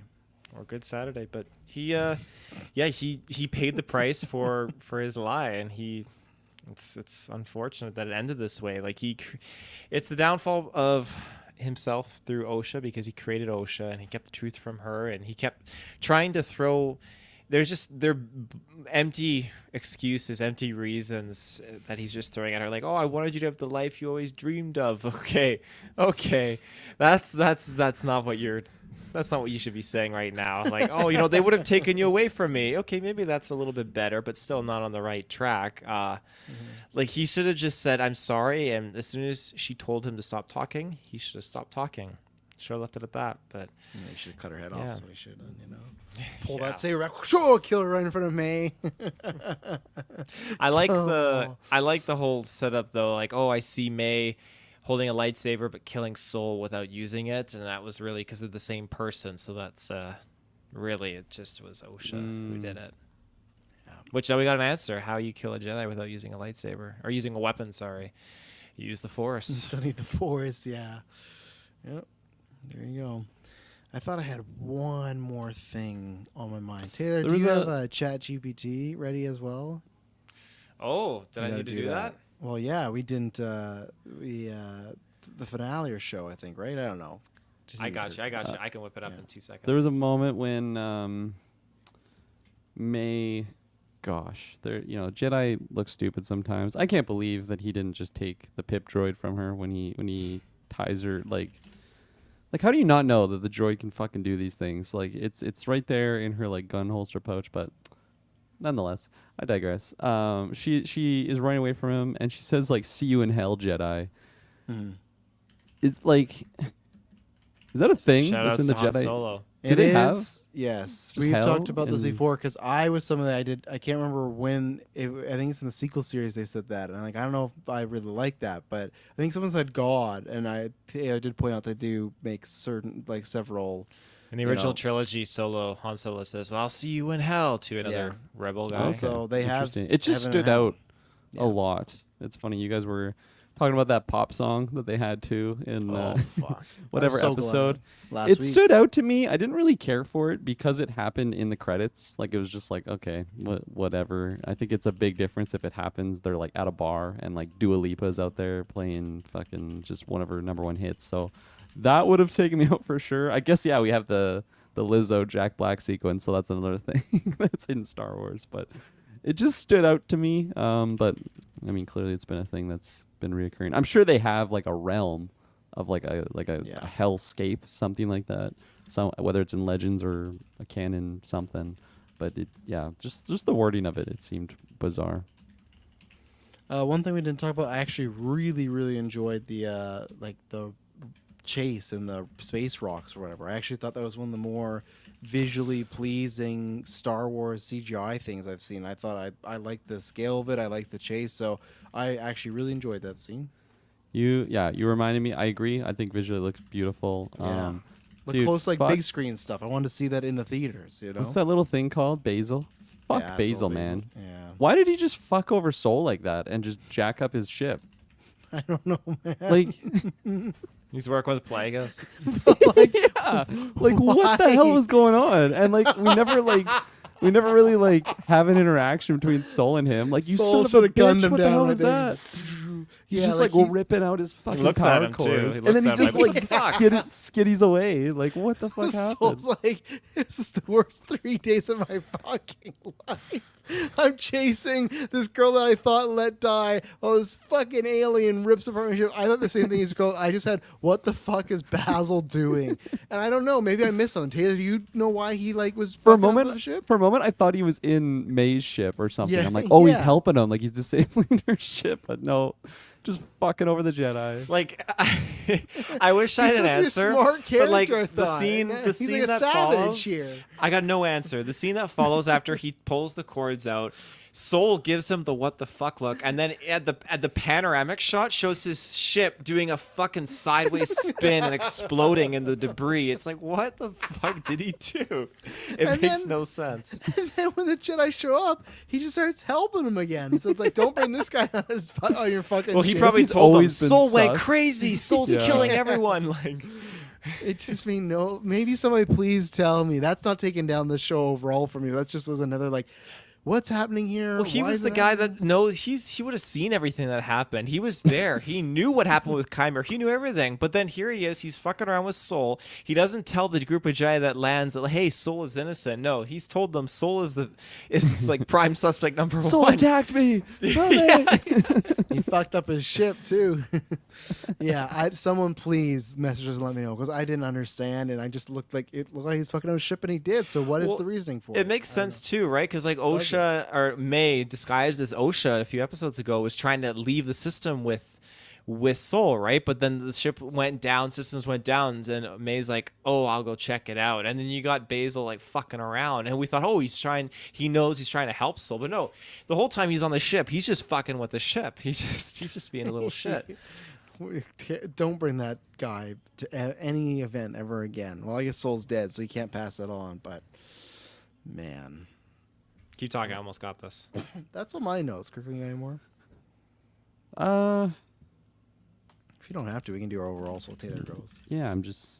Or Good Saturday, but he paid the price for his lie, and it's unfortunate that it ended this way. Like it's the downfall of himself through OSHA, because he created OSHA and he kept the truth from her, and he kept trying to throw they're empty excuses, empty reasons that he's just throwing at her, like, oh, I wanted you to have the life you always dreamed of. Okay, that's not what you should be saying right now. Like, oh, they would have taken you away from me. Okay, maybe that's a little bit better, but still not on the right track. Like, he should have just said, I'm sorry, and as soon as she told him to stop talking, he should have stopped talking. Should have left it at that, but... Yeah, he should have cut her head off. That's what he should have done, Pull Yeah. that saber back. Sure, kill her right in front of May. I like the whole setup, though. Like, oh, I see May holding a lightsaber but killing Soul without using it, and that was really because of the same person. So that's really, it just was OSHA who did it. Yeah. Which now we got an answer: how you kill a Jedi without using a lightsaber or using a weapon. Sorry, you use the Force. You still need the Force, yeah. Yep. There you go. I thought I had one more thing on my mind. Taylor, do you have a Chat GPT ready as well? Oh, did I need to do that? Well, yeah, we didn't. The finale or show, I think, right? I don't know. I got you. I can whip it up in 2 seconds. There was a moment when May, gosh, Jedi look stupid sometimes. I can't believe that he didn't just take the pip droid from her when he ties her, like how do you not know that the droid can fucking do these things? Like, it's right there in her, like, gun holster pouch, but nonetheless, I digress. She is running away from him, and she says, like, see you in hell, Jedi. Is that a thing Shout that's outs in the to Han Jedi? Solo. Do they have? Yes, just we've hell talked about this and- before, because I was something that I did. I can't remember when. I think it's in the sequel series they said that, and I don't know if I really like that, but I think someone said God, and I did point out they do make certain, like, several. In the original trilogy, Han Solo says, "Well, I'll see you in hell," to another rebel guy. Okay. So they have. Interesting. It just heaven and stood hell. out a lot. It's funny. You guys were talking about that pop song that they had too in Fuck. whatever I'm so episode. glad. It Last week. stood out to me. I didn't really care for it because it happened in the credits. Like, it was just like, okay, whatever. I think it's a big difference if it happens. They're like at a bar and like Dua Lipa's out there playing fucking just one of her #1 hits. So that would have taken me out for sure. I guess, yeah, we have the Lizzo Jack Black sequence, so that's another thing that's in Star Wars. But it just stood out to me. But I mean, clearly it's been a thing that's been reoccurring. I'm sure they have like a realm of like a hellscape, something like that. So whether it's in Legends or a canon something, but just the wording of it seemed bizarre. One thing we didn't talk about, I actually really, really enjoyed the chase in the space rocks or whatever. I actually thought that was one of the more visually pleasing Star Wars CGI things I've seen. I thought I liked the scale of it. I liked the chase, so I actually really enjoyed that scene. You reminded me. I agree. I think visually it looks beautiful. Yeah. Look dude, close, like fuck. big screen stuff. I wanted to see that in the theaters. What's that little thing called? Basil? Fuck Yeah, Basil, Basil. man. Yeah. Why did he just fuck over Soul like that and just jack up his ship? I don't know, man. Like, He's working with Plagueis. yeah, like what the hell was going on? And like we never really like have an interaction between Soul and him. Like, you Soul son of a should've gunned bitch, him what the down hell right was there. that? Yeah, He's just like like ripping out his fucking looks power at him, too. cords, He and then he looks at just him like like, "Fuck." skitties away. Like, what the fuck happened? Soul's like, this is the worst 3 days of my fucking life. I'm chasing this girl that I thought let die. Oh, this fucking alien rips apart my ship. I thought the same thing as girl. I just had, what the fuck is Basil doing? And I don't know. Maybe I missed something. Taylor, do you know why he like was For a fucking up moment, the ship? I thought he was in May's ship or something. Yeah, I'm like, oh, he's yeah. helping him, like he's disabling her ship, but no, just fucking over the Jedi. Like, I wish I He's had an supposed to be a answer, smart but like character, I the thought. scene, Yeah, the he's like scene a that savage follows, here. I got no answer. The scene that follows after he pulls the cords out, Soul gives him the what the fuck look, and then at the panoramic shot shows his ship doing a fucking sideways spin and exploding in the debris. It's like, what the fuck did he do? It And makes then- no sense. And then when the Jedi show up, he just starts helping him again. So it's like, don't bring this guy on your fucking Well, he ship. probably He's told them, always been Soul went sus. crazy. Soul's Yeah. killing everyone. Like, It just mean no. Maybe somebody please tell me that's not taking down the show overall for me. That just was another like, what's happening here? well, he Why was is the it guy happening? that knows. He would have seen everything that happened. He was there. He knew what happened with Kymer. He knew everything. But then here he is. He's fucking around with Soul. He doesn't tell the group of Jedi that lands that, hey, Soul is innocent. No, he's told them Soul is like prime suspect number Soul one. attacked me. He fucked up his ship too. Yeah, someone please message us and let me know because I didn't understand and I just looked like he's fucking up his ship and he did. So what is Well, the reasoning for it? It makes sense too, right? Because like OSHA or May, disguised as OSHA a few episodes ago, was trying to leave the system with Soul, right? But then the ship went down, systems went down, and May's like, "Oh, I'll go check it out." And then you got Basil like fucking around, and we thought, "Oh, he knows he's trying to help Soul," but no, the whole time he's on the ship, he's just fucking with the ship. He's just being a little shit. Don't bring that guy to any event ever again. Well, I guess Soul's dead, so he can't pass that on. But man, Keep talking. I almost got this. that's on my notes. Kirkling anymore? If you don't have to, we can do our overall. So Taylor goes. Yeah, I'm just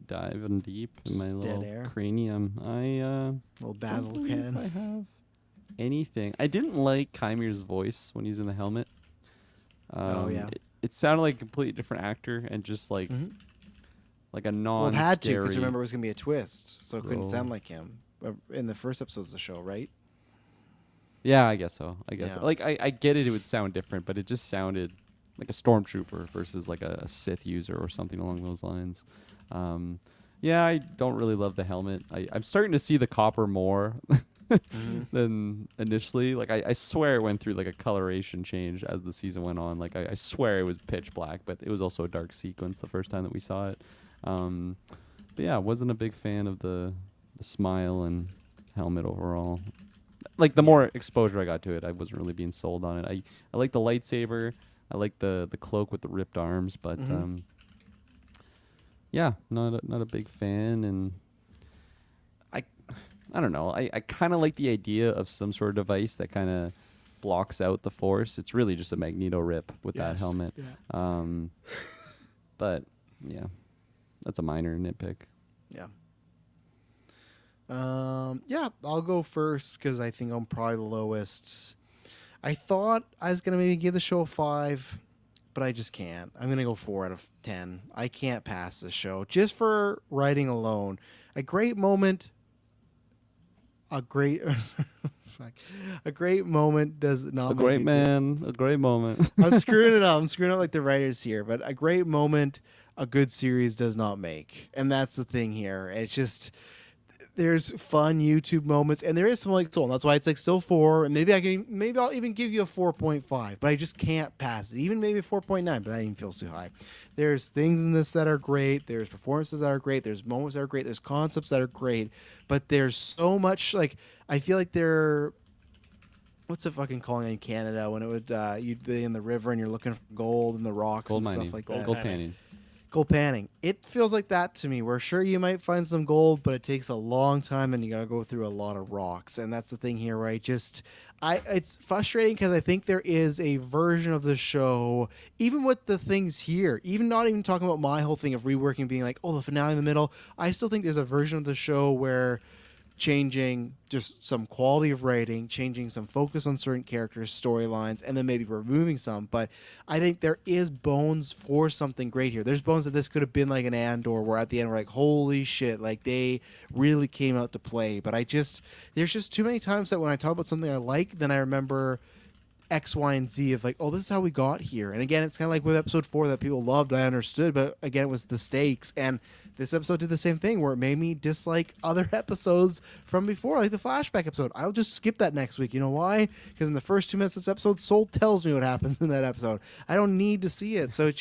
diving deep in Just my dead little air. cranium. Little Don't Basil believe I can. have anything. I didn't like Kymir's voice when he's in the helmet. Yeah. It sounded like a completely different actor and just like like a non. Well, it had to because remember it was gonna be a twist, so it couldn't role. sound like him in the first episodes of the show, right? Yeah, I guess so. I guess Yeah. like I get it. It would sound different, but it just sounded like a stormtrooper versus like a Sith user or something along those lines. Yeah, I don't really love the helmet. I'm starting to see the copper more than initially. Like I swear it went through like a coloration change as the season went on. Like I swear it was pitch black, but it was also a dark sequence the first time that we saw it. But yeah, I wasn't a big fan of the smile and helmet overall. Like the more exposure I got to it, I wasn't really being sold on it. I like the lightsaber. I like the cloak with the ripped arms, but yeah, not a big fan. And I don't know. I kind of like the idea of some sort of device that kind of blocks out the Force. It's really just a Magneto rip with that Yes, helmet. yeah. But yeah, that's a minor nitpick. Yeah. Yeah, I'll go first because I think I'm probably the lowest. I thought I was gonna maybe give the show a 5, but I just can't. I'm gonna go 4 out of 10. I can't pass this show just for writing alone. A great moment. A great moment does not. A make great it man, a great moment. I'm screwing it up. I'm screwing up like the writers here, but a great moment, a good series does not make, and that's the thing here. It's just there's fun YouTube moments, and there is some like Soul. And that's why it's like still 4, and maybe I'll even give you a 4.5, but I just can't pass it. Even maybe a 4.9, but that even feels too high. There's things in this that are great. There's performances that are great. There's moments that are great. There's concepts that are great, but there's so much like I feel like what's it fucking calling in Canada when it would you'd be in the river and you're looking for gold in the rocks Gold and mining, stuff like that. gold panning. Gold panning. It feels like that to me. Where sure you might find some gold, but it takes a long time and you gotta go through a lot of rocks. And that's the thing here, right? It's frustrating because I think there is a version of the show, even with the things here, even not even talking about my whole thing of reworking, being like, oh, the finale in the middle. I still think there's a version of the show where changing just some quality of writing, changing some focus on certain characters, storylines, and then maybe removing some. But I think there is bones for something great here. There's bones that this could have been like an Andor, where at the end we're like, holy shit, like they really came out to play. But there's just too many times that when I talk about something I like, then I remember X, Y, and Z of like, oh, this is how we got here. And again, it's kind of like with episode 4 that people loved, I understood, but again, it was the stakes. And this episode did the same thing where it made me dislike other episodes from before, like the flashback episode. I'll just skip that next week. You know why? Because in the first 2 minutes of this episode, Soul tells me what happens in that episode. I don't need to see it. So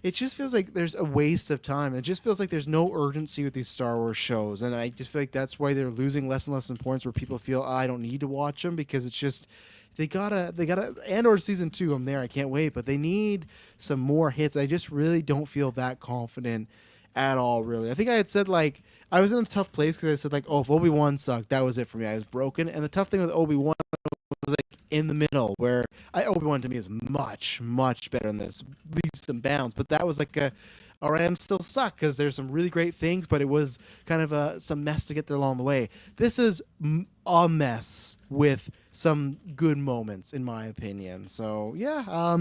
it just feels like there's a waste of time. It just feels like there's no urgency with these Star Wars shows, and I just feel like that's why they're losing less and less importance. Where people feel I don't need to watch them because it's just they gotta Andor season 2. I'm there. I can't wait, but they need some more hits. I just really don't feel that confident at all. Really, I think I had said like I was in a tough place because I said like, oh, if Obi-Wan sucked, that was it for me. I was broken, and the tough thing with Obi-Wan was like in the middle where Obi-Wan to me is much better than this, leaps and bounds, but that was like a all right, I'm still stuck because there's some really great things, but it was kind of some mess to get there along the way. This is a mess with some good moments, in my opinion. So yeah,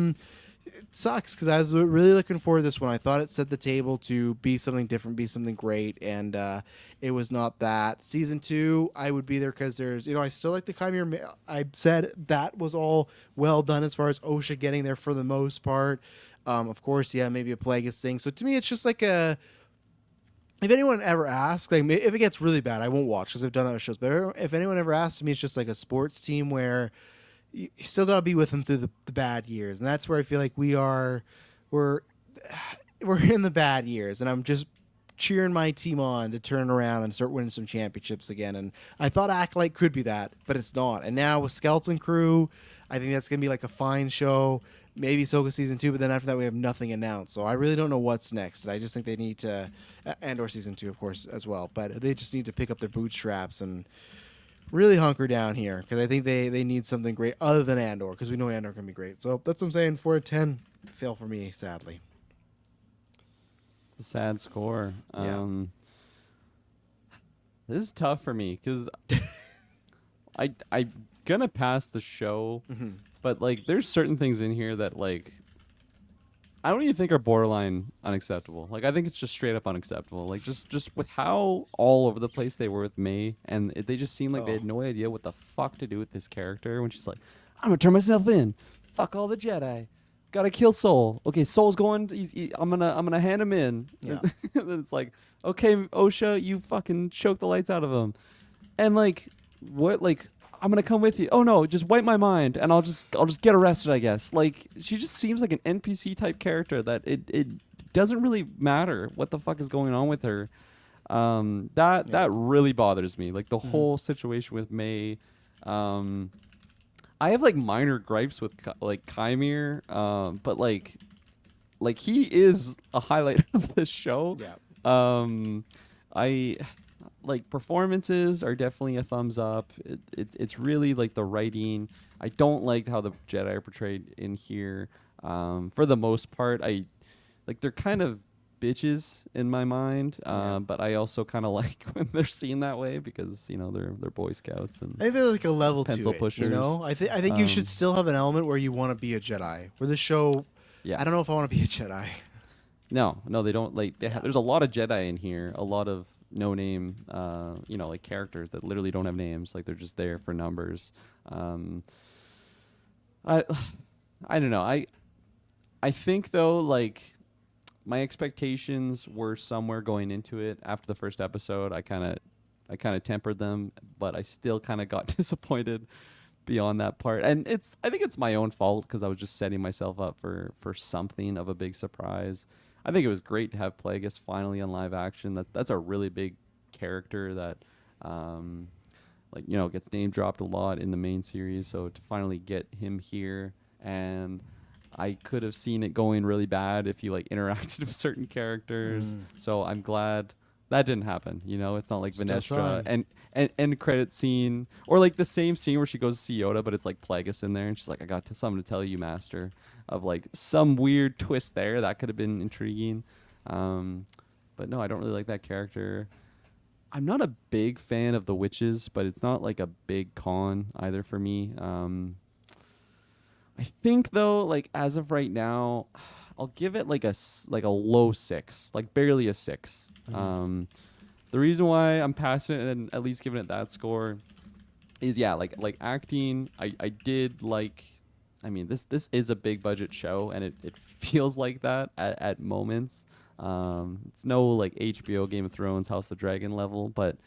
it sucks because I was really looking forward to this one. I thought it set the table to be something different, be something great, and it was not that. Season 2, I would be there because there's, I still like the Chimera. I said that was all well done as far as OSHA getting there for the most part. Of course, yeah, maybe a Plagueis thing. So to me, it's just like if anyone ever asks, like if it gets really bad, I won't watch because I've done that with shows. But if anyone ever asks me, it's just like a sports team where you still got to be with them through the bad years, and that's where I feel like we're in the bad years, and I'm just cheering my team on to turn around and start winning some championships again. And I thought Acolyte could be that, but it's not. And now with Skeleton Crew, I think that's gonna be like a fine show. Maybe Ahsoka season 2, but then after that we have nothing announced. So I really don't know what's next. I just think they need to, and/or season 2, of course, as well. But they just need to pick up their bootstraps and really hunker down here because I think they need something great other than Andor because we know Andor can be great. So that's what I'm saying. 4 out of 10, fail for me, sadly. It's a sad score. Yeah. This is tough for me because I'm gonna pass the show. Mm-hmm. But, like, there's certain things in here that, like, I don't even think are borderline unacceptable. Like, I think it's just straight up unacceptable. Like, just with how all over the place they were with May, and they just seemed like they had no idea what the fuck to do with this character when she's like, I'm going to turn myself in. Fuck all the Jedi. Gotta kill Soul. Okay, Soul's going. I'm gonna hand him in. Yeah. And then it's like, okay, OSHA, you fucking choke the lights out of him. And, like, what, like... I'm gonna come with you. Oh no, just wipe my mind, and I'll just get arrested, I guess. Like, she just seems like an NPC type character that it doesn't really matter what the fuck is going on with her. That really bothers me. Like the whole situation with May. I have like minor gripes with like Chimera, but like he is a highlight of this show. Yeah. I like performances are definitely a thumbs up. It's really like the writing. I don't like how the Jedi are portrayed in here. For the most part, I like they're kind of bitches in my mind. But I also kind of like when they're seen that way because they're Boy Scouts and I think there's like a level pencil to it. pushers. I think you should still have an element where you want to be a Jedi. Where the show, Yeah. I don't know if I want to be a Jedi. No, they don't. Like there's a lot of Jedi in here. A lot of no name, like characters that literally don't have names. Like they're just there for numbers. I don't know. I think though, like my expectations were somewhere going into it after the first episode. I kind of tempered them, but I still kind of got disappointed beyond that part. And I think it's my own fault because I was just setting myself up for something of a big surprise. I think it was great to have Plagueis finally on live action. That's a really big character that, gets name dropped a lot in the main series. So to finally get him here, and I could have seen it going really bad if he like interacted with certain characters. So I'm glad that didn't happen. It's not like Vanestra and end credit scene or like the same scene where she goes to see Yoda, but it's like Plagueis in there, and she's like, "I got something to tell you, Master." Of like some weird twist there that could have been intriguing, but no, I don't really like that character. I'm not a big fan of the witches, but it's not like a big con either for me. I think though, like as of right now, I'll give it like a low 6, like barely a 6. The reason why I'm passing it and at least giving it that score is like acting. I did like. I mean, this is a big budget show, and it feels like that at moments. It's no like HBO, Game of Thrones, House of the Dragon level, but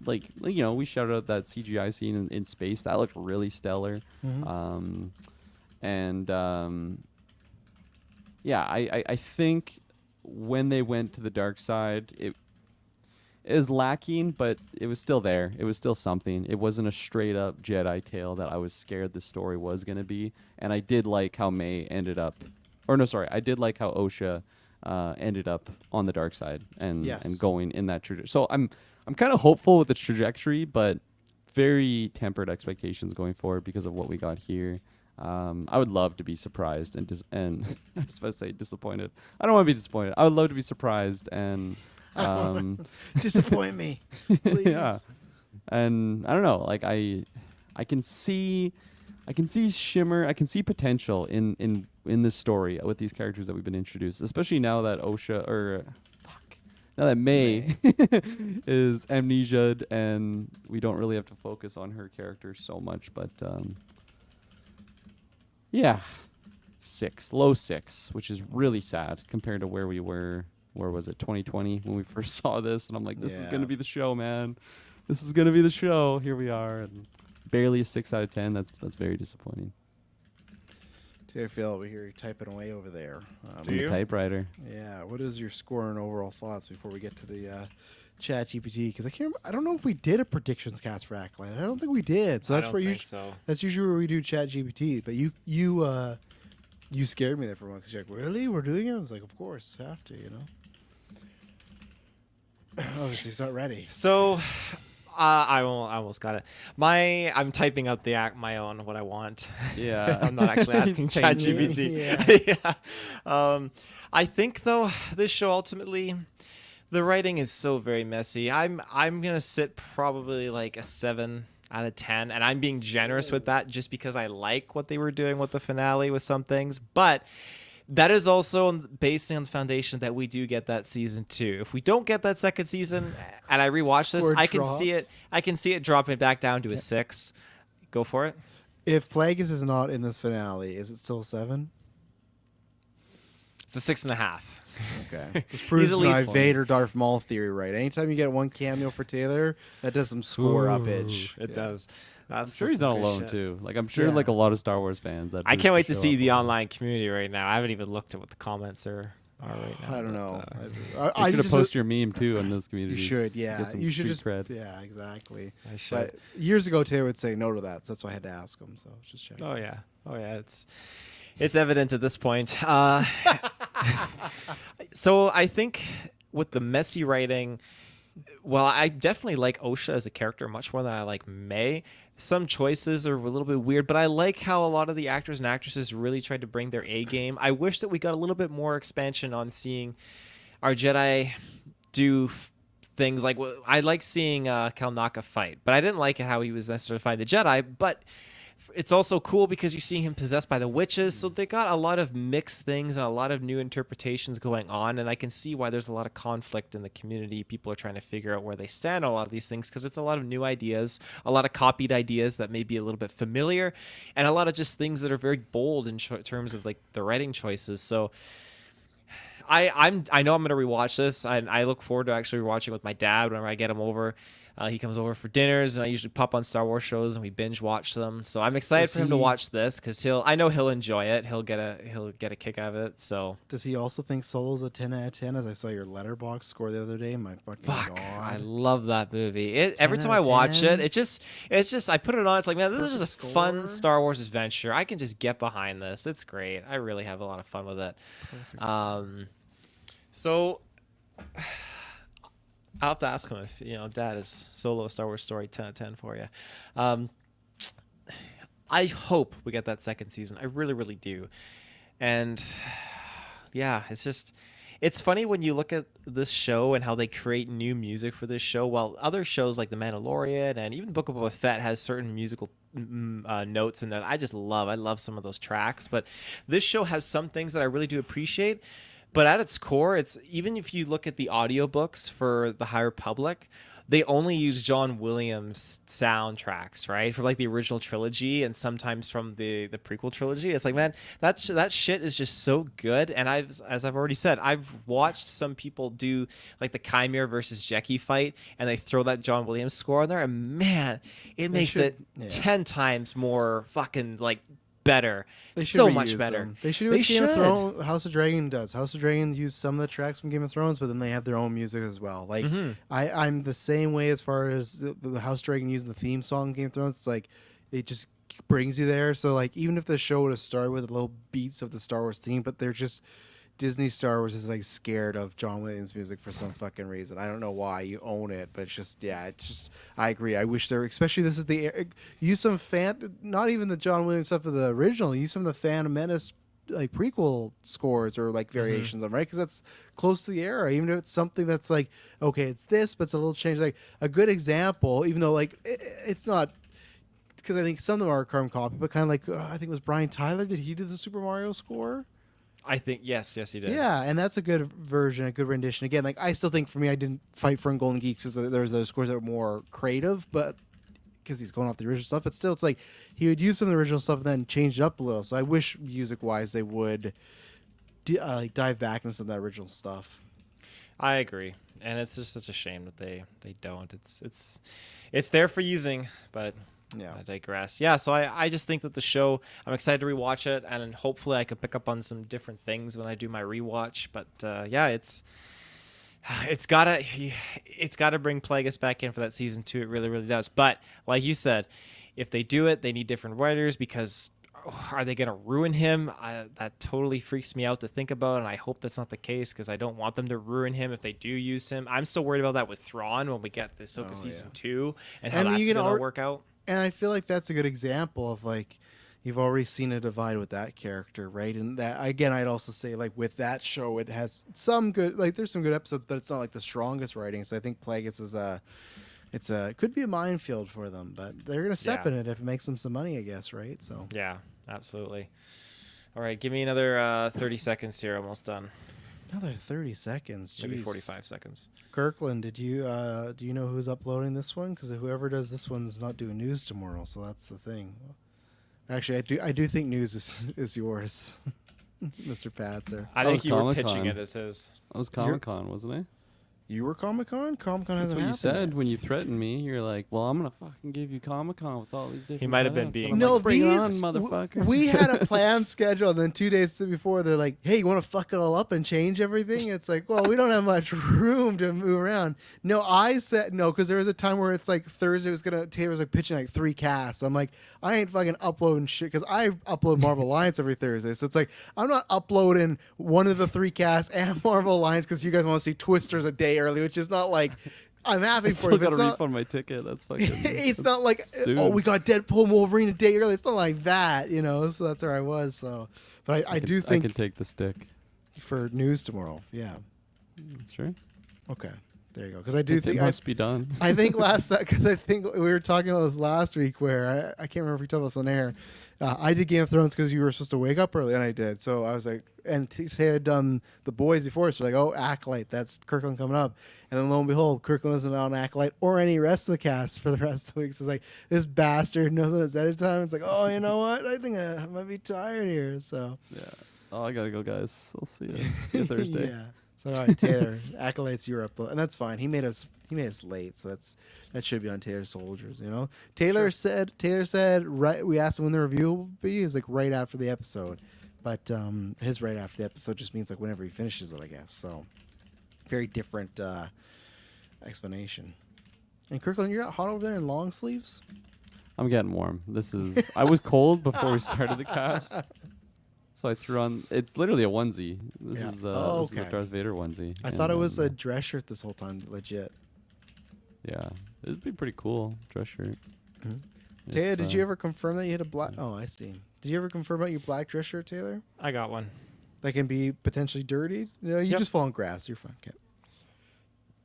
like we shouted out that CGI scene in space that looked really stellar. yeah, I think when they went to the dark side, it is lacking, but it was still there. It was still something. It wasn't a straight up Jedi tale that I was scared the story was going to be. And I did like how May ended up, or no, sorry, I did like how Osha ended up on the dark side and going in that trajectory. So I'm kind of hopeful with its trajectory, but very tempered expectations going forward because of what we got here. I would love to be surprised and I was supposed to say disappointed. I don't want to be disappointed. I would love to be surprised and disappoint me, please. yeah. And I don't know, like I can see shimmer, I can see potential in this story with these characters that we've been introduced, especially now that now that May is amnesiaed and we don't really have to focus on her character so much. But yeah, low 6, which is really sad compared to where we were. Where was it, 2020 when we first saw this? And I'm like, this is gonna be the show, man. This is gonna be the show. Here we are, and barely a 6 out of 10. That's very disappointing. Do you feel over here typing away over there? On the typewriter. Yeah. What is your score and overall thoughts before we get to the Chat GPT? Because I don't know if we did a predictions cast for Acolyte. I don't think we did. So that's where that's usually where we do Chat GPT. But you scared me there for a moment because you're like, really? We're doing it? I was like, of course, have to, Obviously, he's not ready. So, I almost got it. I'm typing out my own what I want. Yeah, I'm not actually asking ChatGPT. Yeah. I think though this show ultimately, the writing is so very messy. I'm gonna sit probably like a 7 out of 10, and I'm being generous with that just because I like what they were doing with the finale with some things, but that is also based on the foundation that we do get that season 2. If we don't get that second season and I rewatch this, I can see it dropping back down to a 6. Go for it. If Plagueis is not in this finale, is it still 7? It's a 6.5. Okay. This proves my Vader Darth Maul theory right. Anytime you get one cameo for Taylor, that does some score uppage. It does. I'm sure he's not alone too. Like I'm sure like a lot of Star Wars fans. I can't wait to see the online community right now. I haven't even looked at what the comments are right now. I don't know. I should have posted your meme too in those communities. You should, yeah. You should just cred. Yeah, exactly. I should. But years ago, Taylor would say no to that, so that's why I had to ask him. So just check. Oh yeah. It's evident at this point. So I think with the messy writing, well, I definitely like Osha as a character much more than I like May. Some choices are a little bit weird, but I like how a lot of the actors and actresses really tried to bring their A game. I wish that we got a little bit more expansion on seeing our Jedi do things like I like seeing Kalnaka fight, but I didn't like how he was necessarily fighting the Jedi. But it's also cool because you're seeing him possessed by the witches, so they got a lot of mixed things and a lot of new interpretations going on, and I can see why there's a lot of conflict in the community. People are trying to figure out where they stand on a lot of these things because it's a lot of new ideas, a lot of copied ideas that may be a little bit familiar, and a lot of just things that are very bold in terms of like the writing choices. So I know I'm going to rewatch this. I look forward to actually rewatching with my dad whenever I get him over. He comes over for dinners, and I usually pop on Star Wars shows, and we binge watch them. So I'm excited for him to watch this because I know he'll enjoy it. He'll get a kick out of it. So does he also think Solo's a 10 out of 10? As I saw your Letterboxd score the other day, my fucking god, I love that movie. Every time I watch it, it's just I put it on. It's like, man, this is just a fun Star Wars adventure. I can just get behind this. It's great. I really have a lot of fun with it. So I'll have to ask him if, Dad, is Solo a Star Wars story 10 out of 10 for you. I hope we get that second season. I really, really do. And yeah, it's funny when you look at this show and how they create new music for this show, while other shows like The Mandalorian and even Book of Boba Fett has certain musical notes in that I just love. I love some of those tracks, but this show has some things that I really do appreciate. But at its core, it's even if you look at the audiobooks for The High Republic, they only use John Williams soundtracks, right? For like the original trilogy and sometimes from the prequel trilogy. It's like, man, that shit is just so good. And as I've already said, I've watched some people do like the Chimera versus Jeki fight, and they throw that John Williams score on there, and man, it makes it 10 times more fucking like better. They should So reuse much better. them. They should do They what Game of should. Thrones, House of Dragon does. House of Dragon used some of the tracks from Game of Thrones, but then they have their own music as well. Like I'm the same way as far as the House of Dragon using the theme song in Game of Thrones. It's like it just brings you there. So like even if the show would have started with little beats of the Star Wars theme, but they're just Disney Star Wars is like scared of John Williams music for some fucking reason. I don't know why. You own it, but it's just I agree. I wish there, especially this is use some not even the John Williams stuff of the original. Use some of the Phantom Menace like prequel scores or like variations of them, right? Because that's close to the era. Even if it's something that's like okay, it's this, but it's a little change. Like a good example, even though like it's not. Because I think some of them are carbon copy, but kind of like I think it was Brian Tyler. Did he do the Super Mario score? I think yes, he did. Yeah, and that's a good version, a good rendition. Again, like I still think for me, I didn't fight for in Golden Geeks because there's those scores that were more creative, but because he's going off the original stuff. But still, it's like he would use some of the original stuff and then change it up a little. So I wish music-wise they would like dive back into some of that original stuff. I agree, and it's just such a shame that they don't. It's there for using, but. Yeah, I digress. Yeah, so I just think that the show, I'm excited to rewatch it, and hopefully I can pick up on some different things when I do my rewatch. But yeah, it's gotta bring Plagueis back in for that season 2. It really, really does. But like you said, if they do it, they need different writers because are they gonna ruin him? That totally freaks me out to think about, and I hope that's not the case because I don't want them to ruin him if they do use him. I'm still worried about that with Thrawn when we get the Ahsoka season 2 and how that's gonna work out. And I feel like that's a good example of like you've already seen a divide with that character, right? And that again, I'd also say like with that show, it has some good like there's some good episodes, but it's not like the strongest writing. So I think Plagueis is could be a minefield for them, but they're gonna step in it if it makes them some money, I guess, right? So yeah, absolutely. All right, give me another 30 seconds here. Almost done. Another 30 seconds. Jeez. Maybe 45 seconds. Kirkland, do you know who's uploading this one? Because whoever does this one's not doing news tomorrow, so that's the thing. Actually, I do think news is yours, Mr. Patzer. I think you were Comic-Con. pitching it as his. That was Comic-Con, wasn't it? You were Comic-Con? Comic-Con That's hasn't what you happened said yet. when you threatened me. You're like, well, I'm going to fucking give you Comic-Con with all these different He might have been events." being- And I'm No, like, bring it on, these motherfucker. we had a planned schedule, and then 2 days before, they're like, "Hey, you want to fuck it all up and change everything?" It's like, well, we don't have much room to move around. No, I said no because there was a time where it's like Thursday Taylor was like pitching like 3 casts. I'm like, I ain't fucking uploading shit because I upload Marvel Alliance every Thursday, so it's like I'm not uploading one of the 3 casts and Marvel Alliance because you guys want to see Twisters a day early, which is not like. I'm happy I for still you. got to But it's not, refund my ticket. That's fucking. it's that's not like soon. oh we got Deadpool and Wolverine a day early. It's not like that, you know. So that's where I was. So, but I do I think can take the stick. for news tomorrow. Yeah. Sure. Okay. There you go. Because I do It think must be done. I think because I think we were talking about this last week where I can't remember if we talked about this on air. I did Game of Thrones because you were supposed to wake up early, and I did. So I was like, and Tay had done The Boys before, so like, oh, Acolyte, that's Kirkland coming up. And then lo and behold, Kirkland isn't on Acolyte or any rest of the cast for the rest of the week. So it's like, this bastard knows when it's edit time. It's like, oh, you know what? I think I might be tired here. So Yeah. Oh, I got to go, guys. I'll see you. See you Thursday. yeah. So all right, Taylor, Acolyte's your upload, and that's fine. He made us late, so that should be on Taylor Soldiers. You know, Taylor said right. We asked him when the review will be. He's like right after the episode, but his right after the episode just means like whenever he finishes it, I guess. So very different explanation. And Kirkland, you're not hot over there in long sleeves. I'm getting warm. I was cold before we started the cast. So I threw on. It's literally a onesie. This Yeah. is Oh, this is a okay. Darth Vader onesie. I thought it was a dress shirt this whole time, legit. Yeah, it'd be pretty cool dress shirt. Mhm. It's, Taylor, did you ever confirm that you had a black? Oh, I see. Did you ever confirm about your black dress shirt, Taylor? I got one. That can be potentially dirtied. You know, you Yep. just fall on grass. You're fine. Okay.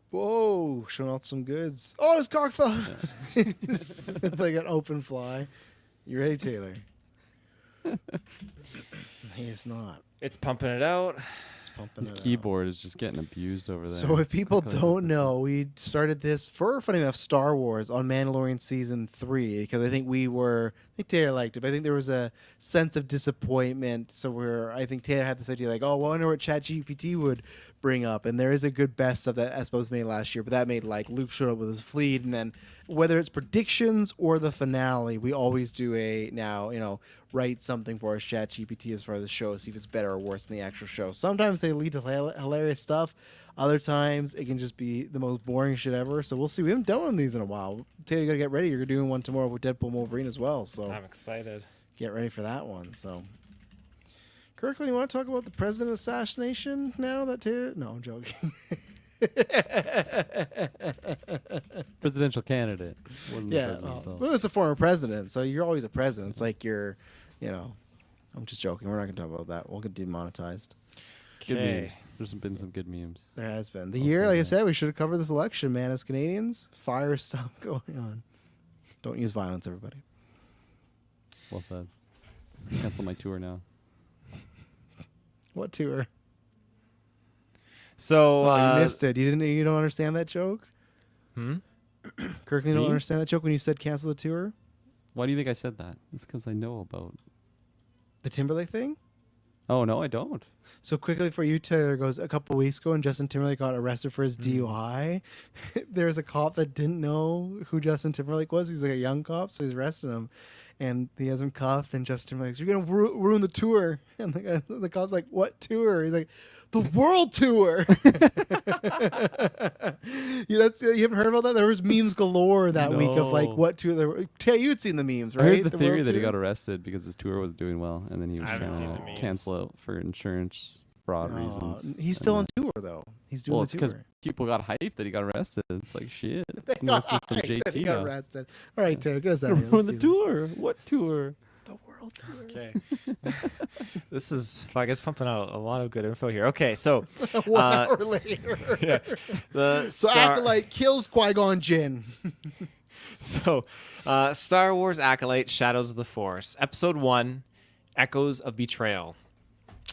Whoa, showing off some goods. Oh, it's cock fell. It's like an open fly. You ready, Taylor? He is not. It's pumping it out. It's pumping His it out. keyboard is just getting abused over there. So if people Luckily- don't know, we started this for, funny enough, Star Wars on Mandalorian Season 3 because I think Taylor liked it, but I think there was a sense of disappointment. So I think Taylor had this idea like, oh, well, I wonder what ChatGPT would bring up. And there is a good best of that I suppose made last year, but that made like Luke showed up with his fleet. And then whether it's predictions or the finale, we always do a now, write something for us, ChatGPT, as far as the show, see if it's better or worse than the actual show. Sometimes they lead to hilarious stuff. Other times it can just be the most boring shit ever. So we'll see. We haven't done one of these in a while. Taylor, you gotta get ready. You're doing one tomorrow with Deadpool and Wolverine as well. So I'm excited. get ready for that one. So, Kirkland, you want to talk about the president assassination now? That Taylor? No, I'm joking. Presidential candidate. Wasn't the Yeah, president himself. well, it was the former president, so you're always a president. It's like I'm just joking. We're not gonna talk about that. We'll get demonetized. Good Okay. memes. There's been some good memes. There has been the I'll year, say like I that. said, we should have covered this election, man. As Canadians, fire stuff going on. Don't use violence, everybody. Well said. Cancel my tour now. What tour? So Oh, you missed it. You don't understand that joke? Hmm? Kirkland, you don't Me? understand that joke when you said cancel the tour? Why do you think I said that? It's because I know about. The Timberlake thing? Oh no, I don't. So quickly for you, Taylor, goes a couple weeks ago, and Justin Timberlake got arrested for his DUI. There was a cop that didn't know who Justin Timberlake was. He's like a young cop, so he's arresting him, and he has him cuffed. And Justin Timberlake's, "You're gonna ruin the tour." And the cop's like, "What tour?" He's like, "The world tour." You haven't heard about that? There was memes galore that week of like No. what tour. There were. Tay, you'd seen the memes, I right? heard the theory world that he tour? got arrested because his tour wasn't doing well, and then he was I haven't trying seen to the memes. cancel out for insurance fraud Oh, reasons. he's still on And tour though. He's then- doing Well, the it's because tour. people got hyped that he got arrested. It's like shit. They I'm got listening to some hyped that he JT got now. arrested. All right, Taylor, get us out of here. Ruin Let's the do tour. What tour? The world tour. Okay. This is, I guess, pumping out a lot of good info here. Okay, so 1 hour later. yeah, the So Star- Acolyte kills Qui-Gon Jinn. So, Star Wars Acolyte: Shadows of the Force, Episode 1, Echoes of Betrayal.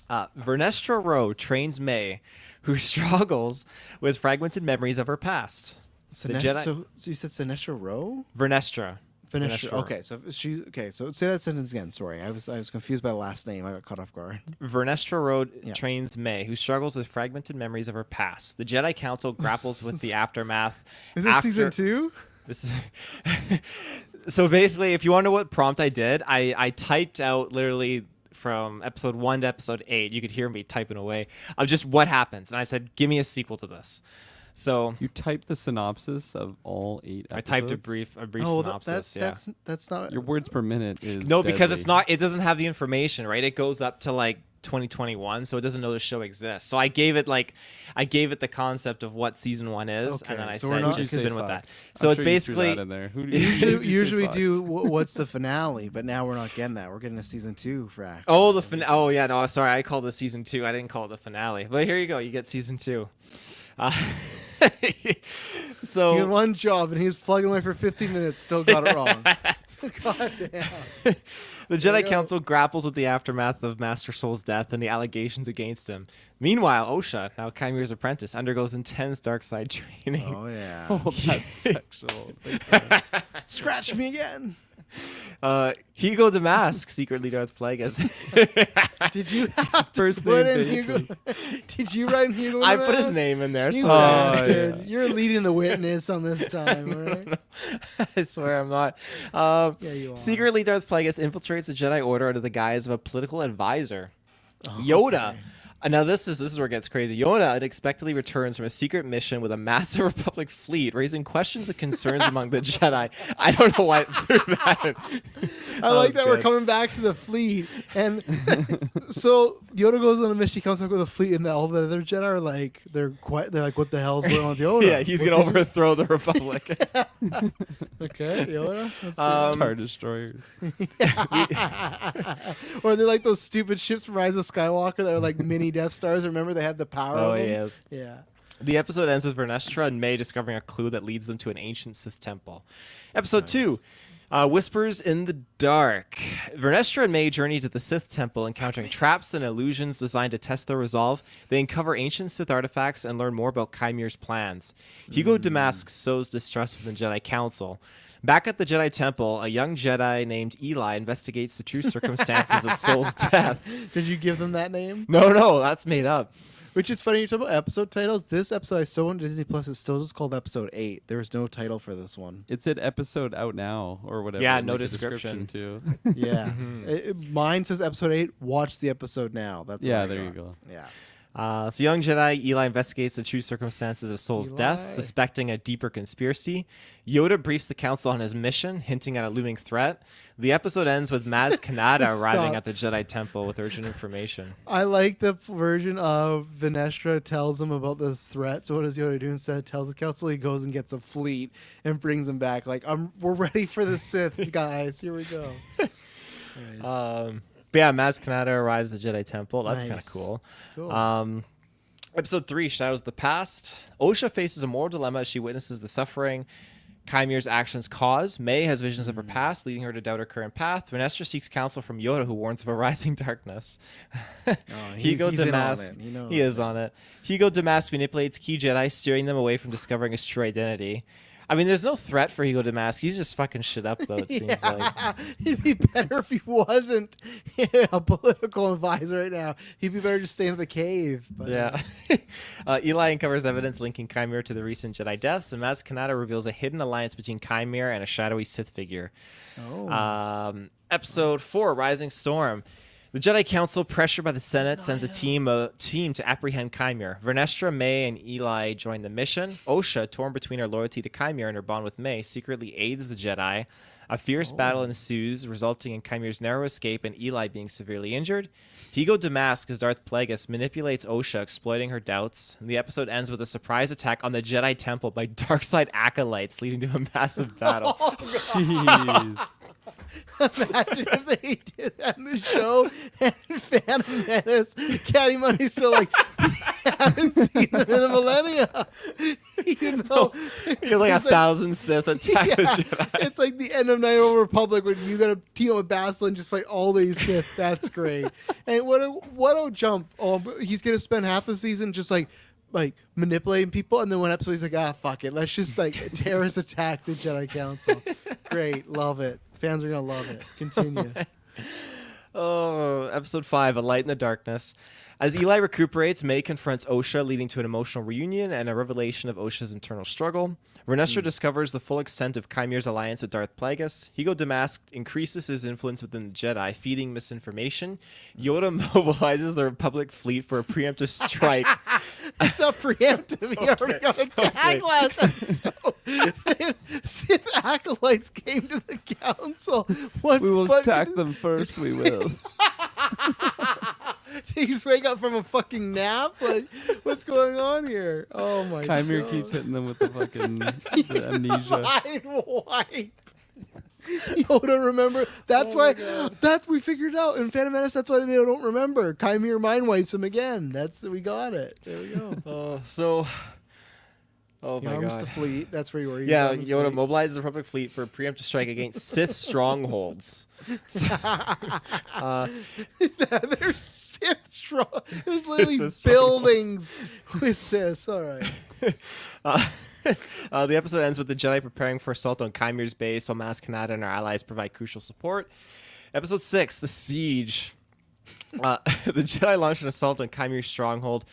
Vernestra Rowe trains May, who struggles with fragmented memories of her past. Jedi- So you said Sinestra Rowe? Vernestra. Finished. Vernestra. Okay, so she. Okay, so say that sentence again. Sorry, I was confused by the last name. I got caught off guard. Vernestra Rowe Yeah. trains May, who struggles with fragmented memories of her past. The Jedi Council grapples with the aftermath. Is this after- season 2? This is so basically, if you want to know what prompt I did, I typed out literally from episode 1 to episode 8. You could hear me typing away of just what happens, and I said, "Give me a sequel to this." So You typed the synopsis of all 8 episodes? I typed a brief Oh, synopsis. that's not. Your words per minute is No, because deadly. it's not. It doesn't have the information, right? It goes up to like 2021, so it doesn't know the show exists. So I gave it the concept of what season 1 is, Okay, and then I so we're said not- just okay, spin with fuck. that. I'm So it's sure you threw basically that in there. Who do you Usually say do fuck? what's the finale, but now we're not getting that. We're getting a season 2 for Acolyte. Oh, the oh yeah, no, sorry, I called it season 2. I didn't call it the finale. But here you go, you get season 2. He had So one job and he was plugging away for 50 minutes, still got it wrong. God damn. the you Jedi go. Council grapples with the aftermath of Master Soul's death and the allegations against him. Meanwhile, Osha, now Chimere's apprentice, undergoes intense dark side training. Oh yeah. Oh, that's sexual. Scratch me again. Hugo Damask, secretly Darth Plagueis. Did you have to First put name in Hugo? basis. Did you write in Hugo? I put his Damask? name in there. You So bastard. yeah. You're leading the witness on this time, all right? I swear I'm not. Yeah, you are. Secretly, Darth Plagueis infiltrates the Jedi Order under the guise of a political advisor. Yoda. okay. Now this is where it gets crazy. Yoda unexpectedly returns from a secret mission with a massive Republic fleet, raising questions and concerns among the Jedi. I don't know why I threw that in. I like was that we're good. coming back to the fleet, and so Yoda goes on a mission. He comes up with a fleet, and all the other Jedi are like, they're like, what the hell's going on with Yoda? Yeah, he's What's gonna he doing? overthrow the Republic. Okay, Yoda. That's Star Destroyers. or they're like those stupid ships from Rise of Skywalker that are like mini Death Stars. Remember, they had the power. Oh of them? yeah. Yeah. The episode ends with Vernestra and May discovering a clue that leads them to an ancient Sith temple. Episode 2, Whispers in the Dark. Vernestra and May journey to the Sith temple, encountering traps and illusions designed to test their resolve. They uncover ancient Sith artifacts and learn more about Chimere's plans. Hugo Damask sows distrust within the Jedi Council. Back at the Jedi Temple, a young Jedi named Eli investigates the true circumstances of Soul's death. Did you give them that name? No, that's made up. Which is funny. You talk about episode titles. This episode I still on Disney Plus is still just called episode 8. There was no title for this one. It said episode out now or whatever. Yeah, in, no like, the description. too. Yeah, mine says episode 8. Watch the episode now. That's what I there you got. go. Yeah. So young Jedi Eli investigates the true circumstances of Sol's death, Eli. suspecting a deeper conspiracy. Yoda briefs the council on his mission, hinting at a looming threat. The episode ends with Maz Kanata arriving Stop. at the Jedi Temple with urgent information. I like the version of Vanestra tells him about this threat. So what does Yoda do instead? Tells the council he goes and gets a fleet and brings them back. Like, we're ready for the Sith, guys. Here we go. Anyways. But yeah, Maz Kanata arrives at the Jedi Temple. That's kind of Nice. cool. Cool. Episode 3, Shadows of the Past. Osha faces a moral dilemma as she witnesses the suffering Kymir's actions cause. May has visions of her past, leading her to doubt her current path. Vanestra seeks counsel from Yoda, who warns of a rising darkness. he's in on Damask. it. He knows. He is on it. Higo Damask manipulates key Jedi, steering them away from discovering his true identity. I mean, there's no threat for Higo Damask. He's just fucking shit up, though, it seems like. He'd be better if he wasn't a political advisor right now. He'd be better just staying in the cave. But, Yeah. Eli uncovers evidence linking Chimera to the recent Jedi deaths, and Maz Kanata reveals a hidden alliance between Chimera and a shadowy Sith figure. Episode 4, Rising Storm. The Jedi Council, pressured by the Senate, sends a team to apprehend Chimera. Vernestra, May, and Eli join the mission. Osha, torn between her loyalty to Chimera and her bond with May, secretly aids the Jedi. A fierce battle ensues, resulting in Chimera's narrow escape and Eli being severely injured. Higo Damask as Darth Plagueis manipulates Osha, exploiting her doubts. And the episode ends with a surprise attack on the Jedi Temple by darkside acolytes, leading to a massive battle. Jeez. Imagine if they did that in the show and Phantom Menace, Caddy Money's still like, we haven't seen them in a millennia. Even though You're like it's 1,000 Sith attack the Jedi. It's like the end of Night Old Republic when you got to team up with Bastila and just fight all these Sith. That's great. And what a jump. Oh, he's going to spend half the season just like manipulating people, and then one episode he's like, fuck it, let's just like terrorist attack the Jedi Council. Great, love it. Fans are gonna love it. Continue. Episode 5, A Light in the Darkness. As Eli recuperates, May confronts Osha, leading to an emotional reunion and a revelation of Osha's internal struggle. Vernestra discovers the full extent of Chimera's alliance with Darth Plagueis. Higo Damask increases his influence within the Jedi, feeding misinformation. Yoda mobilizes the Republic fleet for a preemptive strike. It's not preemptive. He already got attacked last episode. Sith acolytes came to the council. What We will fucking- attack them first, we will. They just wake up from a fucking nap? Like, what's going on here? Oh my god. Chimera keeps hitting them with the fucking the amnesia. Mind wipe. Yoda, remember? That's we figured it out in Phantom Menace. That's why they don't remember. Chimera mind wipes him again. We got it. There we go. Oh He my arms god. the fleet. That's where you were. Yeah, Yoda mobilizes the Republic fleet for a preemptive strike against Sith strongholds. There's Sith strong. There's literally Sith strongholds. buildings with Sith. All right. The episode ends with the Jedi preparing for assault on Chimera's base, while Maz Kanata and our allies provide crucial support. Episode 6, The Siege. The Jedi launch an assault on Chimera's stronghold,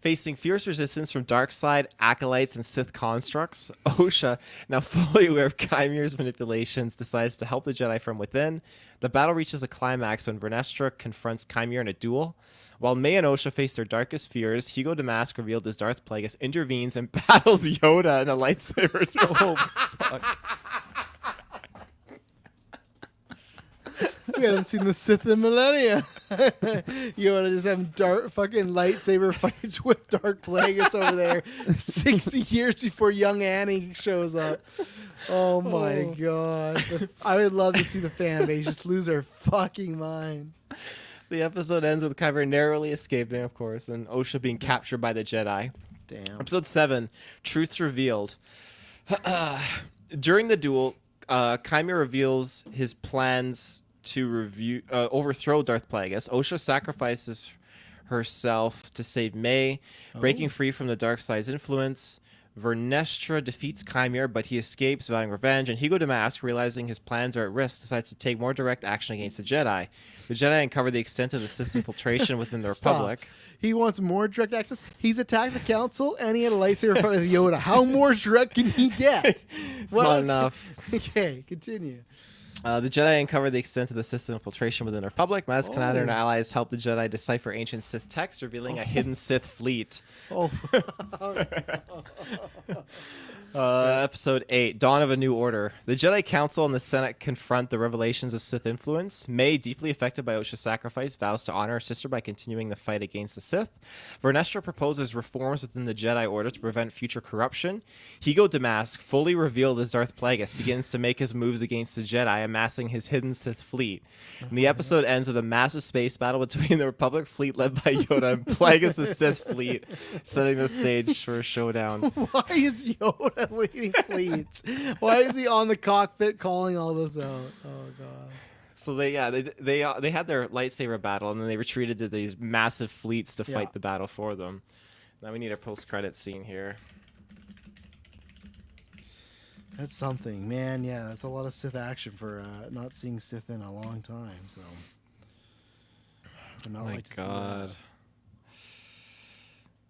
facing fierce resistance from darkside, acolytes, and Sith constructs. Osha, now fully aware of Chimera's manipulations, decides to help the Jedi from within. The battle reaches a climax when Vernestra confronts Chimera in a duel. While May and Osha face their darkest fears, Higo Damask, revealed as Darth Plagueis, intervenes and battles Yoda in a lightsaber duel. We haven't seen the Sith in millennia. Yoda just having fucking lightsaber fights with Dark Plagueis over there 60 years before young Annie shows up. Oh my god. I would love to see the fan base just lose their fucking mind. The episode ends with Chimera narrowly escaping, of course, and Osha being captured by the Jedi. Damn. Episode 7, Truths Revealed. During the duel, Chimera reveals his plans to overthrow Darth Plagueis. Osha sacrifices herself to save May, breaking free from the dark side's influence. Vernestra defeats Chimera, but he escapes, vowing revenge, and Higo Damask, realizing his plans are at risk, decides to take more direct action against the Jedi. The Jedi uncover the extent of the Sith infiltration within the Stop. Republic. He wants more direct access. He's attacked the council, and he had a lightsaber fight with Yoda. How more direct can he get? It's not enough. Okay, continue. The Jedi uncovered the extent of the Sith infiltration within the Republic. Maz Kanata and her allies helped the Jedi decipher ancient Sith texts, revealing a hidden Sith fleet. Oh, Episode 8, Dawn of a New Order. The Jedi Council and the Senate confront the revelations of Sith influence. May, deeply affected by Osha's sacrifice, vows to honor her sister by continuing the fight against the Sith. Vernestra proposes reforms within the Jedi Order to prevent future corruption. Higo Damask, fully revealed as Darth Plagueis, begins to make his moves against the Jedi, amassing his hidden Sith fleet. And the episode ends with a massive space battle between the Republic fleet led by Yoda and Plagueis' Sith fleet, setting the stage for a showdown. why is Yoda leading fleets? Why is he on the cockpit calling all this out? Oh god. So they had their lightsaber battle, and then they retreated to these massive fleets to fight the battle for them. Now we need a post-credit scene here. That's something, man. Yeah, that's a lot of Sith action for not seeing Sith in a long time. So, would not My like to God.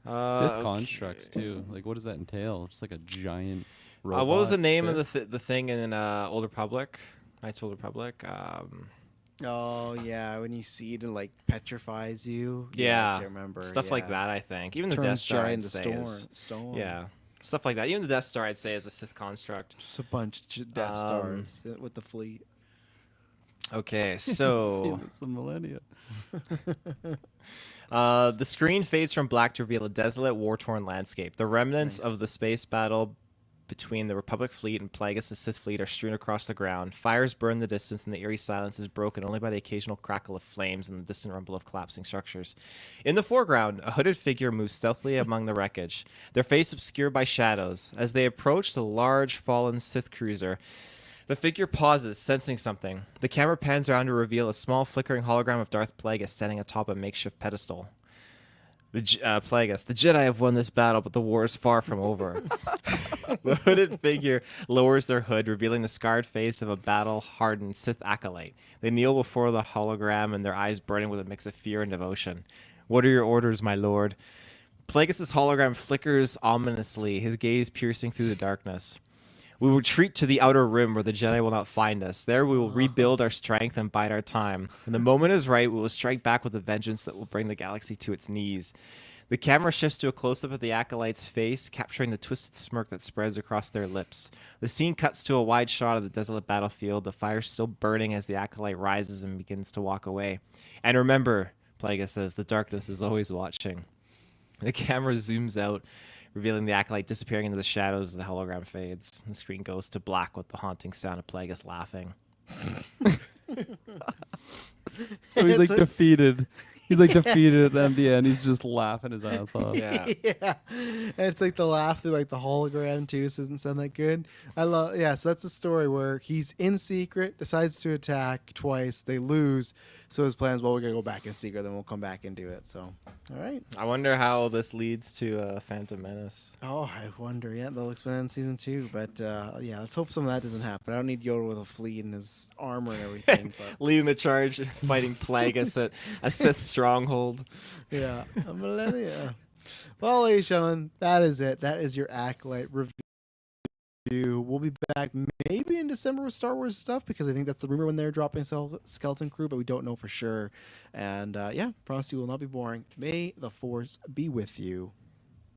Sith constructs too. Like, what does that entail? Just like a giant robot. What was the name Sith? of the thing in Old Republic? Knights of Old Republic. Oh yeah, when you see it, it like petrifies you. Yeah, I can't remember. Stuff like that. I think even the Death Turns Star Jedi I'd into say is stone. yeah, stuff like that. Even the Death Star I'd say is a Sith construct. Just a bunch of Death Stars with the fleet. Okay, Seen so this in millennia. the screen fades from black to reveal a desolate, war-torn landscape. The remnants of the space battle between the Republic fleet and Plagueis' Sith fleet are strewn across the ground. Fires burn the distance, and the eerie silence is broken only by the occasional crackle of flames and the distant rumble of collapsing structures. In the foreground, a hooded figure moves stealthily among the wreckage, their face obscured by shadows. As they approach the large, fallen Sith cruiser, the figure pauses, sensing something. The camera pans around to reveal a small, flickering hologram of Darth Plagueis standing atop a makeshift pedestal. Plagueis, the Jedi have won this battle, but the war is far from over. The hooded figure lowers their hood, revealing the scarred face of a battle-hardened Sith Acolyte. They kneel before the hologram, and their eyes burning with a mix of fear and devotion. What are your orders, my lord? Plagueis' hologram flickers ominously, his gaze piercing through the darkness. We will retreat to the outer rim where the Jedi will not find us. There we will rebuild our strength and bide our time. When the moment is right, we will strike back with a vengeance that will bring the galaxy to its knees. The camera shifts to a close-up of the Acolyte's face, capturing the twisted smirk that spreads across their lips. The scene cuts to a wide shot of the desolate battlefield, the fire still burning as the Acolyte rises and begins to walk away. And remember, Plagueis says, the darkness is always watching. The camera zooms out, revealing the Acolyte disappearing into the shadows as the hologram fades. The screen goes to black with the haunting sound of Plagueis laughing. So he's like It's a- defeated. He's like defeated at the end. He's just laughing his ass off. Yeah. Yeah, and it's like the laugh through like the hologram too. So it doesn't sound that good. I love. Yeah, so that's a story where he's in secret, decides to attack twice. They lose. So his plan is, well, we're gonna go back in secret, then we'll come back and do it. So, all right. I wonder how this leads to Phantom Menace. Oh, I wonder. Yeah, they'll explain that in season 2. But yeah, let's hope some of that doesn't happen. I don't need Yoda with a fleet and his armor and everything. But Leading the charge, fighting Plagueis at a Sith stronghold. yeah, a millennia. Well, ladies and gentlemen, that is it. That is your Acolyte review. We'll be back maybe in December with Star Wars stuff because I think that's the rumor when they're dropping Skeleton Crew, but we don't know for sure. And yeah, promise you will not be boring. May the Force be with you.